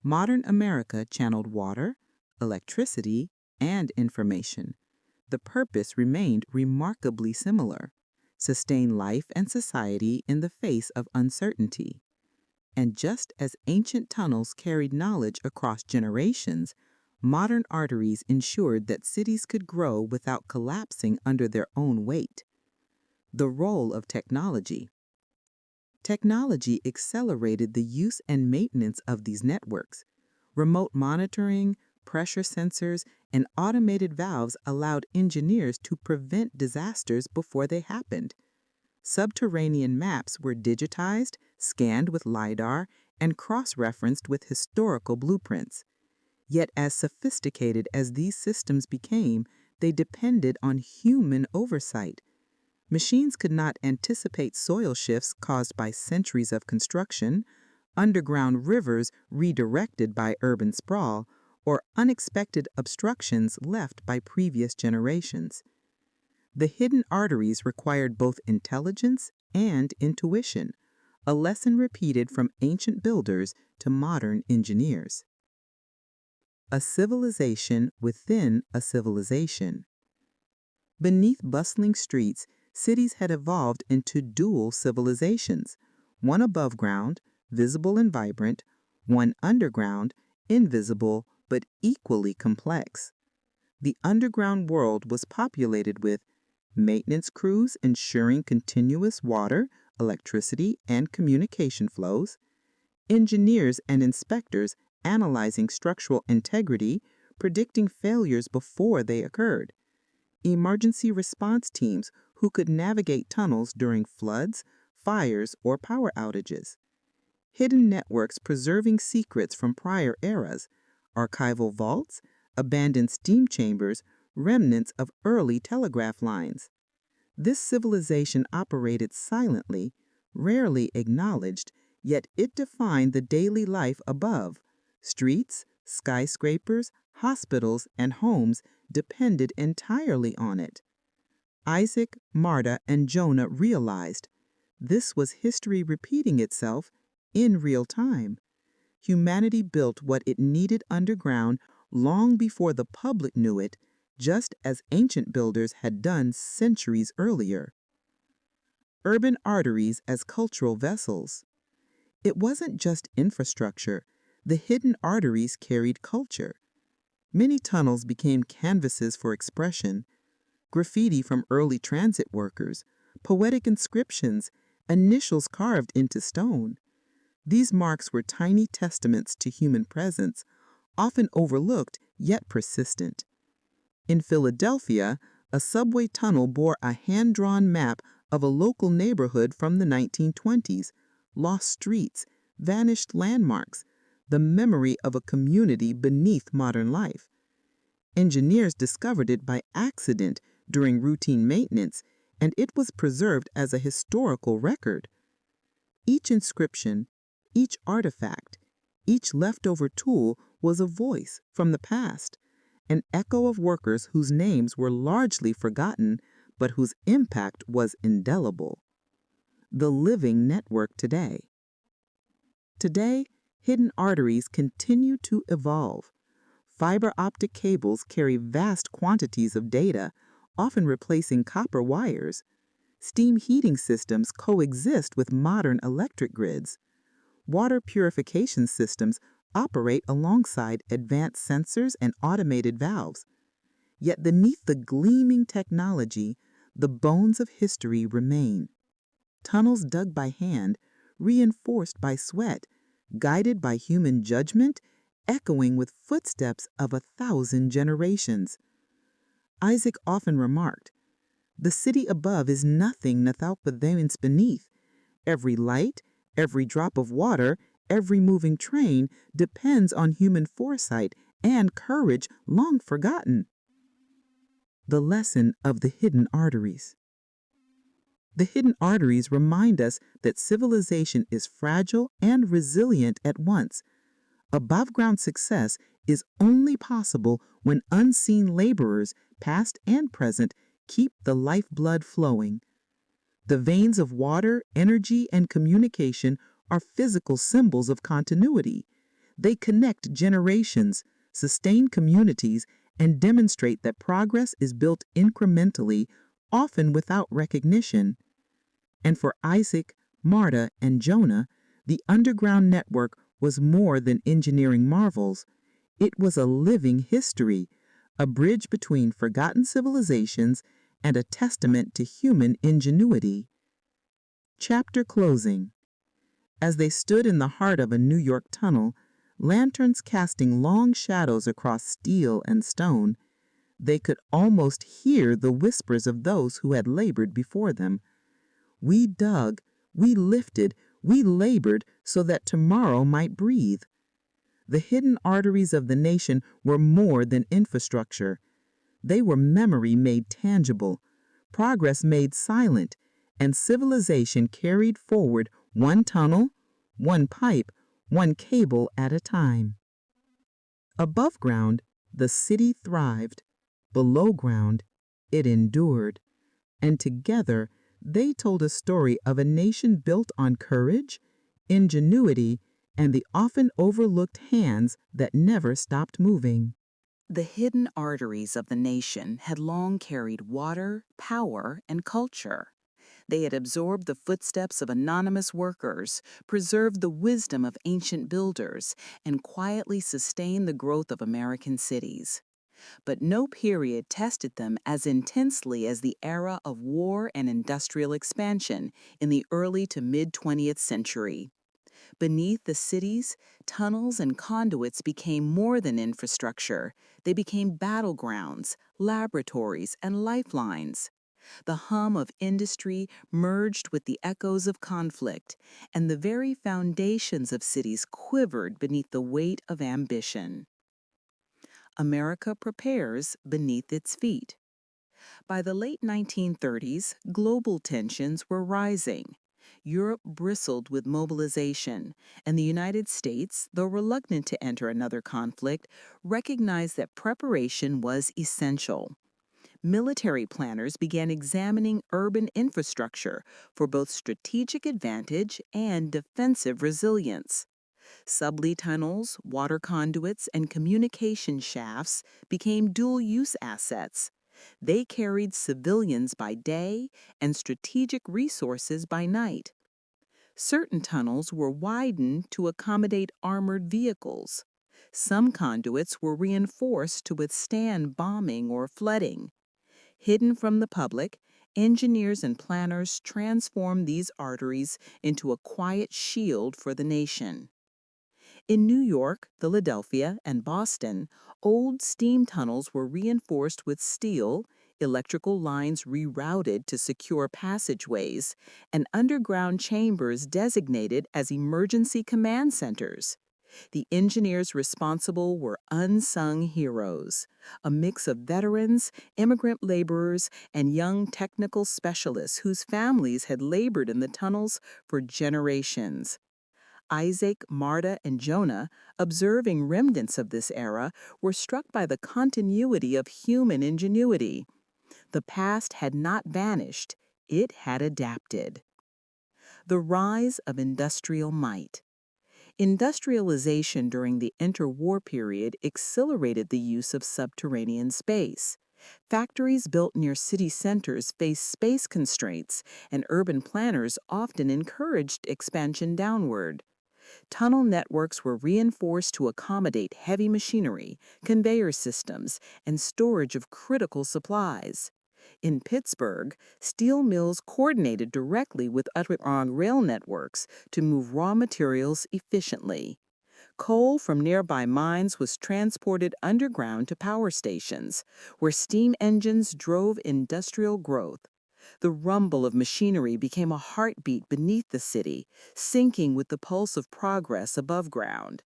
Modern America channeled water, electricity, and information. The purpose remained remarkably similar: sustain life and society in the face of uncertainty. And just as ancient tunnels carried knowledge across generations, modern arteries ensured that cities could grow without collapsing under their own weight. The role of technology. Technology accelerated the use and maintenance of these networks. Remote monitoring, pressure sensors, and automated valves allowed engineers to prevent disasters before they happened. Subterranean maps were digitized, scanned with LiDAR, and cross-referenced with historical blueprints. Yet as sophisticated as these systems became, they depended on human oversight. Machines could not anticipate soil shifts caused by centuries of construction, underground rivers redirected by urban sprawl, or unexpected obstructions left by previous generations. The hidden arteries required both intelligence and intuition, a lesson repeated from ancient builders to modern engineers. A civilization within a civilization. Beneath bustling streets, cities had evolved into dual civilizations: one above ground, visible and vibrant; one underground, invisible but equally complex. The underground world was populated with maintenance crews ensuring continuous water, electricity, and communication flows; engineers and inspectors analyzing structural integrity, predicting failures before they occurred; emergency response teams who could navigate tunnels during floods, fires, or power outages. Hidden networks preserving secrets from prior eras, archival vaults, abandoned steam chambers, remnants of early telegraph lines. This civilization operated silently, rarely acknowledged, yet it defined the daily life above. Streets, skyscrapers, hospitals, and homes depended entirely on it. Isaac, Marta, and Jonah realized this was history repeating itself in real time. Humanity built what it needed underground long before the public knew it, just as ancient builders had done centuries earlier. Urban arteries as cultural vessels. It wasn't just infrastructure. The hidden arteries carried culture. Many tunnels became canvases for expression, graffiti from early transit workers, poetic inscriptions, initials carved into stone. These marks were tiny testaments to human presence, often overlooked yet persistent. In Philadelphia, a subway tunnel bore a hand-drawn map of a local neighborhood from the 1920s, lost streets, vanished landmarks, the memory of a community beneath modern life. Engineers discovered it by accident during routine maintenance, and it was preserved as a historical record. Each inscription, each artifact, each leftover tool was a voice from the past, an echo of workers whose names were largely forgotten but whose impact was indelible. The living network today. Today, hidden arteries continue to evolve. Fiber optic cables carry vast quantities of data, often replacing copper wires. Steam heating systems coexist with modern electric grids. Water purification systems operate alongside advanced sensors and automated valves. Yet beneath the gleaming technology, the bones of history remain. Tunnels dug by hand, reinforced by sweat, guided by human judgment, echoing with footsteps of 1,000 generations. Isaac often remarked, "The city above is nothing without the veins beneath. Every light, every drop of water, every moving train depends on human foresight and courage long forgotten." The lesson of the hidden arteries. The hidden arteries remind us that civilization is fragile and resilient at once. Above-ground success is only possible when unseen laborers, past and present, keep the lifeblood flowing. The veins of water, energy, and communication are physical symbols of continuity. They connect generations, sustain communities, and demonstrate that progress is built incrementally, often without recognition. And for Isaac, Marta, and Jonah, the underground network was more than engineering marvels. It was a living history, a bridge between forgotten civilizations and a testament to human ingenuity. Chapter closing. As they stood in the heart of a New York tunnel, lanterns casting long shadows across steel and stone, they could almost hear the whispers of those who had labored before them. We dug, we lifted, we labored so that tomorrow might breathe. The hidden arteries of the nation were more than infrastructure. They were memory made tangible, progress made silent, and civilization carried forward one tunnel, one pipe, one cable at a time. Above ground, the city thrived. Below ground, it endured. And together, they told a story of a nation built on courage, ingenuity, and the often overlooked hands that never stopped moving. The hidden arteries of the nation had long carried water, power, and culture. They had absorbed the footsteps of anonymous workers, preserved the wisdom of ancient builders, and quietly sustained the growth of American cities. But no period tested them as intensely as the era of war and industrial expansion in the early to mid-20th century. Beneath the cities, tunnels and conduits became more than infrastructure. They became battlegrounds, laboratories, and lifelines. The hum of industry merged with the echoes of conflict, and the very foundations of cities quivered beneath the weight of ambition. America prepares beneath its feet. By the late 1930s, global tensions were rising. Europe bristled with mobilization, and the United States, though reluctant to enter another conflict, recognized that preparation was essential. Military planners began examining urban infrastructure for both strategic advantage and defensive resilience. Subway tunnels, water conduits, and communication shafts became dual use assets. They carried civilians by day and strategic resources by night. Certain tunnels were widened to accommodate armored vehicles. Some conduits were reinforced to withstand bombing or flooding. Hidden from the public, engineers and planners transformed these arteries into a quiet shield for the nation. In New York, Philadelphia, and Boston, old steam tunnels were reinforced with steel, electrical lines rerouted to secure passageways, and underground chambers designated as emergency command centers. The engineers responsible were unsung heroes, a mix of veterans, immigrant laborers, and young technical specialists whose families had labored in the tunnels for generations. Isaac, Marta, and Jonah, observing remnants of this era, were struck by the continuity of human ingenuity. The past had not vanished, it had adapted. The rise of industrial might. Industrialization during the interwar period accelerated the use of subterranean space. Factories built near city centers faced space constraints, and urban planners often encouraged expansion downward. Tunnel networks were reinforced to accommodate heavy machinery, conveyor systems, and storage of critical supplies. In Pittsburgh, steel mills coordinated directly with underground rail networks to move raw materials efficiently. Coal from nearby mines was transported underground to power stations, where steam engines drove industrial growth. The rumble of machinery became a heartbeat beneath the city, syncing with the pulse of progress above ground.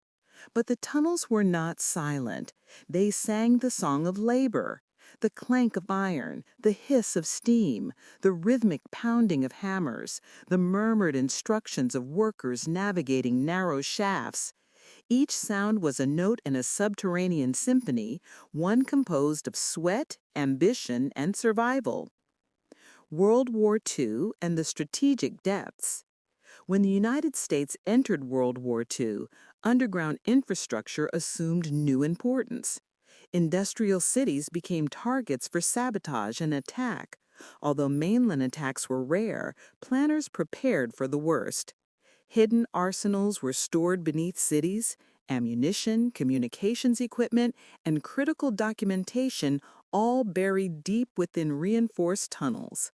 But the tunnels were not silent. They sang the song of labor. The clank of iron, the hiss of steam, the rhythmic pounding of hammers, the murmured instructions of workers navigating narrow shafts. Each sound was a note in a subterranean symphony, one composed of sweat, ambition, and survival. World War II and the strategic depths. When the United States entered World War II, underground infrastructure assumed new importance. Industrial cities became targets for sabotage and attack. Although mainland attacks were rare, planners prepared for the worst. Hidden arsenals were stored beneath cities, ammunition, communications equipment, and critical documentation all buried deep within reinforced tunnels.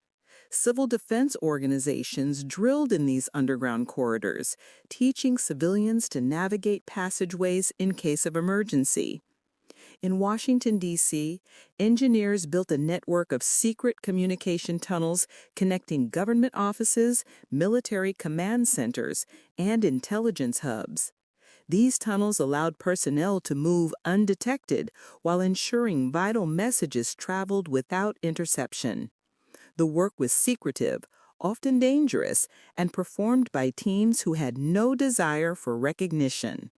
Civil defense organizations drilled in these underground corridors, teaching civilians to navigate passageways in case of emergency. In Washington, D.C., engineers built a network of secret communication tunnels connecting government offices, military command centers, and intelligence hubs. These tunnels allowed personnel to move undetected while ensuring vital messages traveled without interception. The work was secretive, often dangerous, and performed by teams who had no desire for recognition.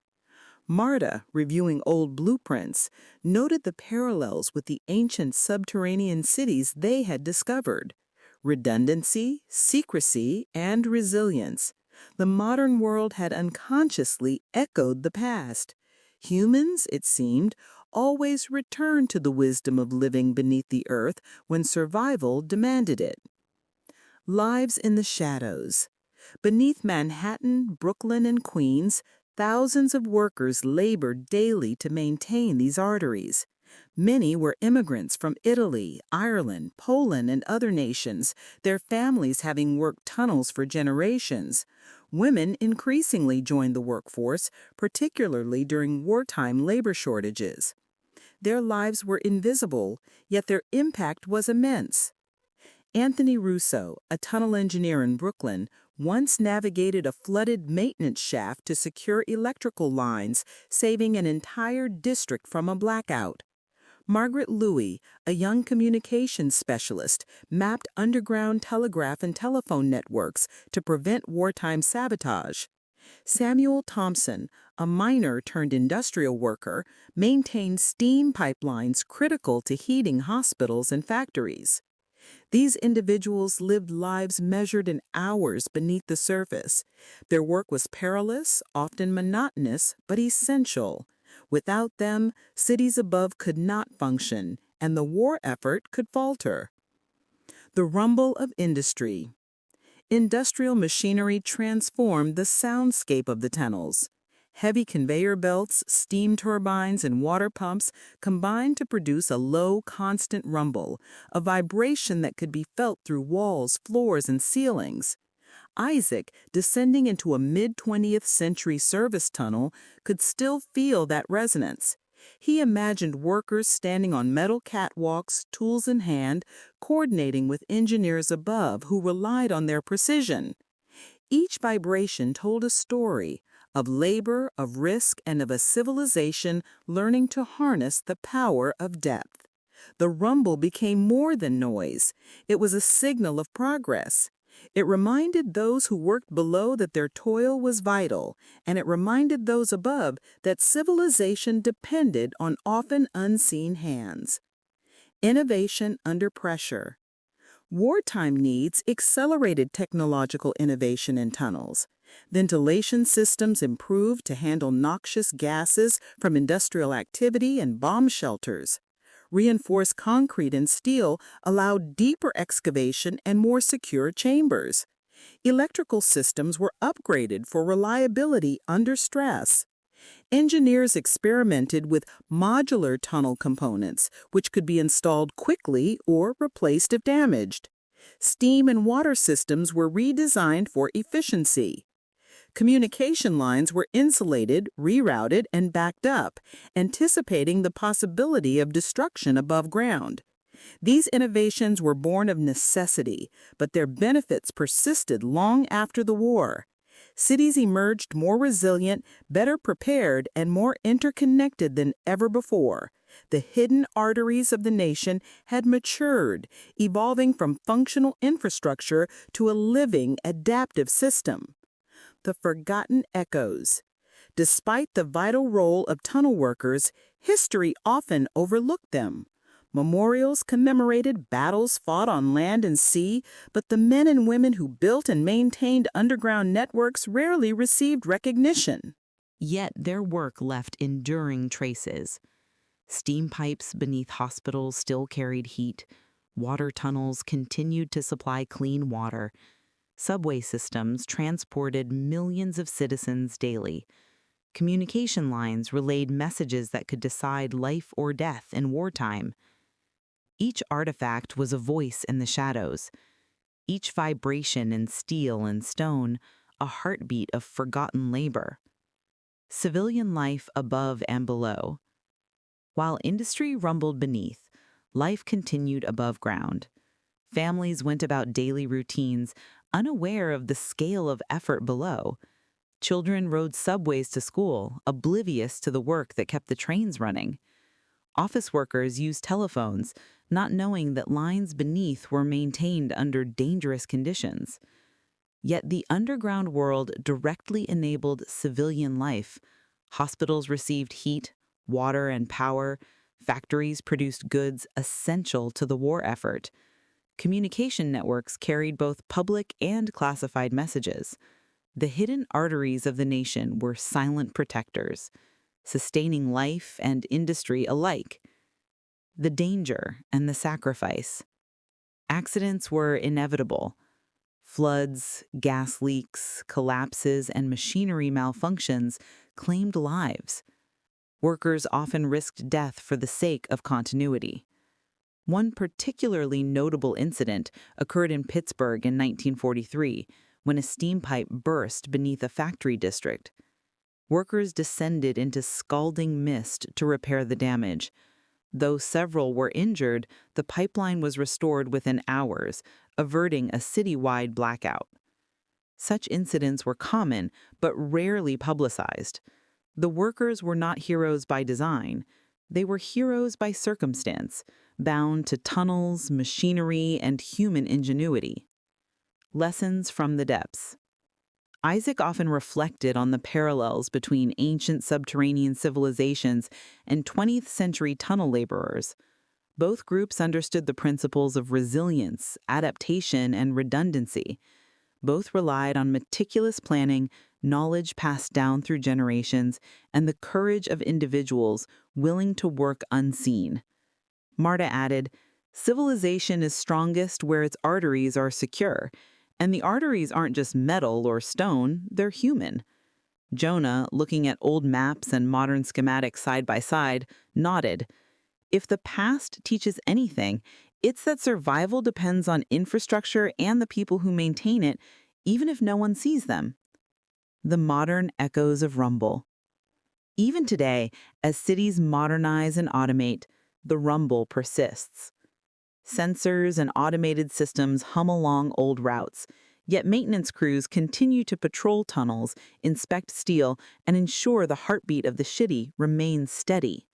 Marta, reviewing old blueprints, noted the parallels with the ancient subterranean cities they had discovered. Redundancy, secrecy, and resilience. The modern world had unconsciously echoed the past. Humans, it seemed, always returned to the wisdom of living beneath the earth when survival demanded it. Lives in the shadows. Beneath Manhattan, Brooklyn, and Queens, thousands of workers labored daily to maintain these arteries. Many were immigrants from Italy, Ireland, Poland, and other nations, their families having worked tunnels for generations. Women increasingly joined the workforce, particularly during wartime labor shortages. Their lives were invisible, yet their impact was immense. Anthony Russo, a tunnel engineer in Brooklyn, once navigated a flooded maintenance shaft to secure electrical lines, saving an entire district from a blackout. Margaret Louis, a young communications specialist, mapped underground telegraph and telephone networks to prevent wartime sabotage. Samuel Thompson, a miner turned industrial worker, maintained steam pipelines critical to heating hospitals and factories. These individuals lived lives measured in hours beneath the surface. Their work was perilous, often monotonous, but essential. Without them, cities above could not function, and the war effort could falter. The rumble of industry. Industrial machinery transformed the soundscape of the tunnels. Heavy conveyor belts, steam turbines, and water pumps combined to produce a low, constant rumble, a vibration that could be felt through walls, floors, and ceilings. Isaac, descending into a mid-20th century service tunnel, could still feel that resonance. He imagined workers standing on metal catwalks, tools in hand, coordinating with engineers above who relied on their precision. Each vibration told a story of labor, of risk, and of a civilization learning to harness the power of depth. The rumble became more than noise. It was a signal of progress. It reminded those who worked below that their toil was vital, and it reminded those above that civilization depended on often unseen hands. Innovation under pressure. Wartime needs accelerated technological innovation in tunnels. Ventilation systems improved to handle noxious gases from industrial activity and bomb shelters. Reinforced concrete and steel allowed deeper excavation and more secure chambers. Electrical systems were upgraded for reliability under stress. Engineers experimented with modular tunnel components, which could be installed quickly or replaced if damaged. Steam and water systems were redesigned for efficiency. Communication lines were insulated, rerouted, and backed up, anticipating the possibility of destruction above ground. These innovations were born of necessity, but their benefits persisted long after the war. Cities emerged more resilient, better prepared, and more interconnected than ever before. The hidden arteries of the nation had matured, evolving from functional infrastructure to a living, adaptive system. The forgotten echoes. Despite the vital role of tunnel workers, history often overlooked them. Memorials commemorated battles fought on land and sea, but the men and women who built and maintained underground networks rarely received recognition. Yet their work left enduring traces. Steam pipes beneath hospitals still carried heat. Water tunnels continued to supply clean water. Subway systems transported millions of citizens daily. Communication lines relayed messages that could decide life or death in wartime. Each artifact was a voice in the shadows. Each vibration in steel and stone, a heartbeat of forgotten labor. Civilian life above and below. While industry rumbled beneath, life continued above ground. Families went about daily routines, unaware of the scale of effort below. Children rode subways to school, oblivious to the work that kept the trains running. Office workers used telephones, not knowing that lines beneath were maintained under dangerous conditions. Yet the underground world directly enabled civilian life. Hospitals received heat, water, and power. Factories produced goods essential to the war effort. Communication networks carried both public and classified messages. The hidden arteries of the nation were silent protectors, sustaining life and industry alike. The danger and the sacrifice. Accidents were inevitable. Floods, gas leaks, collapses, and machinery malfunctions claimed lives. Workers often risked death for the sake of continuity. One particularly notable incident occurred in Pittsburgh in 1943, when a steam pipe burst beneath a factory district. Workers descended into scalding mist to repair the damage. Though several were injured, the pipeline was restored within hours, averting a city-wide blackout. Such incidents were common, but rarely publicized. The workers were not heroes by design. They were heroes by circumstance, bound to tunnels, machinery, and human ingenuity. Lessons from the depths. Isaac often reflected on the parallels between ancient subterranean civilizations and 20th century tunnel laborers. Both groups understood the principles of resilience, adaptation, and redundancy. Both relied on meticulous planning, knowledge passed down through generations, and the courage of individuals willing to work unseen. Marta added, "Civilization is strongest where its arteries are secure, and the arteries aren't just metal or stone, they're human." Jonah, looking at old maps and modern schematics side by side, nodded. If the past teaches anything, it's that survival depends on infrastructure and the people who maintain it, even if no one sees them. The modern echoes of rumble. Even today, as cities modernize and automate, the rumble persists. Sensors and automated systems hum along old routes, yet maintenance crews continue to patrol tunnels, inspect steel, and ensure the heartbeat of the city remains steady.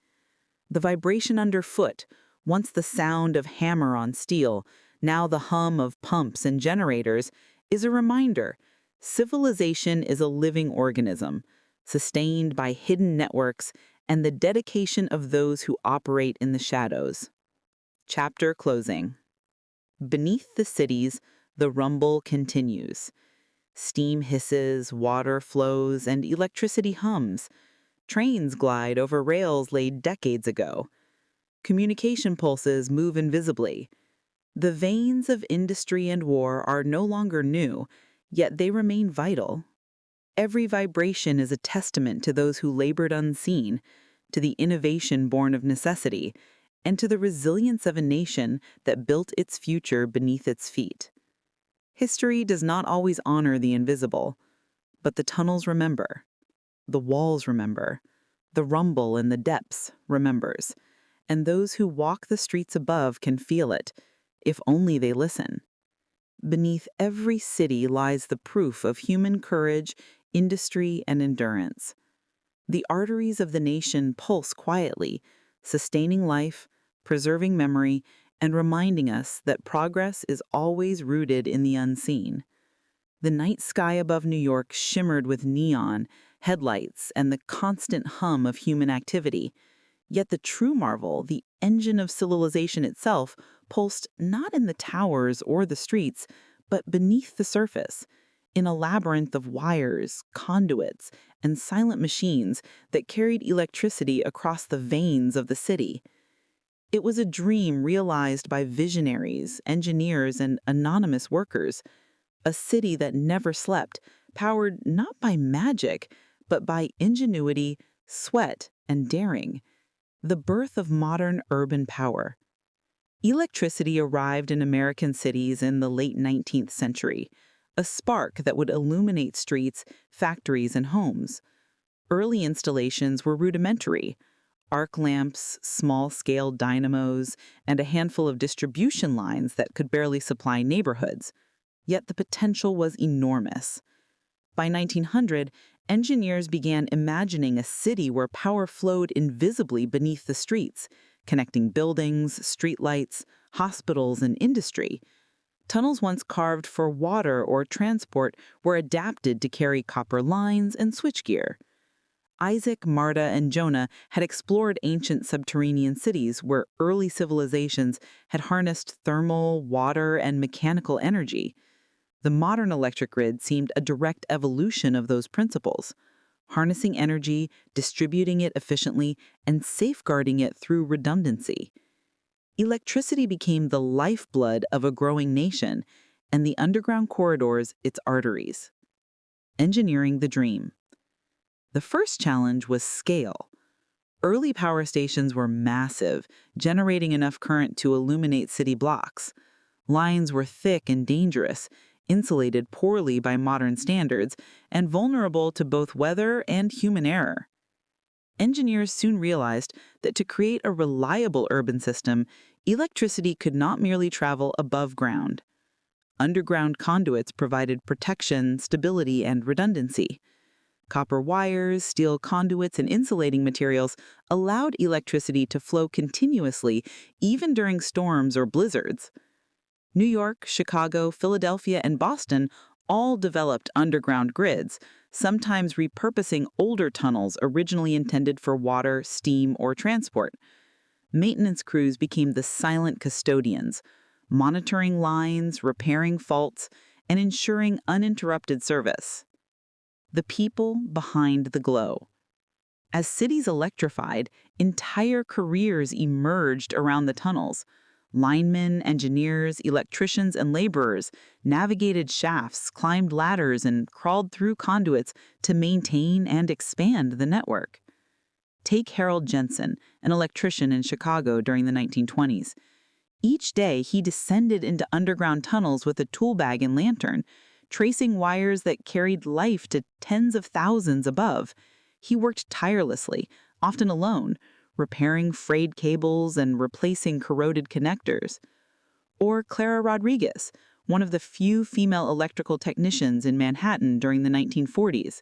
The vibration underfoot, once the sound of hammer on steel, now the hum of pumps and generators, is a reminder civilization is a living organism, sustained by hidden networks and the dedication of those who operate in the shadows. Chapter closing. Beneath the cities, the rumble continues. Steam hisses, water flows, and electricity hums. Trains glide over rails laid decades ago. Communication pulses move invisibly. The veins of industry and war are no longer new, yet they remain vital. Every vibration is a testament to those who labored unseen, to the innovation born of necessity, and to the resilience of a nation that built its future beneath its feet. History does not always honor the invisible, but the tunnels remember. The walls remember. The rumble in the depths remembers. And those who walk the streets above can feel it, if only they listen. Beneath every city lies the proof of human courage, industry, and endurance. The arteries of the nation pulse quietly, sustaining life, preserving memory, and reminding us that progress is always rooted in the unseen. The night sky above New York shimmered with neon, headlights, and the constant hum of human activity. Yet the true marvel, the engine of civilization itself, pulsed not in the towers or the streets, but beneath the surface, in a labyrinth of wires, conduits, and silent machines that carried electricity across the veins of the city. It was a dream realized by visionaries, engineers, and anonymous workers, a city that never slept, powered not by magic, but by ingenuity, sweat, and daring. The birth of modern urban power. Electricity arrived in American cities in the late 19th century, a spark that would illuminate streets, factories, and homes. Early installations were rudimentary. Arc lamps, small-scale dynamos, and a handful of distribution lines that could barely supply neighborhoods. Yet the potential was enormous. By 1900, engineers began imagining a city where power flowed invisibly beneath the streets, connecting buildings, streetlights, hospitals, and industry. Tunnels once carved for water or transport were adapted to carry copper lines and switchgear. Isaac, Marta, and Jonah had explored ancient subterranean cities where early civilizations had harnessed thermal, water, and mechanical energy. The modern electric grid seemed a direct evolution of those principles, harnessing energy, distributing it efficiently, and safeguarding it through redundancy. Electricity became the lifeblood of a growing nation, and the underground corridors its arteries. Engineering the dream. The first challenge was scale. Early power stations were massive, generating enough current to illuminate city blocks. Lines were thick and dangerous, insulated poorly by modern standards, and vulnerable to both weather and human error. Engineers soon realized that to create a reliable urban system, electricity could not merely travel above ground. Underground conduits provided protection, stability, and redundancy. Copper wires, steel conduits, and insulating materials allowed electricity to flow continuously even during storms or blizzards. New York, Chicago, Philadelphia, and Boston all developed underground grids, sometimes repurposing older tunnels originally intended for water, steam, or transport. Maintenance crews became the silent custodians, monitoring lines, repairing faults, and ensuring uninterrupted service. The people behind the glow. As cities electrified, entire careers emerged around the tunnels. Linemen, engineers, electricians, and laborers navigated shafts, climbed ladders, and crawled through conduits to maintain and expand the network. Take Harold Jensen, an electrician in Chicago during the 1920s. Each day, he descended into underground tunnels with a tool bag and lantern, tracing wires that carried life to tens of thousands above. He worked tirelessly, often alone, repairing frayed cables and replacing corroded connectors. Or Clara Rodriguez, one of the few female electrical technicians in Manhattan during the 1940s.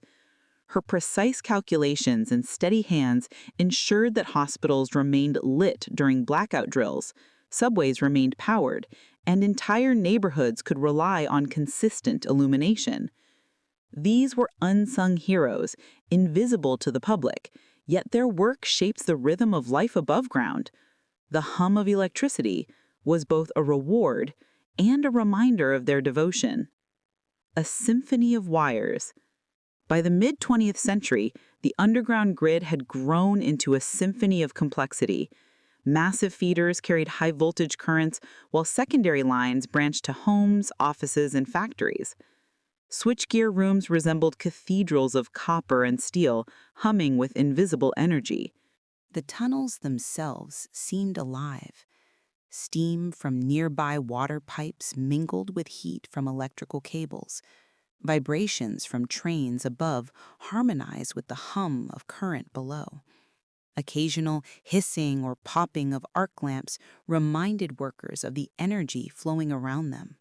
Her precise calculations and steady hands ensured that hospitals remained lit during blackout drills, subways remained powered, and entire neighborhoods could rely on consistent illumination. These were unsung heroes, invisible to the public, yet their work shapes the rhythm of life above ground. The hum of electricity was both a reward and a reminder of their devotion. A symphony of wires. By the mid-20th century, the underground grid had grown into a symphony of complexity. Massive feeders carried high-voltage currents, while secondary lines branched to homes, offices, and factories. Switchgear rooms resembled cathedrals of copper and steel, humming with invisible energy. The tunnels themselves seemed alive. Steam from nearby water pipes mingled with heat from electrical cables. Vibrations from trains above harmonized with the hum of current below. Occasional hissing or popping of arc lamps reminded workers of the energy flowing around them.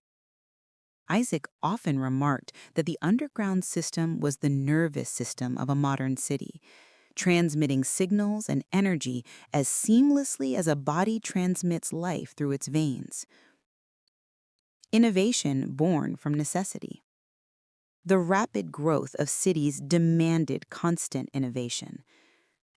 Isaac often remarked that the underground system was the nervous system of a modern city, transmitting signals and energy as seamlessly as a body transmits life through its veins. Innovation born from necessity. The rapid growth of cities demanded constant innovation.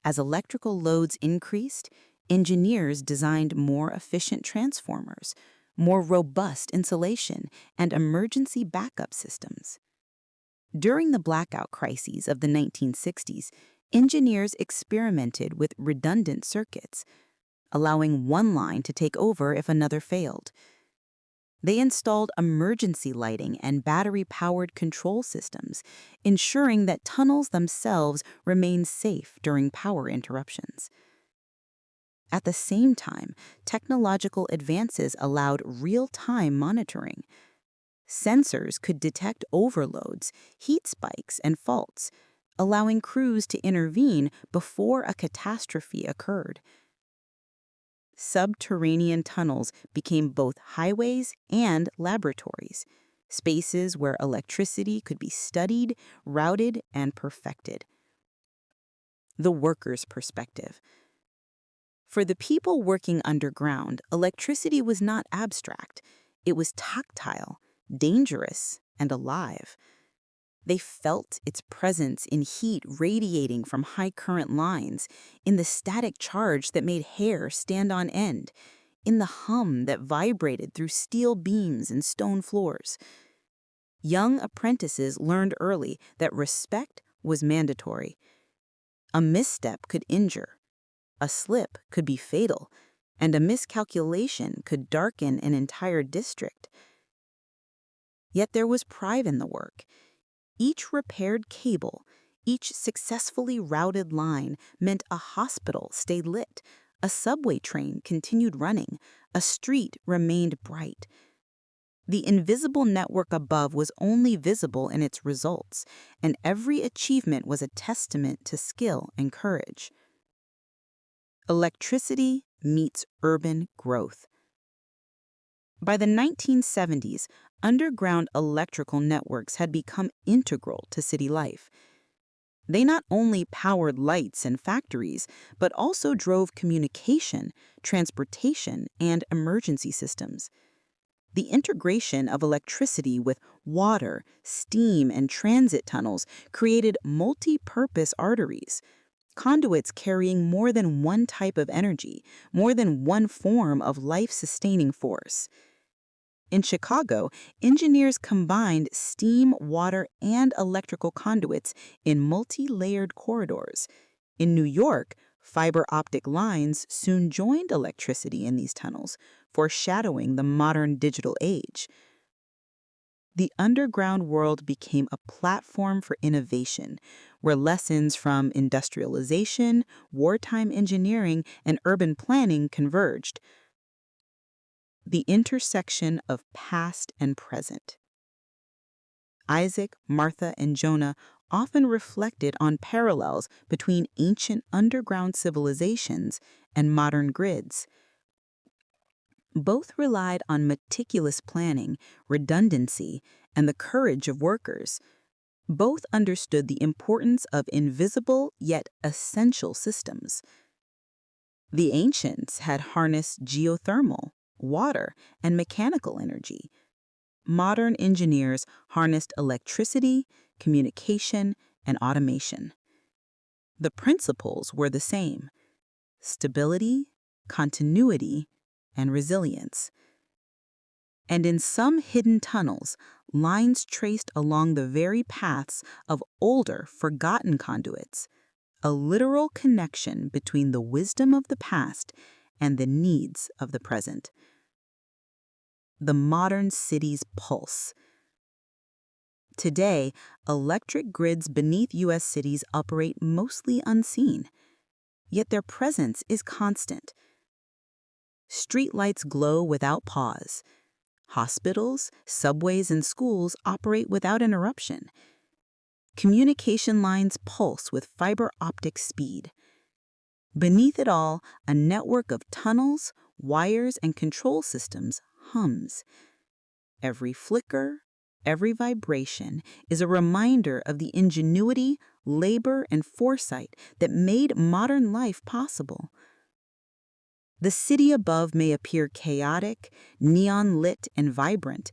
As electrical loads increased, engineers designed more efficient transformers, more robust insulation, and emergency backup systems. During the blackout crises of the 1960s, engineers experimented with redundant circuits, allowing one line to take over if another failed. They installed emergency lighting and battery-powered control systems, ensuring that tunnels themselves remained safe during power interruptions. At the same time, technological advances allowed real-time monitoring. Sensors could detect overloads, heat spikes, and faults, allowing crews to intervene before a catastrophe occurred. Subterranean tunnels became both highways and laboratories, spaces where electricity could be studied, routed, and perfected. The worker's perspective. For the people working underground, electricity was not abstract. It was tactile, dangerous, and alive. They felt its presence in heat radiating from high current lines, in the static charge that made hair stand on end, in the hum that vibrated through steel beams and stone floors. Young apprentices learned early that respect was mandatory. A misstep could injure, a slip could be fatal, and a miscalculation could darken an entire district. Yet there was pride in the work. Each repaired cable, each successfully routed line meant a hospital stayed lit, a subway train continued running, a street remained bright. The invisible network above was only visible in its results, and every achievement was a testament to skill and courage. Electricity meets urban growth. By the 1970s, underground electrical networks had become integral to city life. They not only powered lights and factories, but also drove communication, transportation, and emergency systems. The integration of electricity with water, steam, and transit tunnels created multi-purpose arteries, conduits carrying more than one type of energy, more than one form of life-sustaining force. In Chicago, engineers combined steam, water, and electrical conduits in multi-layered corridors. In New York, fiber optic lines soon joined electricity in these tunnels, foreshadowing the modern digital age. The underground world became a platform for innovation, where lessons from industrialization, wartime engineering, and urban planning converged. The intersection of past and present. Isaac, Martha, and Jonah often reflected on parallels between ancient underground civilizations and modern grids. Both relied on meticulous planning, redundancy, and the courage of workers. Both understood the importance of invisible yet essential systems. The ancients had harnessed geothermal, water, and mechanical energy. Modern engineers harnessed electricity, communication, and automation. The principles were the same: stability, continuity, and resilience. And in some hidden tunnels, lines traced along the very paths of older, forgotten conduits, a literal connection between the wisdom of the past and the needs of the present. The modern city's pulse. Today, electric grids beneath U.S. cities operate mostly unseen, yet their presence is constant. Streetlights glow without pause. Hospitals, subways, and schools operate without interruption. Communication lines pulse with fiber optic speed. Beneath it all, a network of tunnels, wires, and control systems hums. Every flicker, every vibration is a reminder of the ingenuity, labor, and foresight that made modern life possible. The city above may appear chaotic, neon-lit, and vibrant,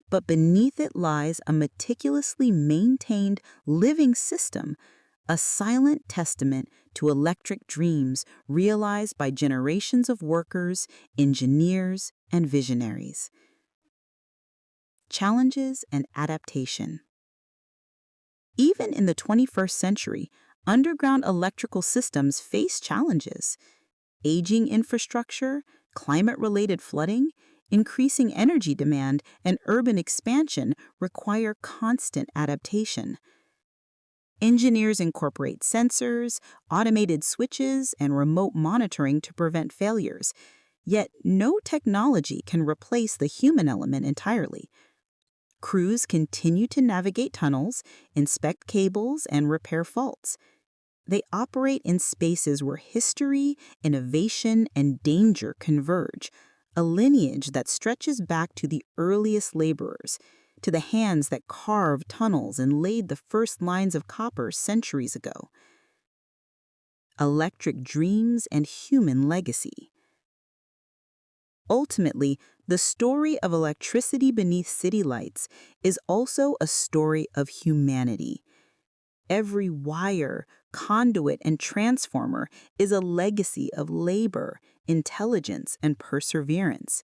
but beneath it lies a meticulously maintained living system, a silent testament to electric dreams realized by generations of workers, engineers, and visionaries. Challenges and adaptation. Even in the 21st century, underground electrical systems face challenges. Aging infrastructure, climate-related flooding, increasing energy demand, and urban expansion require constant adaptation. Engineers incorporate sensors, automated switches, and remote monitoring to prevent failures. Yet no technology can replace the human element entirely. Crews continue to navigate tunnels, inspect cables, and repair faults. They operate in spaces where history, innovation, and danger converge, a lineage that stretches back to the earliest laborers, to the hands that carved tunnels and laid the first lines of copper centuries ago. Electric dreams and human legacy. Ultimately, the story of electricity beneath city lights is also a story of humanity. Every wire, conduit, and transformer is a legacy of labor, intelligence, and perseverance.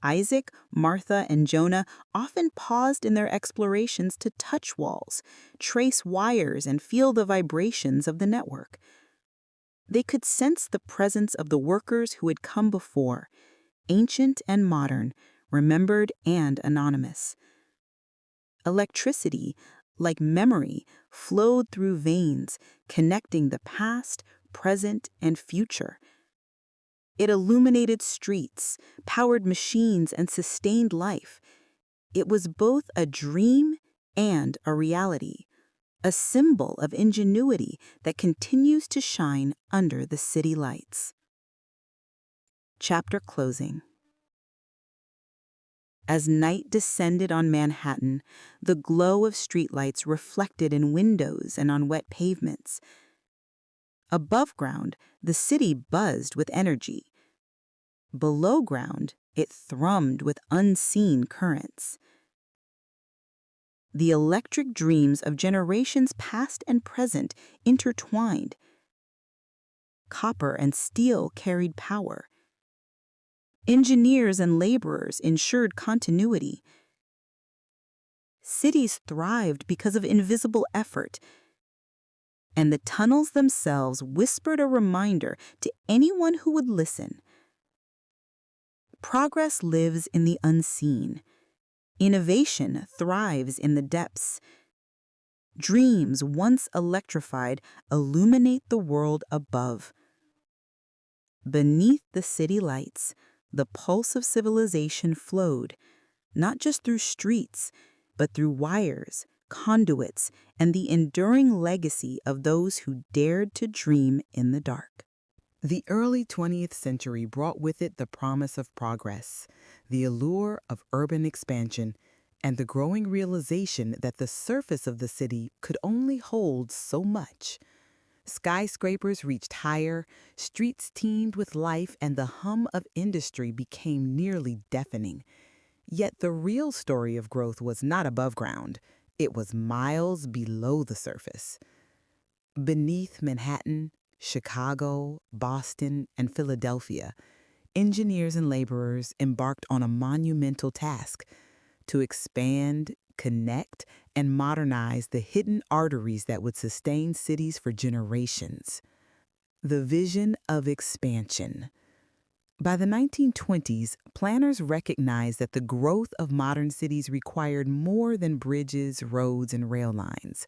Isaac, Martha, and Jonah often paused in their explorations to touch walls, trace wires, and feel the vibrations of the network. They could sense the presence of the workers who had come before, ancient and modern, remembered and anonymous. Electricity, like memory, flowed through veins, connecting the past, present, and future. It illuminated streets, powered machines, and sustained life. It was both a dream and a reality, a symbol of ingenuity that continues to shine under the city lights. Chapter closing. As night descended on Manhattan, the glow of streetlights reflected in windows and on wet pavements. Above ground, the city buzzed with energy. Below ground, it thrummed with unseen currents. The electric dreams of generations past and present intertwined. Copper and steel carried power. Engineers and laborers ensured continuity. Cities thrived because of invisible effort, and the tunnels themselves whispered a reminder to anyone who would listen. Progress lives in the unseen. Innovation thrives in the depths. Dreams once electrified illuminate the world above. Beneath the city lights, the pulse of civilization flowed, not just through streets, but through wires, conduits, and the enduring legacy of those who dared to dream in the dark. The early 20th century brought with it the promise of progress, the allure of urban expansion, and the growing realization that the surface of the city could only hold so much. Skyscrapers reached higher, streets teemed with life, and the hum of industry became nearly deafening. Yet the real story of growth was not above ground. It was miles below the surface. Beneath Manhattan, Chicago, Boston, and Philadelphia, engineers and laborers embarked on a monumental task to expand, connect, and modernize the hidden arteries that would sustain cities for generations. The vision of expansion. By the 1920s, planners recognized that the growth of modern cities required more than bridges, roads, and rail lines.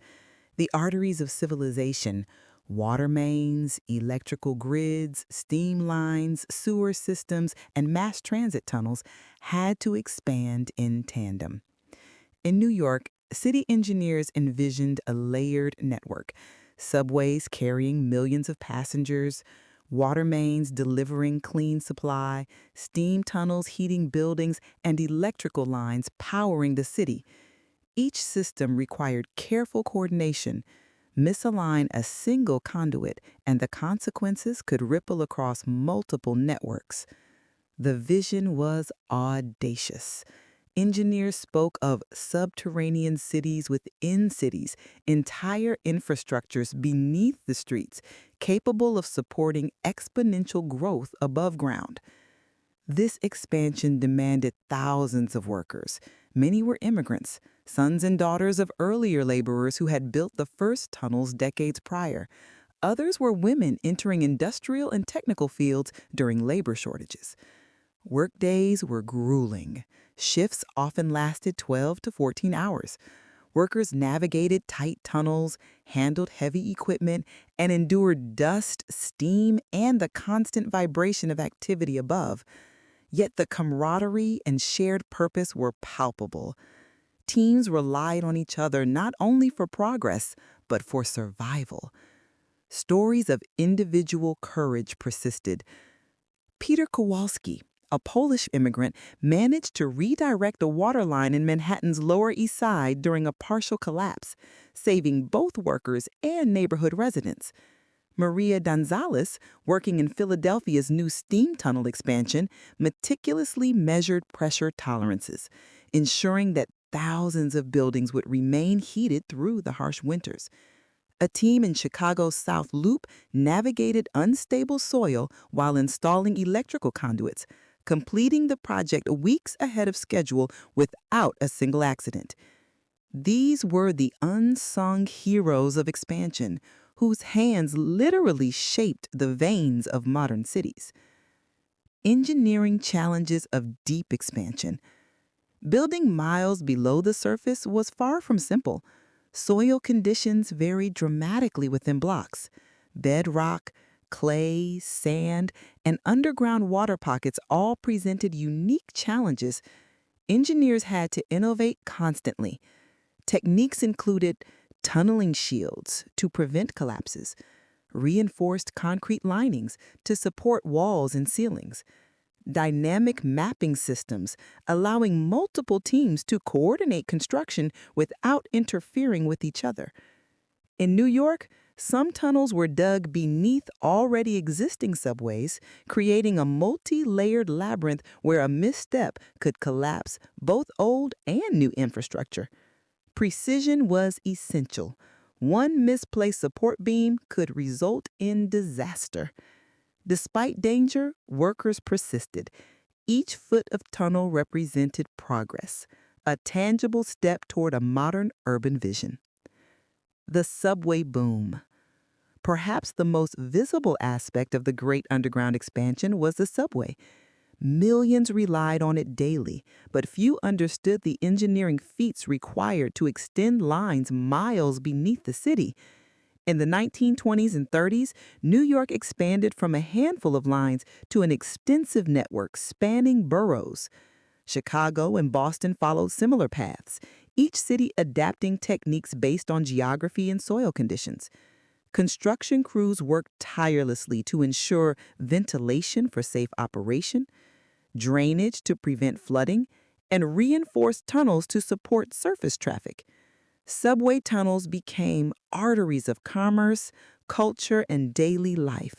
The arteries of civilization, water mains, electrical grids, steam lines, sewer systems, and mass transit tunnels had to expand in tandem. In New York, city engineers envisioned a layered network, subways carrying millions of passengers, water mains delivering clean supply, steam tunnels heating buildings, and electrical lines powering the city. Each system required careful coordination. Misalign a single conduit, and the consequences could ripple across multiple networks. The vision was audacious. Engineers spoke of subterranean cities within cities, entire infrastructures beneath the streets, capable of supporting exponential growth above ground. This expansion demanded thousands of workers. Many were immigrants, sons and daughters of earlier laborers who had built the first tunnels decades prior. Others were women entering industrial and technical fields during labor shortages. Workdays were grueling. Shifts often lasted 12 to 14 hours. Workers navigated tight tunnels, handled heavy equipment, and endured dust, steam, and the constant vibration of activity above. Yet the camaraderie and shared purpose were palpable. Teams relied on each other not only for progress, but for survival. Stories of individual courage persisted. Peter Kowalski, a Polish immigrant, managed to redirect a water line in Manhattan's Lower East Side during a partial collapse, saving both workers and neighborhood residents. Maria Gonzalez, working in Philadelphia's new steam tunnel expansion, meticulously measured pressure tolerances, ensuring that thousands of buildings would remain heated through the harsh winters. A team in Chicago's South Loop navigated unstable soil while installing electrical conduits, completing the project weeks ahead of schedule without a single accident. These were the unsung heroes of expansion, whose hands literally shaped the veins of modern cities. Engineering challenges of deep expansion. Building miles below the surface was far from simple. Soil conditions varied dramatically within blocks. Bedrock, clay, sand, and underground water pockets all presented unique challenges. Engineers had to innovate constantly. Techniques included tunneling shields to prevent collapses, reinforced concrete linings to support walls and ceilings, dynamic mapping systems, allowing multiple teams to coordinate construction without interfering with each other. In New York, some tunnels were dug beneath already existing subways, creating a multi-layered labyrinth where a misstep could collapse both old and new infrastructure. Precision was essential. One misplaced support beam could result in disaster. Despite danger, workers persisted. Each foot of tunnel represented progress, a tangible step toward a modern urban vision. The subway boom. Perhaps the most visible aspect of the Great Underground Expansion was the subway. Millions relied on it daily, but few understood the engineering feats required to extend lines miles beneath the city. In the 1920s and 30s, New York expanded from a handful of lines to an extensive network spanning boroughs. Chicago and Boston followed similar paths, each city adapting techniques based on geography and soil conditions. Construction crews worked tirelessly to ensure ventilation for safe operation, drainage to prevent flooding, and reinforced tunnels to support surface traffic. Subway tunnels became arteries of commerce, culture, and daily life.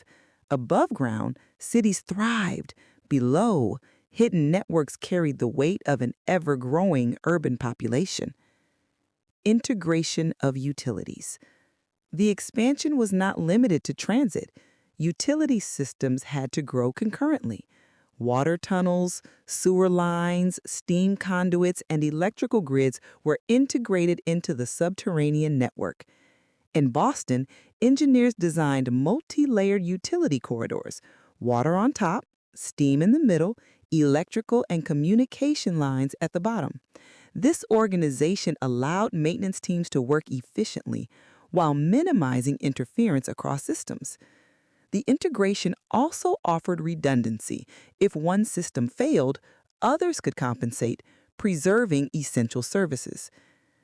Above ground, cities thrived. Below, hidden networks carried the weight of an ever-growing urban population. Integration of utilities. The expansion was not limited to transit. Utility systems had to grow concurrently. Water tunnels, sewer lines, steam conduits, and electrical grids were integrated into the subterranean network. In Boston, engineers designed multi-layered utility corridors, water on top, steam in the middle, electrical and communication lines at the bottom. This organization allowed maintenance teams to work efficiently while minimizing interference across systems. The integration also offered redundancy. If one system failed, others could compensate, preserving essential services.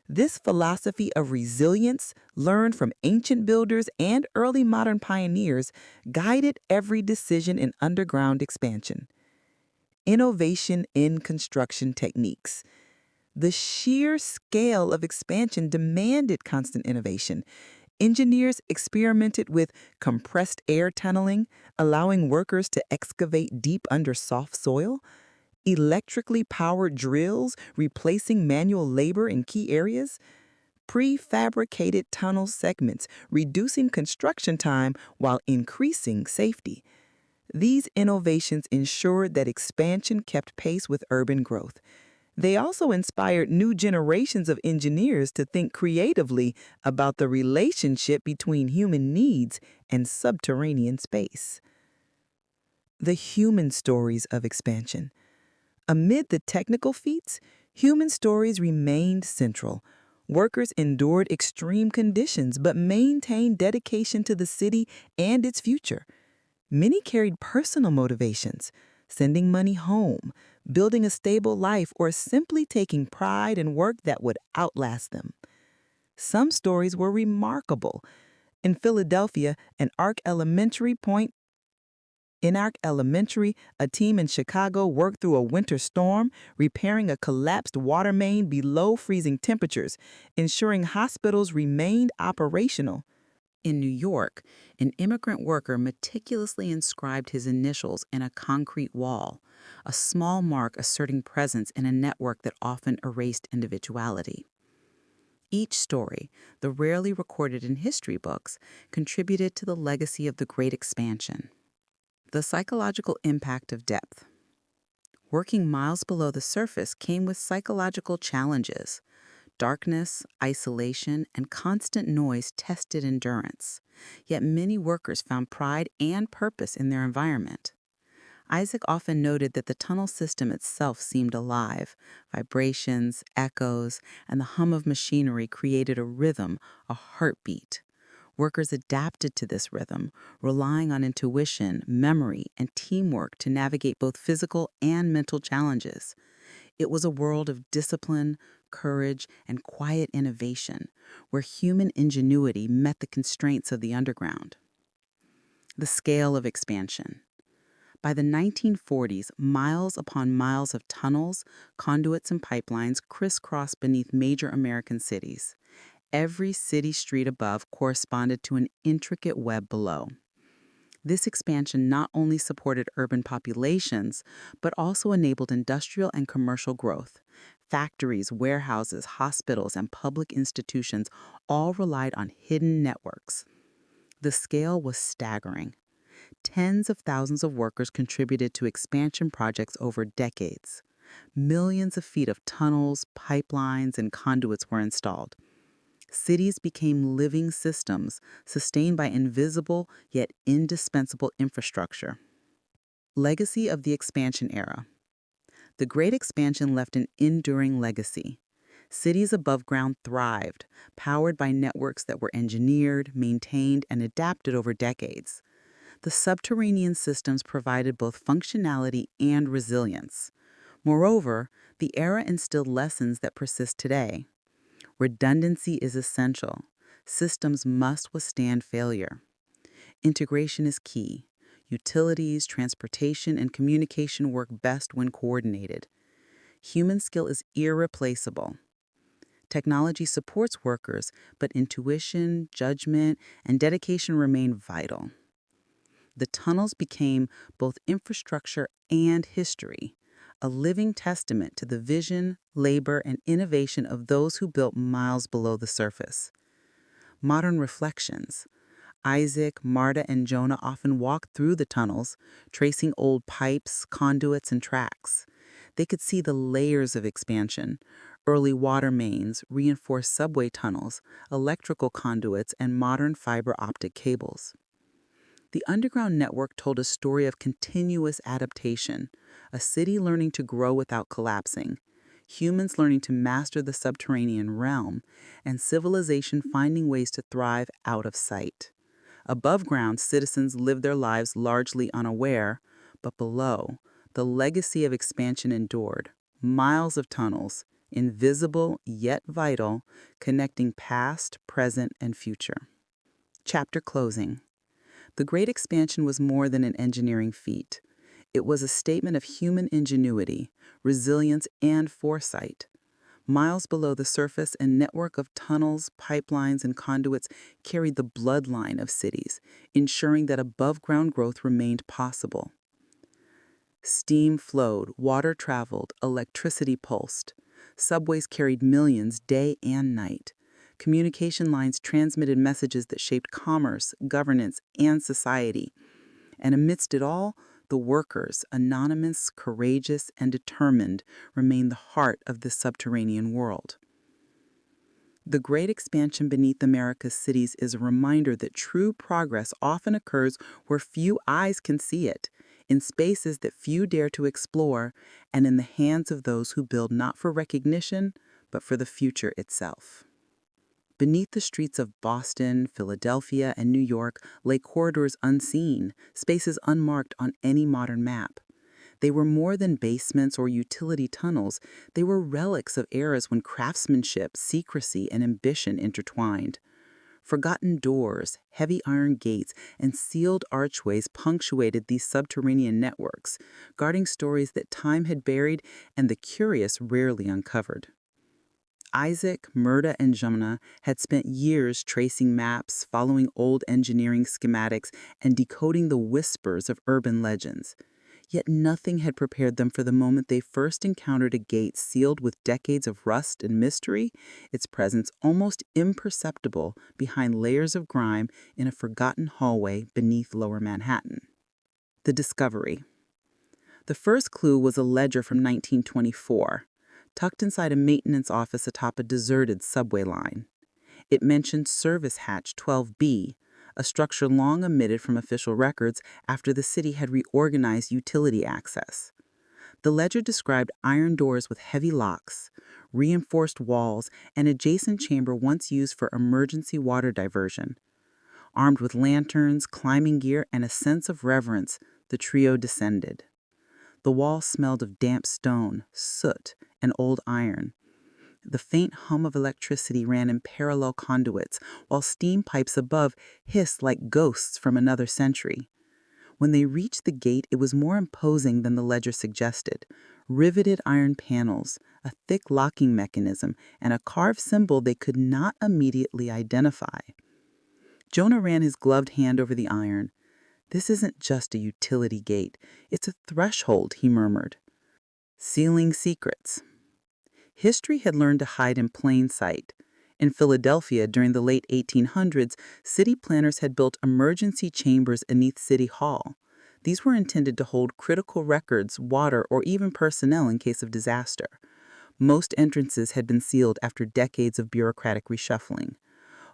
This philosophy of resilience, learned from ancient builders and early modern pioneers, guided every decision in underground expansion. Innovation in construction techniques. The sheer scale of expansion demanded constant innovation. Engineers experimented with compressed air tunneling, allowing workers to excavate deep under soft soil, electrically powered drills, replacing manual labor in key areas, prefabricated tunnel segments, reducing construction time while increasing safety. These innovations ensured that expansion kept pace with urban growth. They also inspired new generations of engineers to think creatively about the relationship between human needs and subterranean space. The human stories of expansion. Amid the technical feats, human stories remained central. Workers endured extreme conditions but maintained dedication to the city and its future. Many carried personal motivations, sending money home, building a stable life, or simply taking pride in work that would outlast them. Some stories were remarkable. In Philadelphia, in Arc Elementary, a team in Chicago worked through a winter storm, repairing a collapsed water main below freezing temperatures, ensuring hospitals remained operational. In New York, an immigrant worker meticulously inscribed his initials in a concrete wall, a small mark asserting presence in a network that often erased individuality. Each story, though rarely recorded in history books, contributed to the legacy of the Great Expansion. The psychological impact of depth. Working miles below the surface came with psychological challenges. Darkness, isolation, and constant noise tested endurance. Yet many workers found pride and purpose in their environment. Isaac often noted that the tunnel system itself seemed alive. Vibrations, echoes, and the hum of machinery created a rhythm, a heartbeat. Workers adapted to this rhythm, relying on intuition, memory, and teamwork to navigate both physical and mental challenges. It was a world of discipline, courage, and quiet innovation, where human ingenuity met the constraints of the underground. The scale of expansion. By the 1940s, miles upon miles of tunnels, conduits, and pipelines crisscrossed beneath major American cities. Every city street above corresponded to an intricate web below. This expansion not only supported urban populations, but also enabled industrial and commercial growth. Factories, warehouses, hospitals, and public institutions all relied on hidden networks. The scale was staggering. Tens of thousands of workers contributed to expansion projects over decades. Millions of feet of tunnels, pipelines, and conduits were installed. Cities became living systems sustained by invisible yet indispensable infrastructure. Legacy of the expansion era. The Great Expansion left an enduring legacy. Cities above ground thrived, powered by networks that were engineered, maintained, and adapted over decades. The subterranean systems provided both functionality and resilience. Moreover, the era instilled lessons that persist today. Redundancy is essential. Systems must withstand failure. Integration is key. Utilities, transportation, and communication work best when coordinated. Human skill is irreplaceable. Technology supports workers, but intuition, judgment, and dedication remain vital. The tunnels became both infrastructure and history, a living testament to the vision, labor, and innovation of those who built miles below the surface. Modern reflections. Isaac, Marta, and Jonah often walked through the tunnels, tracing old pipes, conduits, and tracks. They could see the layers of expansion: early water mains, reinforced subway tunnels, electrical conduits, and modern fiber optic cables. The underground network told a story of continuous adaptation, a city learning to grow without collapsing, humans learning to master the subterranean realm, and civilization finding ways to thrive out of sight. Above ground, citizens lived their lives largely unaware, but below, the legacy of expansion endured. Miles of tunnels, invisible yet vital, connecting past, present, and future. Chapter closing. The Great Expansion was more than an engineering feat. It was a statement of human ingenuity, resilience, and foresight. Miles below the surface, a network of tunnels, pipelines, and conduits carried the bloodline of cities, ensuring that above-ground growth remained possible. Steam flowed, water traveled, electricity pulsed. Subways carried millions day and night. Communication lines transmitted messages that shaped commerce, governance, and society. And amidst it all, the workers, anonymous, courageous, and determined, remained the heart of this subterranean world. The Great Expansion beneath America's cities is a reminder that true progress often occurs where few eyes can see it, in spaces that few dare to explore, and in the hands of those who build not for recognition, but for the future itself. Beneath the streets of Boston, Philadelphia, and New York lay corridors unseen, spaces unmarked on any modern map. They were more than basements or utility tunnels. They were relics of eras when craftsmanship, secrecy, and ambition intertwined. Forgotten doors, heavy iron gates, and sealed archways punctuated these subterranean networks, guarding stories that time had buried and the curious rarely uncovered. Isaac, Murda, and Jonah had spent years tracing maps, following old engineering schematics, and decoding the whispers of urban legends. Yet nothing had prepared them for the moment they first encountered a gate sealed with decades of rust and mystery, its presence almost imperceptible behind layers of grime in a forgotten hallway beneath Lower Manhattan. The discovery. The first clue was a ledger from 1924. Tucked inside a maintenance office atop a deserted subway line. It mentioned Service Hatch 12B, a structure long omitted from official records after the city had reorganized utility access. The ledger described iron doors with heavy locks, reinforced walls, and adjacent chamber once used for emergency water diversion. Armed with lanterns, climbing gear, and a sense of reverence, the trio descended. The walls smelled of damp stone, soot, and old iron. The faint hum of electricity ran in parallel conduits, while steam pipes above hissed like ghosts from another century. When they reached the gate, it was more imposing than the ledger suggested. Riveted iron panels, a thick locking mechanism, and a carved symbol they could not immediately identify. Jonah ran his gloved hand over the iron. "This isn't just a utility gate. It's a threshold," he murmured. Sealing secrets. History had learned to hide in plain sight. In Philadelphia, during the late 1800s, city planners had built emergency chambers beneath City Hall. These were intended to hold critical records, water, or even personnel in case of disaster. Most entrances had been sealed after decades of bureaucratic reshuffling.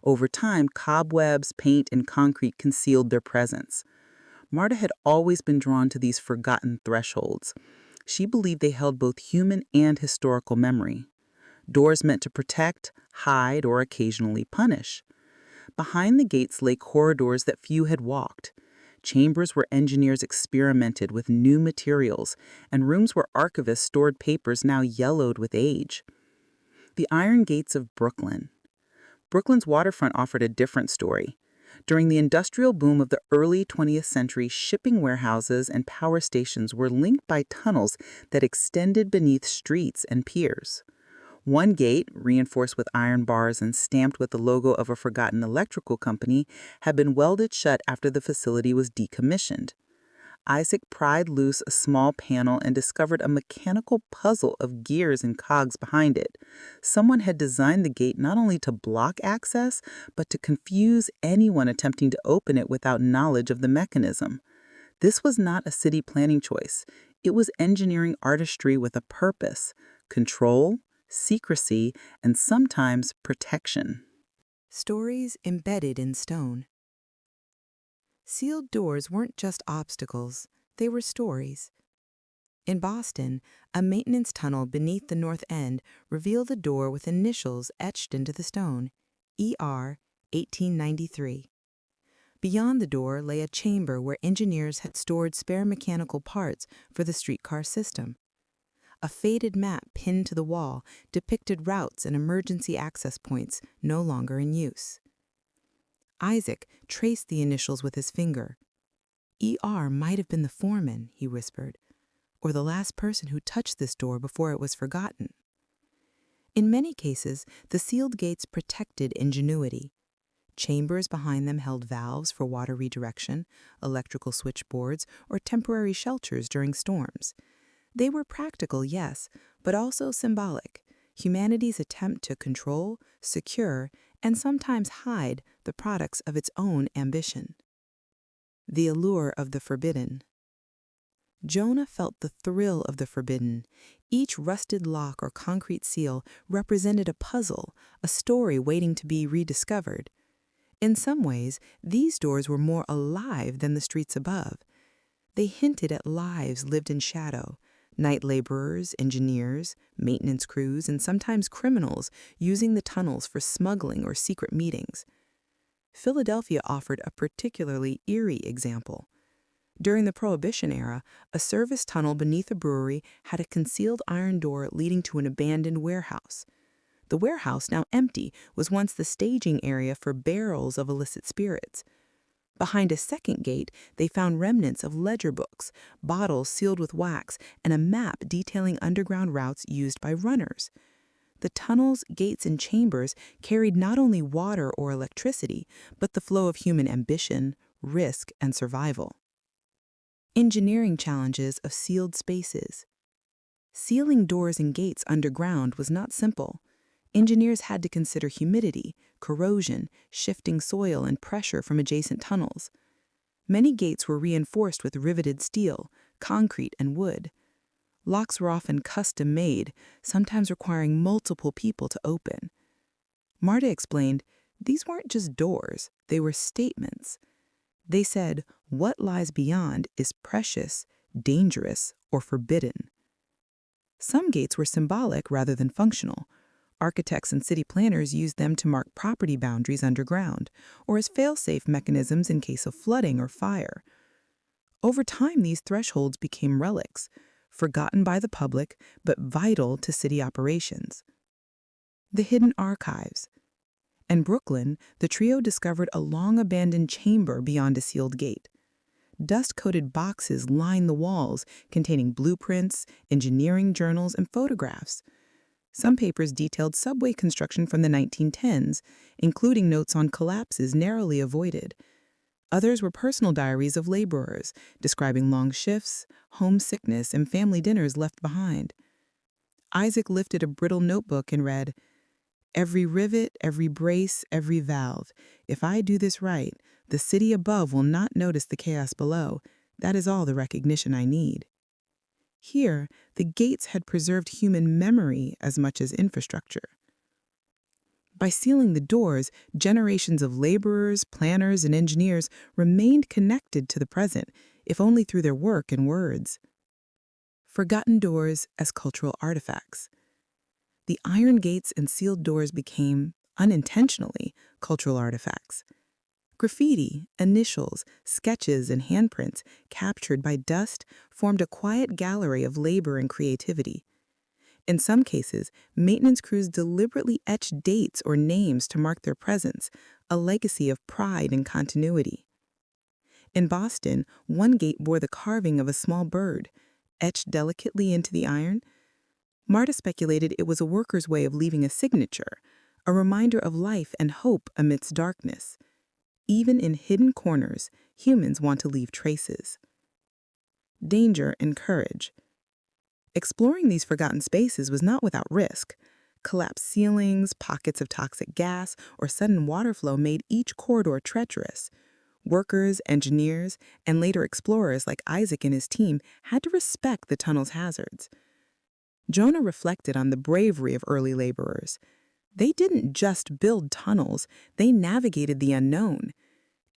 Over time, cobwebs, paint, and concrete concealed their presence. Marta had always been drawn to these forgotten thresholds. She believed they held both human and historical memory. Doors meant to protect, hide, or occasionally punish. Behind the gates lay corridors that few had walked, chambers where engineers experimented with new materials, and rooms where archivists stored papers now yellowed with age. The iron gates of Brooklyn. Brooklyn's waterfront offered a different story. During the industrial boom of the early 20th century, shipping warehouses and power stations were linked by tunnels that extended beneath streets and piers. One gate, reinforced with iron bars and stamped with the logo of a forgotten electrical company, had been welded shut after the facility was decommissioned. Isaac pried loose a small panel and discovered a mechanical puzzle of gears and cogs behind it. Someone had designed the gate not only to block access, but to confuse anyone attempting to open it without knowledge of the mechanism. This was not a city planning choice. It was engineering artistry with a purpose: control, secrecy, and sometimes protection. Stories embedded in stone. Sealed doors weren't just obstacles, they were stories. In Boston, a maintenance tunnel beneath the North End revealed a door with initials etched into the stone, ER 1893. Beyond the door lay a chamber where engineers had stored spare mechanical parts for the streetcar system. A faded map pinned to the wall depicted routes and emergency access points no longer in use. Isaac traced the initials with his finger. ER might have been the foreman, he whispered, or the last person who touched this door before it was forgotten. In many cases, the sealed gates protected ingenuity. Chambers behind them held valves for water redirection, electrical switchboards, or temporary shelters during storms. They were practical, yes, but also symbolic, humanity's attempt to control, secure, and sometimes hide the products of its own ambition. The allure of the forbidden. Jonah felt the thrill of the forbidden. Each rusted lock or concrete seal represented a puzzle, a story waiting to be rediscovered. In some ways, these doors were more alive than the streets above. They hinted at lives lived in shadow, night laborers, engineers, maintenance crews, and sometimes criminals using the tunnels for smuggling or secret meetings. Philadelphia offered a particularly eerie example. During the Prohibition era, a service tunnel beneath a brewery had a concealed iron door leading to an abandoned warehouse. The warehouse, now empty, was once the staging area for barrels of illicit spirits. Behind a second gate, they found remnants of ledger books, bottles sealed with wax, and a map detailing underground routes used by runners. The tunnels, gates, and chambers carried not only water or electricity, but the flow of human ambition, risk, and survival. Engineering challenges of sealed spaces. Sealing doors and gates underground was not simple. Engineers had to consider humidity, corrosion, shifting soil, and pressure from adjacent tunnels. Many gates were reinforced with riveted steel, concrete, and wood. Locks were often custom-made, sometimes requiring multiple people to open. Marta explained, these weren't just doors, they were statements. They said, what lies beyond is precious, dangerous, or forbidden. Some gates were symbolic rather than functional. Architects and city planners used them to mark property boundaries underground, or as fail-safe mechanisms in case of flooding or fire. Over time, these thresholds became relics, forgotten by the public, but vital to city operations. The hidden archives. In Brooklyn, the trio discovered a long-abandoned chamber beyond a sealed gate. Dust-coated boxes line the walls containing blueprints, engineering journals, and photographs. Some papers detailed subway construction from the 1910s, including notes on collapses narrowly avoided. Others were personal diaries of laborers, describing long shifts, homesickness, and family dinners left behind. Isaac lifted a brittle notebook and read, "Every rivet, every brace, every valve. If I do this right, the city above will not notice the chaos below. That is all the recognition I need." Here, the gates had preserved human memory as much as infrastructure. By sealing the doors, generations of laborers, planners, and engineers remained connected to the present, if only through their work and words. Forgotten doors as cultural artifacts. The iron gates and sealed doors became, unintentionally, cultural artifacts. Graffiti, initials, sketches, and handprints captured by dust formed a quiet gallery of labor and creativity. In some cases, maintenance crews deliberately etched dates or names to mark their presence, a legacy of pride and continuity. In Boston, one gate bore the carving of a small bird, etched delicately into the iron. Marta speculated it was a worker's way of leaving a signature, a reminder of life and hope amidst darkness. Even in hidden corners, humans want to leave traces. Danger and courage. Exploring these forgotten spaces was not without risk. Collapsed ceilings, pockets of toxic gas, or sudden water flow made each corridor treacherous. Workers, engineers, and later explorers like Isaac and his team had to respect the tunnel's hazards. Jonah reflected on the bravery of early laborers. They didn't just build tunnels, they navigated the unknown.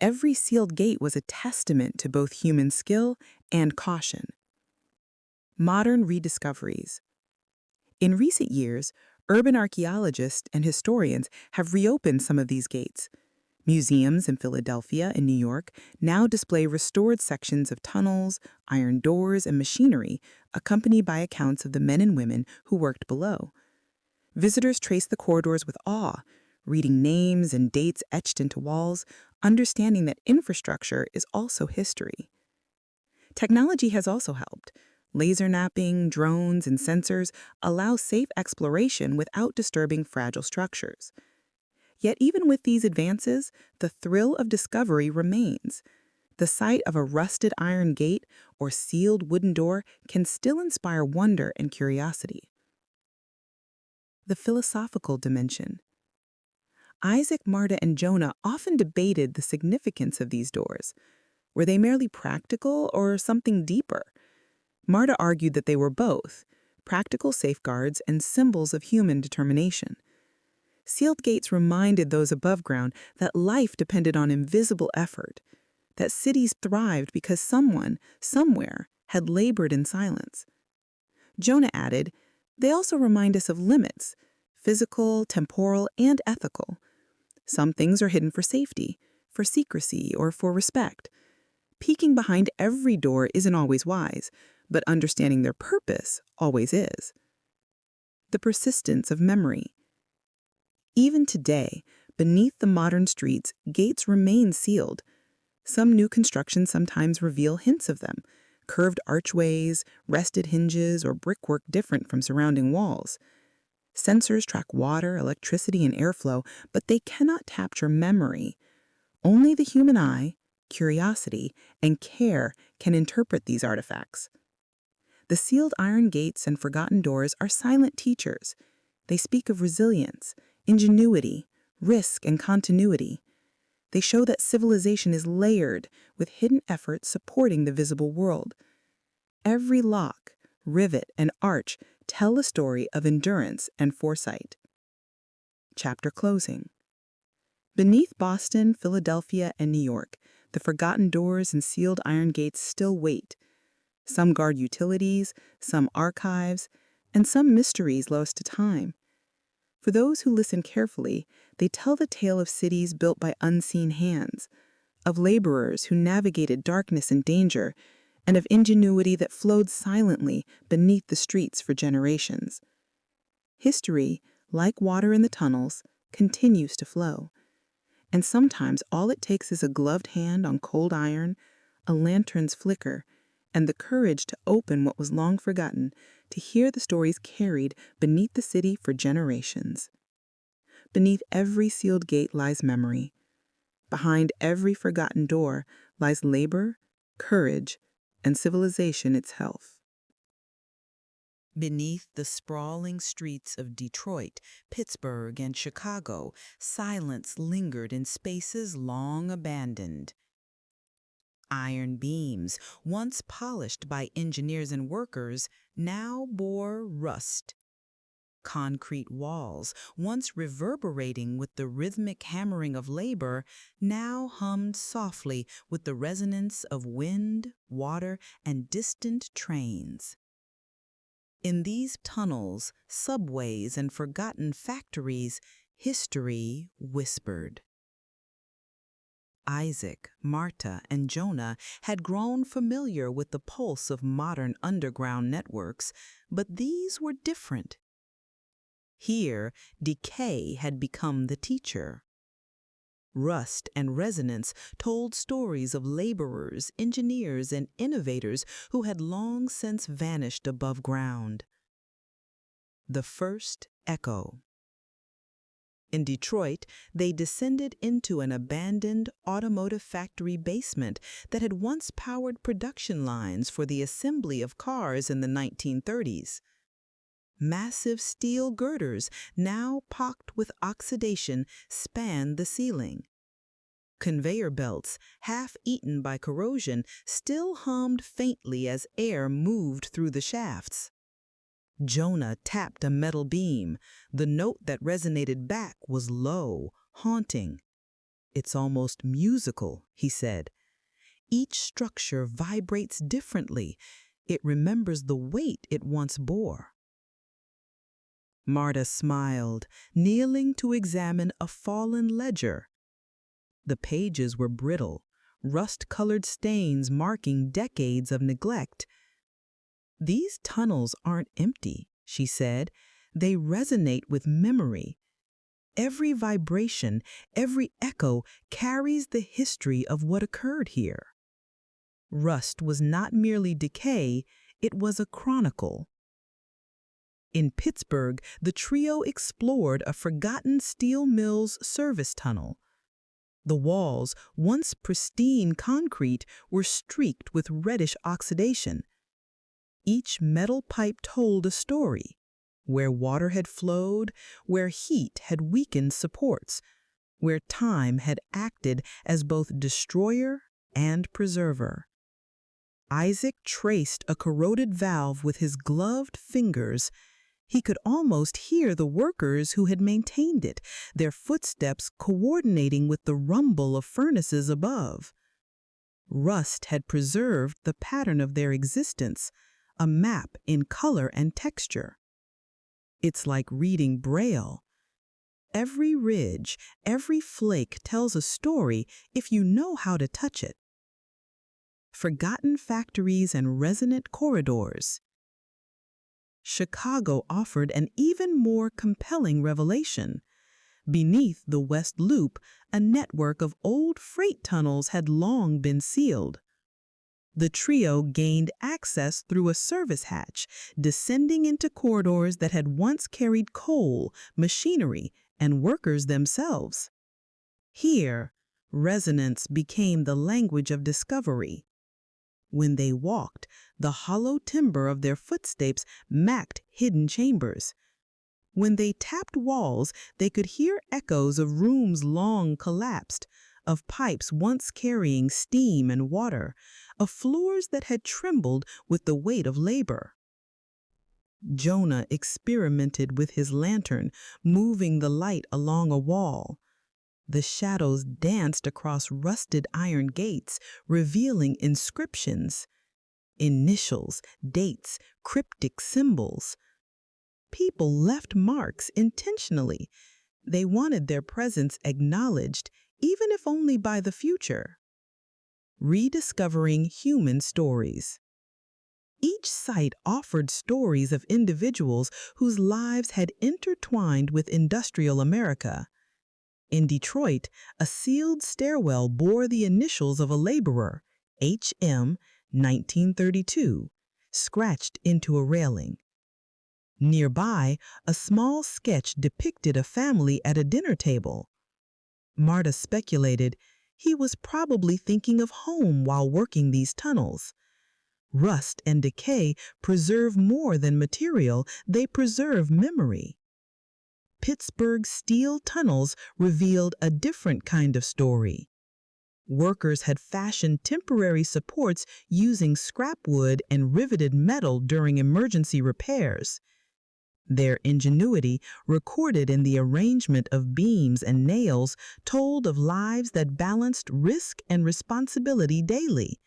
Every sealed gate was a testament to both human skill and caution. Modern rediscoveries. In recent years, urban archaeologists and historians have reopened some of these gates. Museums in Philadelphia and New York now display restored sections of tunnels, iron doors, and machinery, accompanied by accounts of the men and women who worked below. Visitors trace the corridors with awe, reading names and dates etched into walls, understanding that infrastructure is also history. Technology has also helped. Laser mapping, drones, and sensors allow safe exploration without disturbing fragile structures. Yet even with these advances, the thrill of discovery remains. The sight of a rusted iron gate or sealed wooden door can still inspire wonder and curiosity. The philosophical dimension. Isaac, Marta, and Jonah often debated the significance of these doors. Were they merely practical or something deeper? Marta argued that they were both, practical safeguards and symbols of human determination. Sealed gates reminded those above ground that life depended on invisible effort, that cities thrived because someone, somewhere, had labored in silence. Jonah added, they also remind us of limits, physical, temporal, and ethical. Some things are hidden for safety, for secrecy, or for respect. Peeking behind every door isn't always wise, but understanding their purpose always is. The persistence of memory. Even today, beneath the modern streets, gates remain sealed. Some new constructions sometimes reveal hints of them, curved archways, rested hinges, or brickwork different from surrounding walls. Sensors track water, electricity, and airflow, but they cannot capture memory. Only the human eye, curiosity, and care can interpret these artifacts. The sealed iron gates and forgotten doors are silent teachers. They speak of resilience, ingenuity, risk, and continuity. They show that civilization is layered with hidden efforts supporting the visible world. Every lock, rivet, and arch tell a story of endurance and foresight. Chapter closing. Beneath Boston, Philadelphia, and New York, the forgotten doors and sealed iron gates still wait. Some guard utilities, some archives, and some mysteries lost to time. For those who listen carefully, they tell the tale of cities built by unseen hands, of laborers who navigated darkness and danger, and of ingenuity that flowed silently beneath the streets for generations. History, like water in the tunnels, continues to flow. And sometimes all it takes is a gloved hand on cold iron, a lantern's flicker, and the courage to open what was long forgotten, to hear the stories carried beneath the city for generations. Beneath every sealed gate lies memory. Behind every forgotten door lies labor, courage, and civilization itself. Beneath the sprawling streets of Detroit, Pittsburgh, and Chicago, silence lingered in spaces long abandoned. Iron beams, once polished by engineers and workers, now bore rust. Concrete walls, once reverberating with the rhythmic hammering of labor, now hummed softly with the resonance of wind, water, and distant trains. In these tunnels, subways, and forgotten factories, history whispered. Isaac, Marta, and Jonah had grown familiar with the pulse of modern underground networks, but these were different. Here, decay had become the teacher. Rust and resonance told stories of laborers, engineers, and innovators who had long since vanished above ground. The first echo. In Detroit, they descended into an abandoned automotive factory basement that had once powered production lines for the assembly of cars in the 1930s. Massive steel girders, now pocked with oxidation, spanned the ceiling. Conveyor belts, half eaten by corrosion, still hummed faintly as air moved through the shafts. Jonah tapped a metal beam. The note that resonated back was low, haunting. "It's almost musical," he said. "Each structure vibrates differently. It remembers the weight it once bore." Marta smiled, kneeling to examine a fallen ledger. The pages were brittle, rust-colored stains marking decades of neglect. "These tunnels aren't empty," she said. "They resonate with memory. Every vibration, every echo carries the history of what occurred here." Rust was not merely decay, it was a chronicle. In Pittsburgh, the trio explored a forgotten steel mill's service tunnel. The walls, once pristine concrete, were streaked with reddish oxidation. Each metal pipe told a story, where water had flowed, where heat had weakened supports, where time had acted as both destroyer and preserver. Isaac traced a corroded valve with his gloved fingers. He could almost hear the workers who had maintained it, their footsteps coordinating with the rumble of furnaces above. Rust had preserved the pattern of their existence, a map in color and texture. It's like reading Braille. Every ridge, every flake tells a story if you know how to touch it. Forgotten factories and resonant corridors. Chicago offered an even more compelling revelation. Beneath the West Loop, a network of old freight tunnels had long been sealed. The trio gained access through a service hatch, descending into corridors that had once carried coal, machinery, and workers themselves. Here, resonance became the language of discovery. When they walked, the hollow timber of their footsteps mapped hidden chambers. When they tapped walls, they could hear echoes of rooms long collapsed, of pipes once carrying steam and water, of floors that had trembled with the weight of labor. Jonah experimented with his lantern, moving the light along a wall. The shadows danced across rusted iron gates, revealing inscriptions. Initials, dates, cryptic symbols. People left marks intentionally. They wanted their presence acknowledged, even if only by the future. Rediscovering human stories. Each site offered stories of individuals whose lives had intertwined with industrial America. In Detroit, a sealed stairwell bore the initials of a laborer, HM 1932, scratched into a railing. Nearby, a small sketch depicted a family at a dinner table. Marta speculated he was probably thinking of home while working these tunnels. Rust and decay preserve more than material, they preserve memory. Pittsburgh's steel tunnels revealed a different kind of story. Workers had fashioned temporary supports using scrap wood and riveted metal during emergency repairs. Their ingenuity, recorded in the arrangement of beams and nails, told of lives that balanced risk and responsibility daily.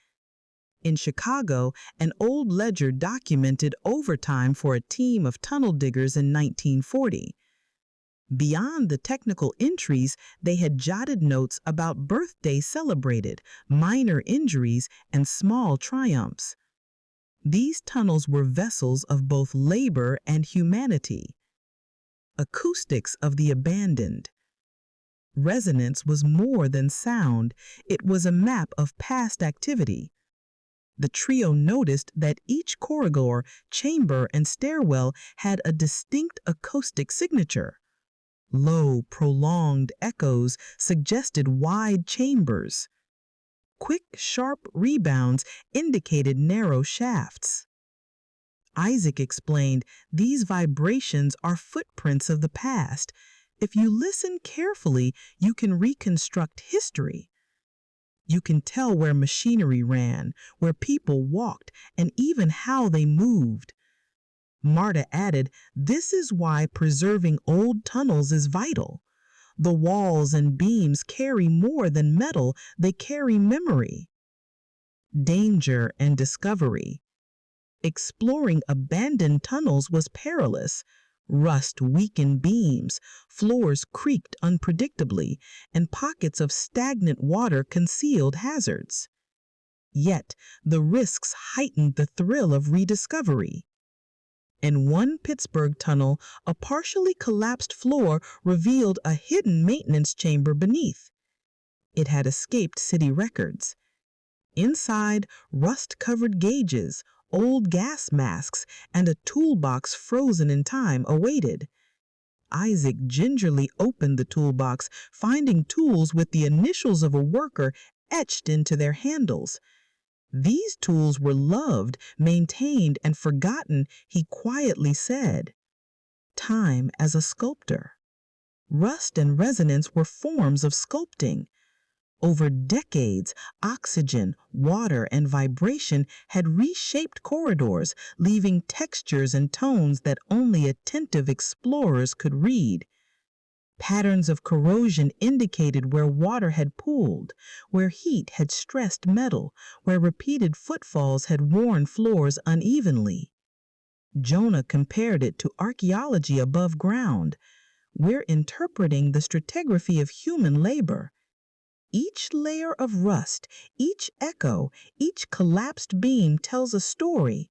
In Chicago, an old ledger documented overtime for a team of tunnel diggers in 1940. Beyond the technical entries, they had jotted notes about birthdays celebrated, minor injuries, and small triumphs. These tunnels were vessels of both labor and humanity. Acoustics of the abandoned. Resonance was more than sound, it was a map of past activity. The trio noticed that each corridor, chamber, and stairwell had a distinct acoustic signature. Low, prolonged echoes suggested wide chambers. Quick, sharp rebounds indicated narrow shafts. Isaac explained these vibrations are footprints of the past. If you listen carefully, you can reconstruct history. You can tell where machinery ran, where people walked, and even how they moved. Marta added, this is why preserving old tunnels is vital. The walls and beams carry more than metal, they carry memory. Danger and discovery. Exploring abandoned tunnels was perilous. Rust weakened beams, floors creaked unpredictably, and pockets of stagnant water concealed hazards. Yet the risks heightened the thrill of rediscovery. In one Pittsburgh tunnel, a partially collapsed floor revealed a hidden maintenance chamber beneath. It had escaped city records. Inside, rust-covered gauges, old gas masks, and a toolbox frozen in time awaited. Isaac gingerly opened the toolbox, finding tools with the initials of a worker etched into their handles. These tools were loved, maintained, and forgotten, he quietly said. Time as a sculptor. Rust and resonance were forms of sculpting. Over decades, oxygen, water, and vibration had reshaped corridors, leaving textures and tones that only attentive explorers could read. Patterns of corrosion indicated where water had pooled, where heat had stressed metal, where repeated footfalls had worn floors unevenly. Jonah compared it to archaeology above ground. We're interpreting the stratigraphy of human labor. Each layer of rust, each echo, each collapsed beam tells a story.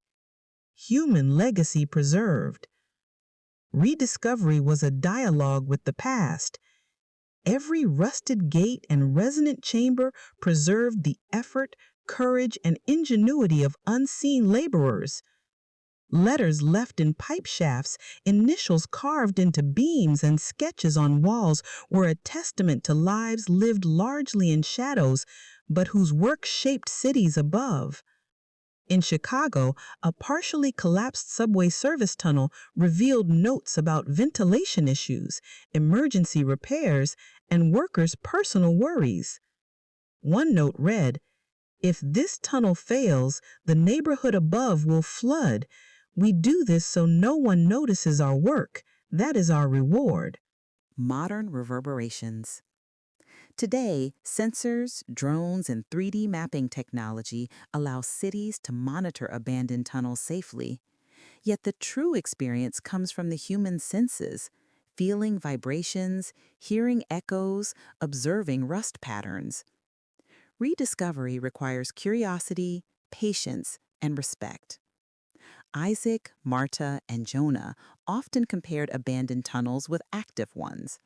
Human legacy preserved. Rediscovery was a dialogue with the past. Every rusted gate and resonant chamber preserved the effort, courage, and ingenuity of unseen laborers. Letters left in pipe shafts, initials carved into beams, and sketches on walls were a testament to lives lived largely in shadows, but whose work shaped cities above. In Chicago, a partially collapsed subway service tunnel revealed notes about ventilation issues, emergency repairs, and workers' personal worries. One note read, "If this tunnel fails, the neighborhood above will flood. We do this so no one notices our work. That is our reward." Modern reverberations. Today, sensors, drones, and 3D mapping technology allow cities to monitor abandoned tunnels safely. Yet the true experience comes from the human senses, feeling vibrations, hearing echoes, observing rust patterns. Rediscovery requires curiosity, patience, and respect. Isaac, Marta, and Jonah often compared abandoned tunnels with active ones.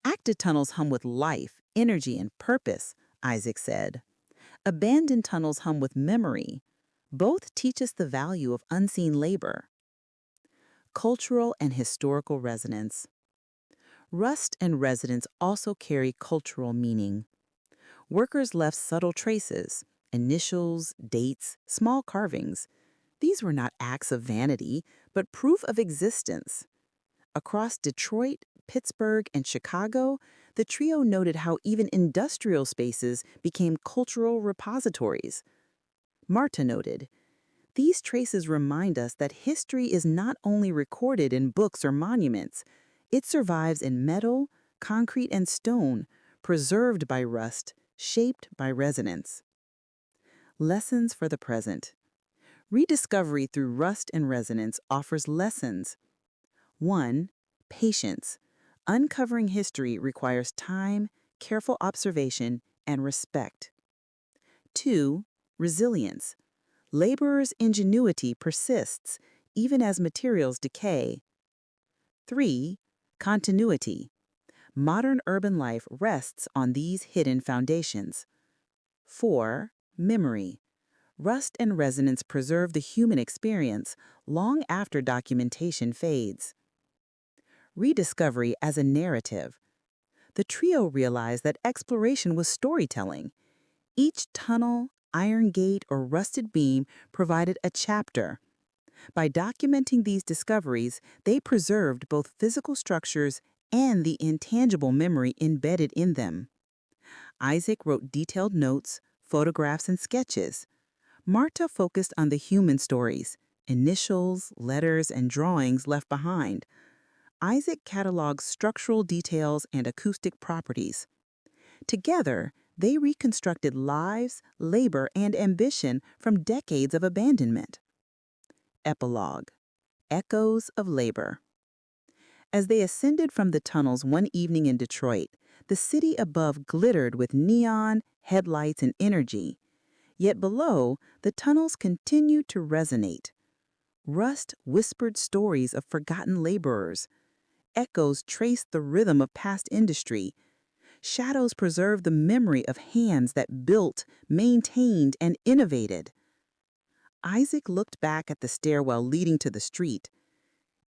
Active tunnels hum with life, energy, and purpose, Isaac said. Abandoned tunnels hum with memory. Both teach us the value of unseen labor. Cultural and historical resonance. Rust and resonance also carry cultural meaning. Workers left subtle traces, initials, dates, small carvings. These were not acts of vanity, but proof of existence. Across Detroit, Pittsburgh, and Chicago, the trio noted how even industrial spaces became cultural repositories. Marta noted, "These traces remind us that history is not only recorded in books or monuments, it survives in metal, concrete, and stone, preserved by rust, shaped by resonance." Lessons for the present. Rediscovery through rust and resonance offers lessons. 1. Patience. Uncovering history requires time, careful observation, and respect. 2. Resilience. Laborers' ingenuity persists even as materials decay. 3. Continuity. Modern urban life rests on these hidden foundations. 4. Memory. Rust and resonance preserve the human experience long after documentation fades. Rediscovery as a narrative. The trio realized that exploration was storytelling. Each tunnel, iron gate, or rusted beam provided a chapter. By documenting these discoveries, they preserved both physical structures and the intangible memory embedded in them. Isaac wrote detailed notes, photographs, and sketches. Marta focused on the human stories, initials, letters, and drawings left behind. Isaac cataloged structural details and acoustic properties. Together, they reconstructed lives, labor, and ambition from decades of abandonment. Epilogue. Echoes of Labor. As they ascended from the tunnels one evening in Detroit, the city above glittered with neon, headlights, and energy. Yet below, the tunnels continued to resonate. Rust whispered stories of forgotten laborers. Echoes traced the rhythm of past industry. Shadows preserved the memory of hands that built, maintained, and innovated. Isaac looked back at the stairwell leading to the street.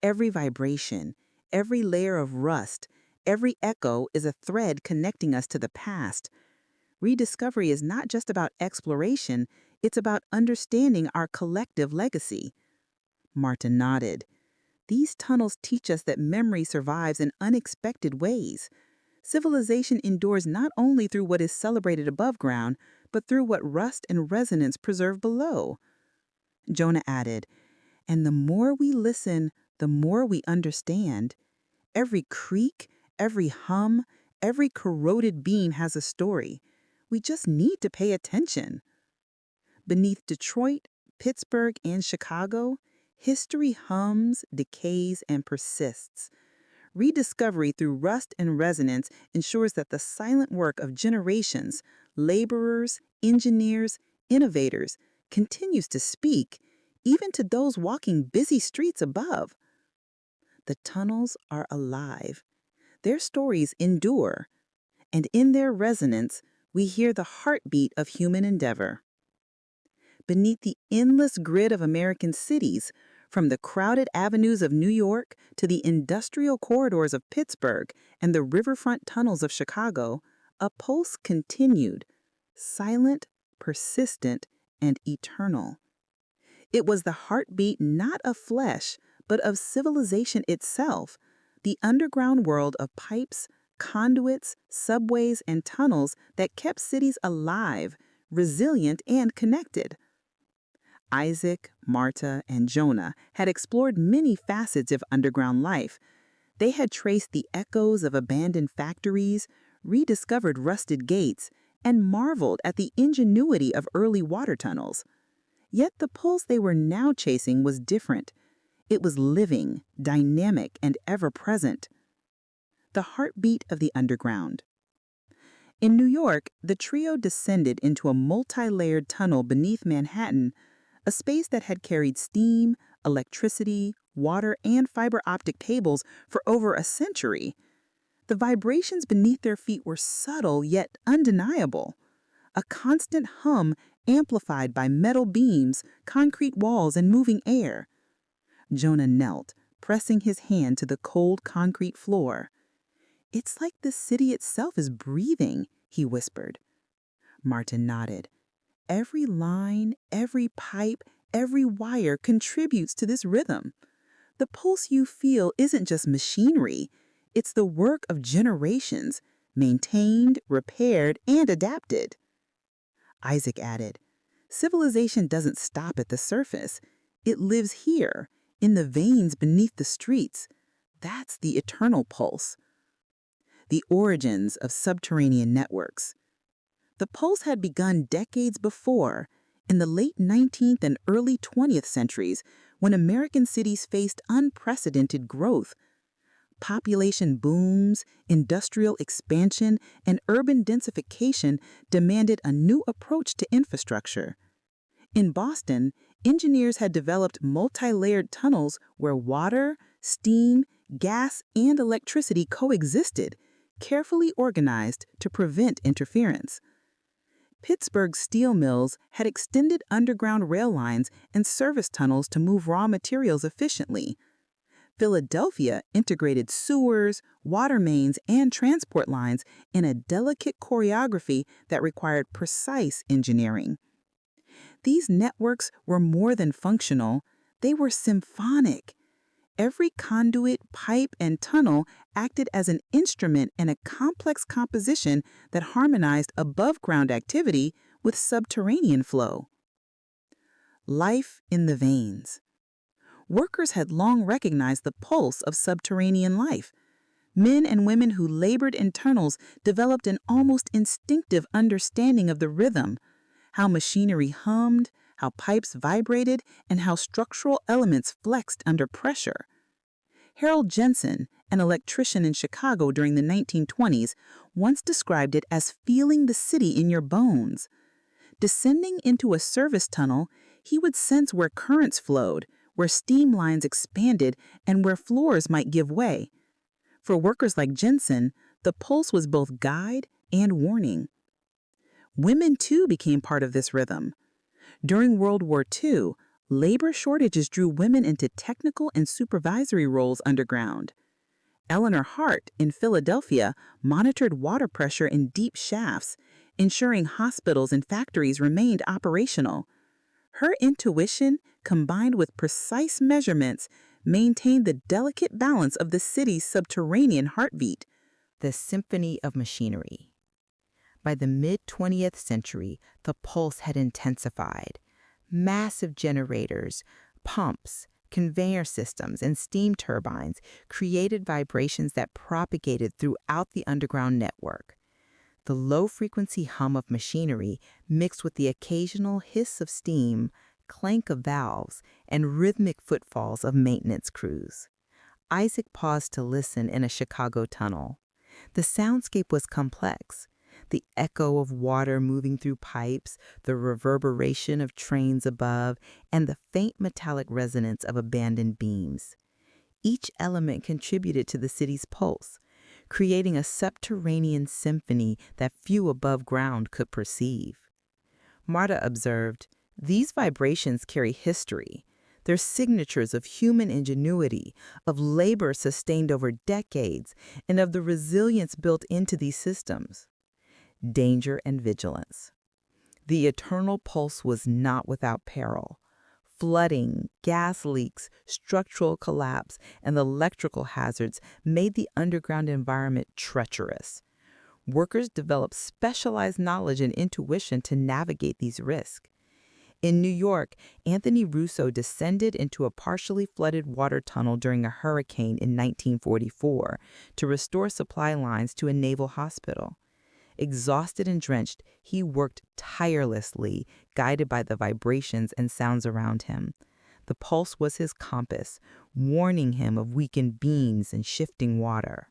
Every vibration, every layer of rust, every echo is a thread connecting us to the past. Rediscovery is not just about exploration, it's about understanding our collective legacy. Marta nodded. These tunnels teach us that memory survives in unexpected ways. Civilization endures not only through what is celebrated above ground, but through what rust and resonance preserve below. Jonah added, "And the more we listen, the more we understand. Every creak, every hum, every corroded beam has a story. We just need to pay attention." Beneath Detroit, Pittsburgh, and Chicago, history hums, decays, and persists. Rediscovery through rust and resonance ensures that the silent work of generations, laborers, engineers, innovators, continues to speak, even to those walking busy streets above. The tunnels are alive. Their stories endure, and in their resonance, we hear the heartbeat of human endeavor. Beneath the endless grid of American cities, from the crowded avenues of New York to the industrial corridors of Pittsburgh and the riverfront tunnels of Chicago, a pulse continued, silent, persistent, and eternal. It was the heartbeat not of flesh, but of civilization itself, the underground world of pipes, conduits, subways, and tunnels that kept cities alive, resilient, and connected. Isaac, Marta, and Jonah had explored many facets of underground life. They had traced the echoes of abandoned factories, rediscovered rusted gates, and marveled at the ingenuity of early water tunnels. Yet the pulse they were now chasing was different. It was living, dynamic, and ever-present. The heartbeat of the underground. In New York, the trio descended into a multi-layered tunnel beneath Manhattan, a space that had carried steam, electricity, water, and fiber optic cables for over a century. The vibrations beneath their feet were subtle yet undeniable. a constant hum amplified by metal beams, concrete walls, and moving air. Jonah knelt, pressing his hand to the cold concrete floor. "It's like the city itself is breathing," he whispered. Martin nodded. "Every line, every pipe, every wire contributes to this rhythm. The pulse you feel isn't just machinery, it's the work of generations, maintained, repaired, and adapted." Isaac added, "Civilization doesn't stop at the surface. It lives here, in the veins beneath the streets. That's the eternal pulse." The origins of subterranean networks. The pulse had begun decades before, in the late 19th and early 20th centuries, when American cities faced unprecedented growth. Population booms, industrial expansion, and urban densification demanded a new approach to infrastructure. In Boston, engineers had developed multi-layered tunnels where water, steam, gas, and electricity coexisted, carefully organized to prevent interference. Pittsburgh's steel mills had extended underground rail lines and service tunnels to move raw materials efficiently. Philadelphia integrated sewers, water mains, and transport lines in a delicate choreography that required precise engineering. These networks were more than functional, they were symphonic. Every conduit, pipe, and tunnel acted as an instrument in a complex composition that harmonized above-ground activity with subterranean flow. Life in the veins. Workers had long recognized the pulse of subterranean life. Men and women who labored in tunnels developed an almost instinctive understanding of the rhythm, how machinery hummed, how pipes vibrated, and how structural elements flexed under pressure. Harold Jensen, an electrician in Chicago during the 1920s, once described it as feeling the city in your bones. Descending into a service tunnel, he would sense where currents flowed, where steam lines expanded, and where floors might give way. For workers like Jensen, the pulse was both guide and warning. Women, too, became part of this rhythm. During World War II, labor shortages drew women into technical and supervisory roles underground. Eleanor Hart in Philadelphia monitored water pressure in deep shafts, ensuring hospitals and factories remained operational. Her intuition, combined with precise measurements, maintained the delicate balance of the city's subterranean heartbeat. The symphony of machinery. By the mid-20th century, the pulse had intensified. Massive generators, pumps, conveyor systems, and steam turbines created vibrations that propagated throughout the underground network. The low-frequency hum of machinery mixed with the occasional hiss of steam, clank of valves, and rhythmic footfalls of maintenance crews. Isaac paused to listen in a Chicago tunnel. The soundscape was complex. The echo of water moving through pipes, the reverberation of trains above, and the faint metallic resonance of abandoned beams. Each element contributed to the city's pulse, creating a subterranean symphony that few above ground could perceive. Marta observed, "These vibrations carry history. They're signatures of human ingenuity, of labor sustained over decades, and of the resilience built into these systems." Danger and vigilance. The eternal pulse was not without peril. Flooding, gas leaks, structural collapse, and electrical hazards made the underground environment treacherous. Workers developed specialized knowledge and intuition to navigate these risks. In New York, Anthony Russo descended into a partially flooded water tunnel during a hurricane in 1944 to restore supply lines to a naval hospital. Exhausted and drenched, he worked tirelessly, guided by the vibrations and sounds around him. The pulse was his compass, warning him of weakened beams and shifting water.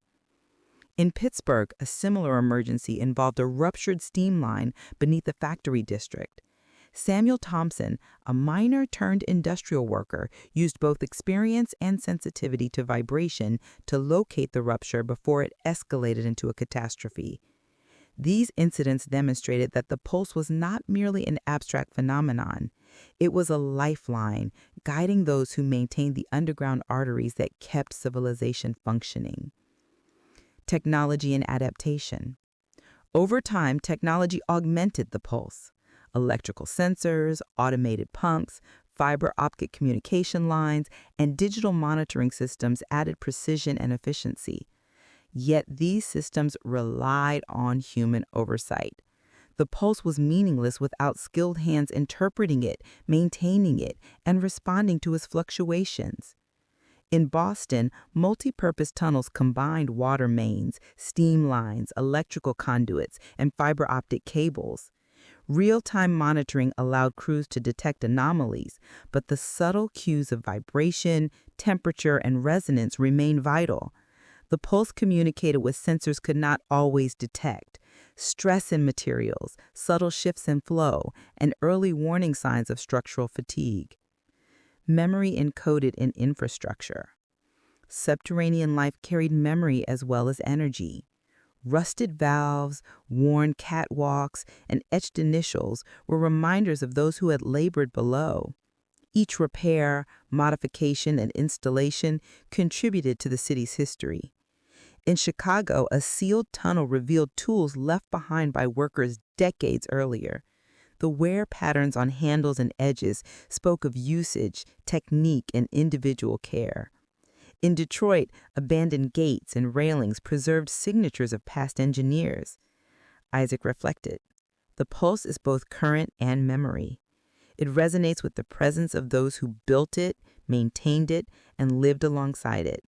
In Pittsburgh, a similar emergency involved a ruptured steam line beneath the factory district. Samuel Thompson, a miner-turned-industrial worker, used both experience and sensitivity to vibration to locate the rupture before it escalated into a catastrophe. These incidents demonstrated that the pulse was not merely an abstract phenomenon. It was a lifeline, guiding those who maintained the underground arteries that kept civilization functioning. Technology and adaptation. Over time, technology augmented the pulse. Electrical sensors, automated pumps, fiber optic communication lines, and digital monitoring systems added precision and efficiency. Yet these systems relied on human oversight. The pulse was meaningless without skilled hands interpreting it, maintaining it, and responding to its fluctuations. In Boston, multi-purpose tunnels combined water mains, steam lines, electrical conduits, and fiber optic cables. Real-time monitoring allowed crews to detect anomalies, but the subtle cues of vibration, temperature, and resonance remained vital. The pulse communicated what sensors could not always detect: stress in materials, subtle shifts in flow, and early warning signs of structural fatigue. Memory encoded in infrastructure. Subterranean life carried memory as well as energy. Rusted valves, worn catwalks, and etched initials were reminders of those who had labored below. Each repair, modification, and installation contributed to the city's history. In Chicago, a sealed tunnel revealed tools left behind by workers decades earlier. The wear patterns on handles and edges spoke of usage, technique, and individual care. In Detroit, abandoned gates and railings preserved signatures of past engineers. Isaac reflected, "The pulse is both current and memory. It resonates with the presence of those who built it, maintained it, and lived alongside it.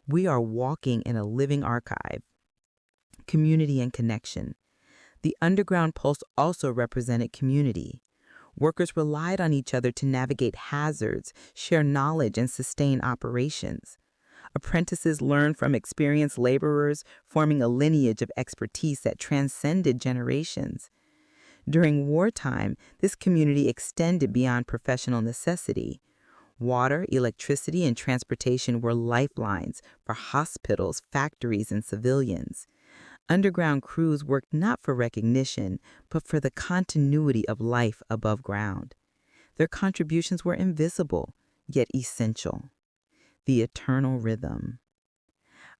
We are walking in a living archive." Community and connection. The underground pulse also represented community. Workers relied on each other to navigate hazards, share knowledge, and sustain operations. Apprentices learned from experienced laborers, forming a lineage of expertise that transcended generations. During wartime, this community extended beyond professional necessity. Water, electricity, and transportation were lifelines for hospitals, factories, and civilians. Underground crews worked not for recognition, but for the continuity of life above ground. Their contributions were invisible, yet essential. The eternal rhythm.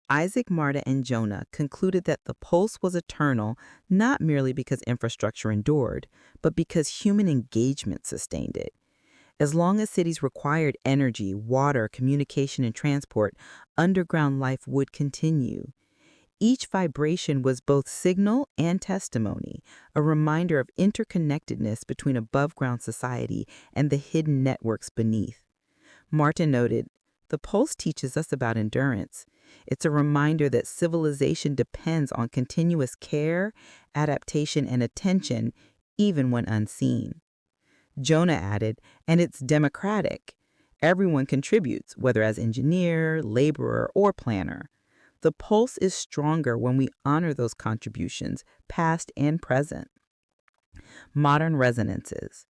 Isaac, Marta, and Jonah concluded that the pulse was eternal not merely because infrastructure endured, but because human engagement sustained it. As long as cities required energy, water, communication, and transport, underground life would continue. Each vibration was both signal and testimony, a reminder of interconnectedness between above-ground society and the hidden networks beneath. Martin noted, "The pulse teaches us about endurance. It's a reminder that civilization depends on continuous care, adaptation, and attention, even when unseen." Jonah added, "And it's democratic. Everyone contributes, whether as engineer, laborer, or planner. The pulse is stronger when we honor those contributions, past and present." Modern resonances.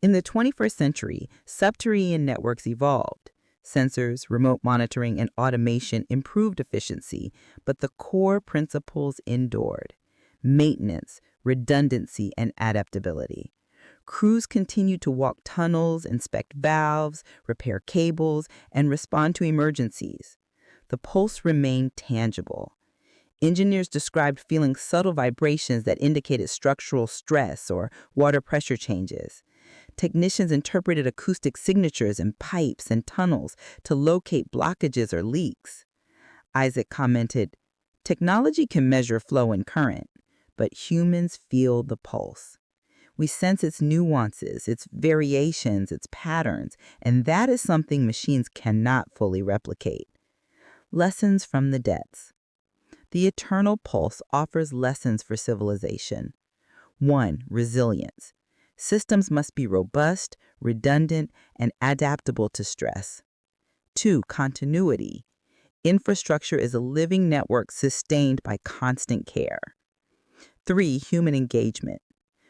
In the 21st century, subterranean networks evolved. Sensors, remote monitoring, and automation improved efficiency, but the core principles endured: maintenance, redundancy, and adaptability. Crews continued to walk tunnels, inspect valves, repair cables, and respond to emergencies. The pulse remained tangible. Engineers described feeling subtle vibrations that indicated structural stress or water pressure changes. Technicians interpreted acoustic signatures in pipes and tunnels to locate blockages or leaks. Isaac commented, "Technology can measure flow and current, but humans feel the pulse. We sense its nuances, its variations, its patterns, and that is something machines cannot fully replicate." Lessons from the depths. The eternal pulse offers lessons for civilization. 1. Resilience. Systems must be robust, redundant, and adaptable to stress. 2. Continuity. Infrastructure is a living network sustained by constant care. 3. Human engagement.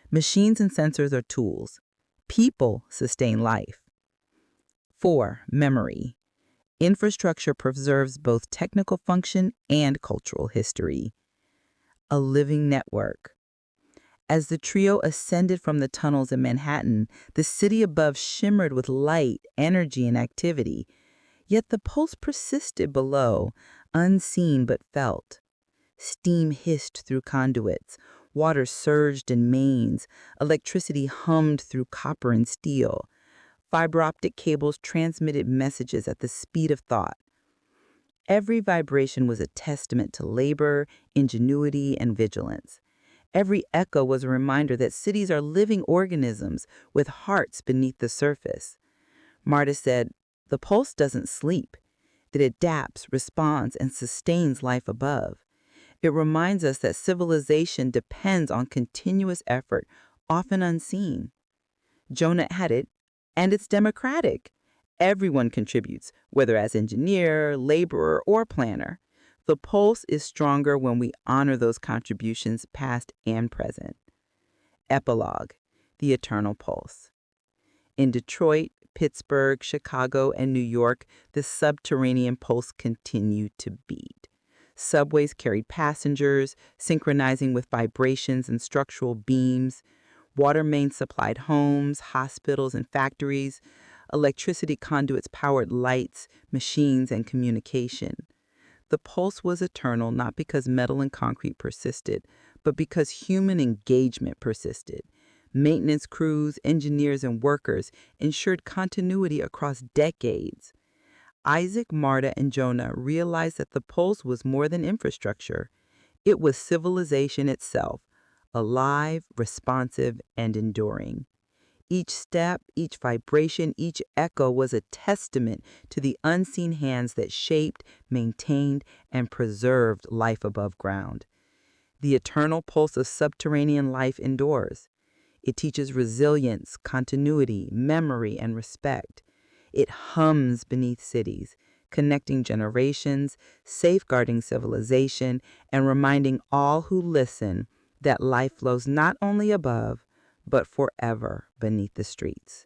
Machines and sensors are tools. People sustain life. 4. Memory. Infrastructure preserves both technical function and cultural history. A living network, As the trio ascended from the tunnels in Manhattan, the city above shimmered with light, energy, and activity. Yet the pulse persisted below, unseen but felt. Steam hissed through conduits, water surged in mains, electricity hummed through copper and steel. Fiber optic cables transmitted messages at the speed of thought. Every vibration was a testament to labor, ingenuity, and vigilance. Every echo was a reminder that cities are living organisms with hearts beneath the surface. Marta said, "The pulse doesn't sleep. It adapts, responds, and sustains life above. It reminds us that civilization depends on continuous effort, often unseen." Jonah had it, and it's democratic. Everyone contributes, whether as engineer, laborer, or planner. The pulse is stronger when we honor those contributions, past and present. Epilogue: The Eternal Pulse. In Detroit, Pittsburgh, Chicago, and New York, the subterranean pulse continued to beat. Subways carried passengers, synchronizing with vibrations and structural beams. Water mains supplied homes, hospitals, and factories. Electricity conduits powered lights, machines, and communication. The pulse was eternal not because metal and concrete persisted, but because human engagement persisted. Maintenance crews, engineers, and workers ensured continuity across decades. Isaac, Marta, and Jonah realized that the pulse was more than infrastructure. It was civilization itself, alive, responsive, and enduring. Each step, each vibration, each echo was a testament to the unseen hands that shaped, maintained, and preserved life above ground. The eternal pulse of subterranean life endures. It teaches resilience, continuity, memory, and respect. It hums beneath cities, connecting generations, safeguarding civilization, and reminding all who listen that life flows not only above, but forever beneath the streets.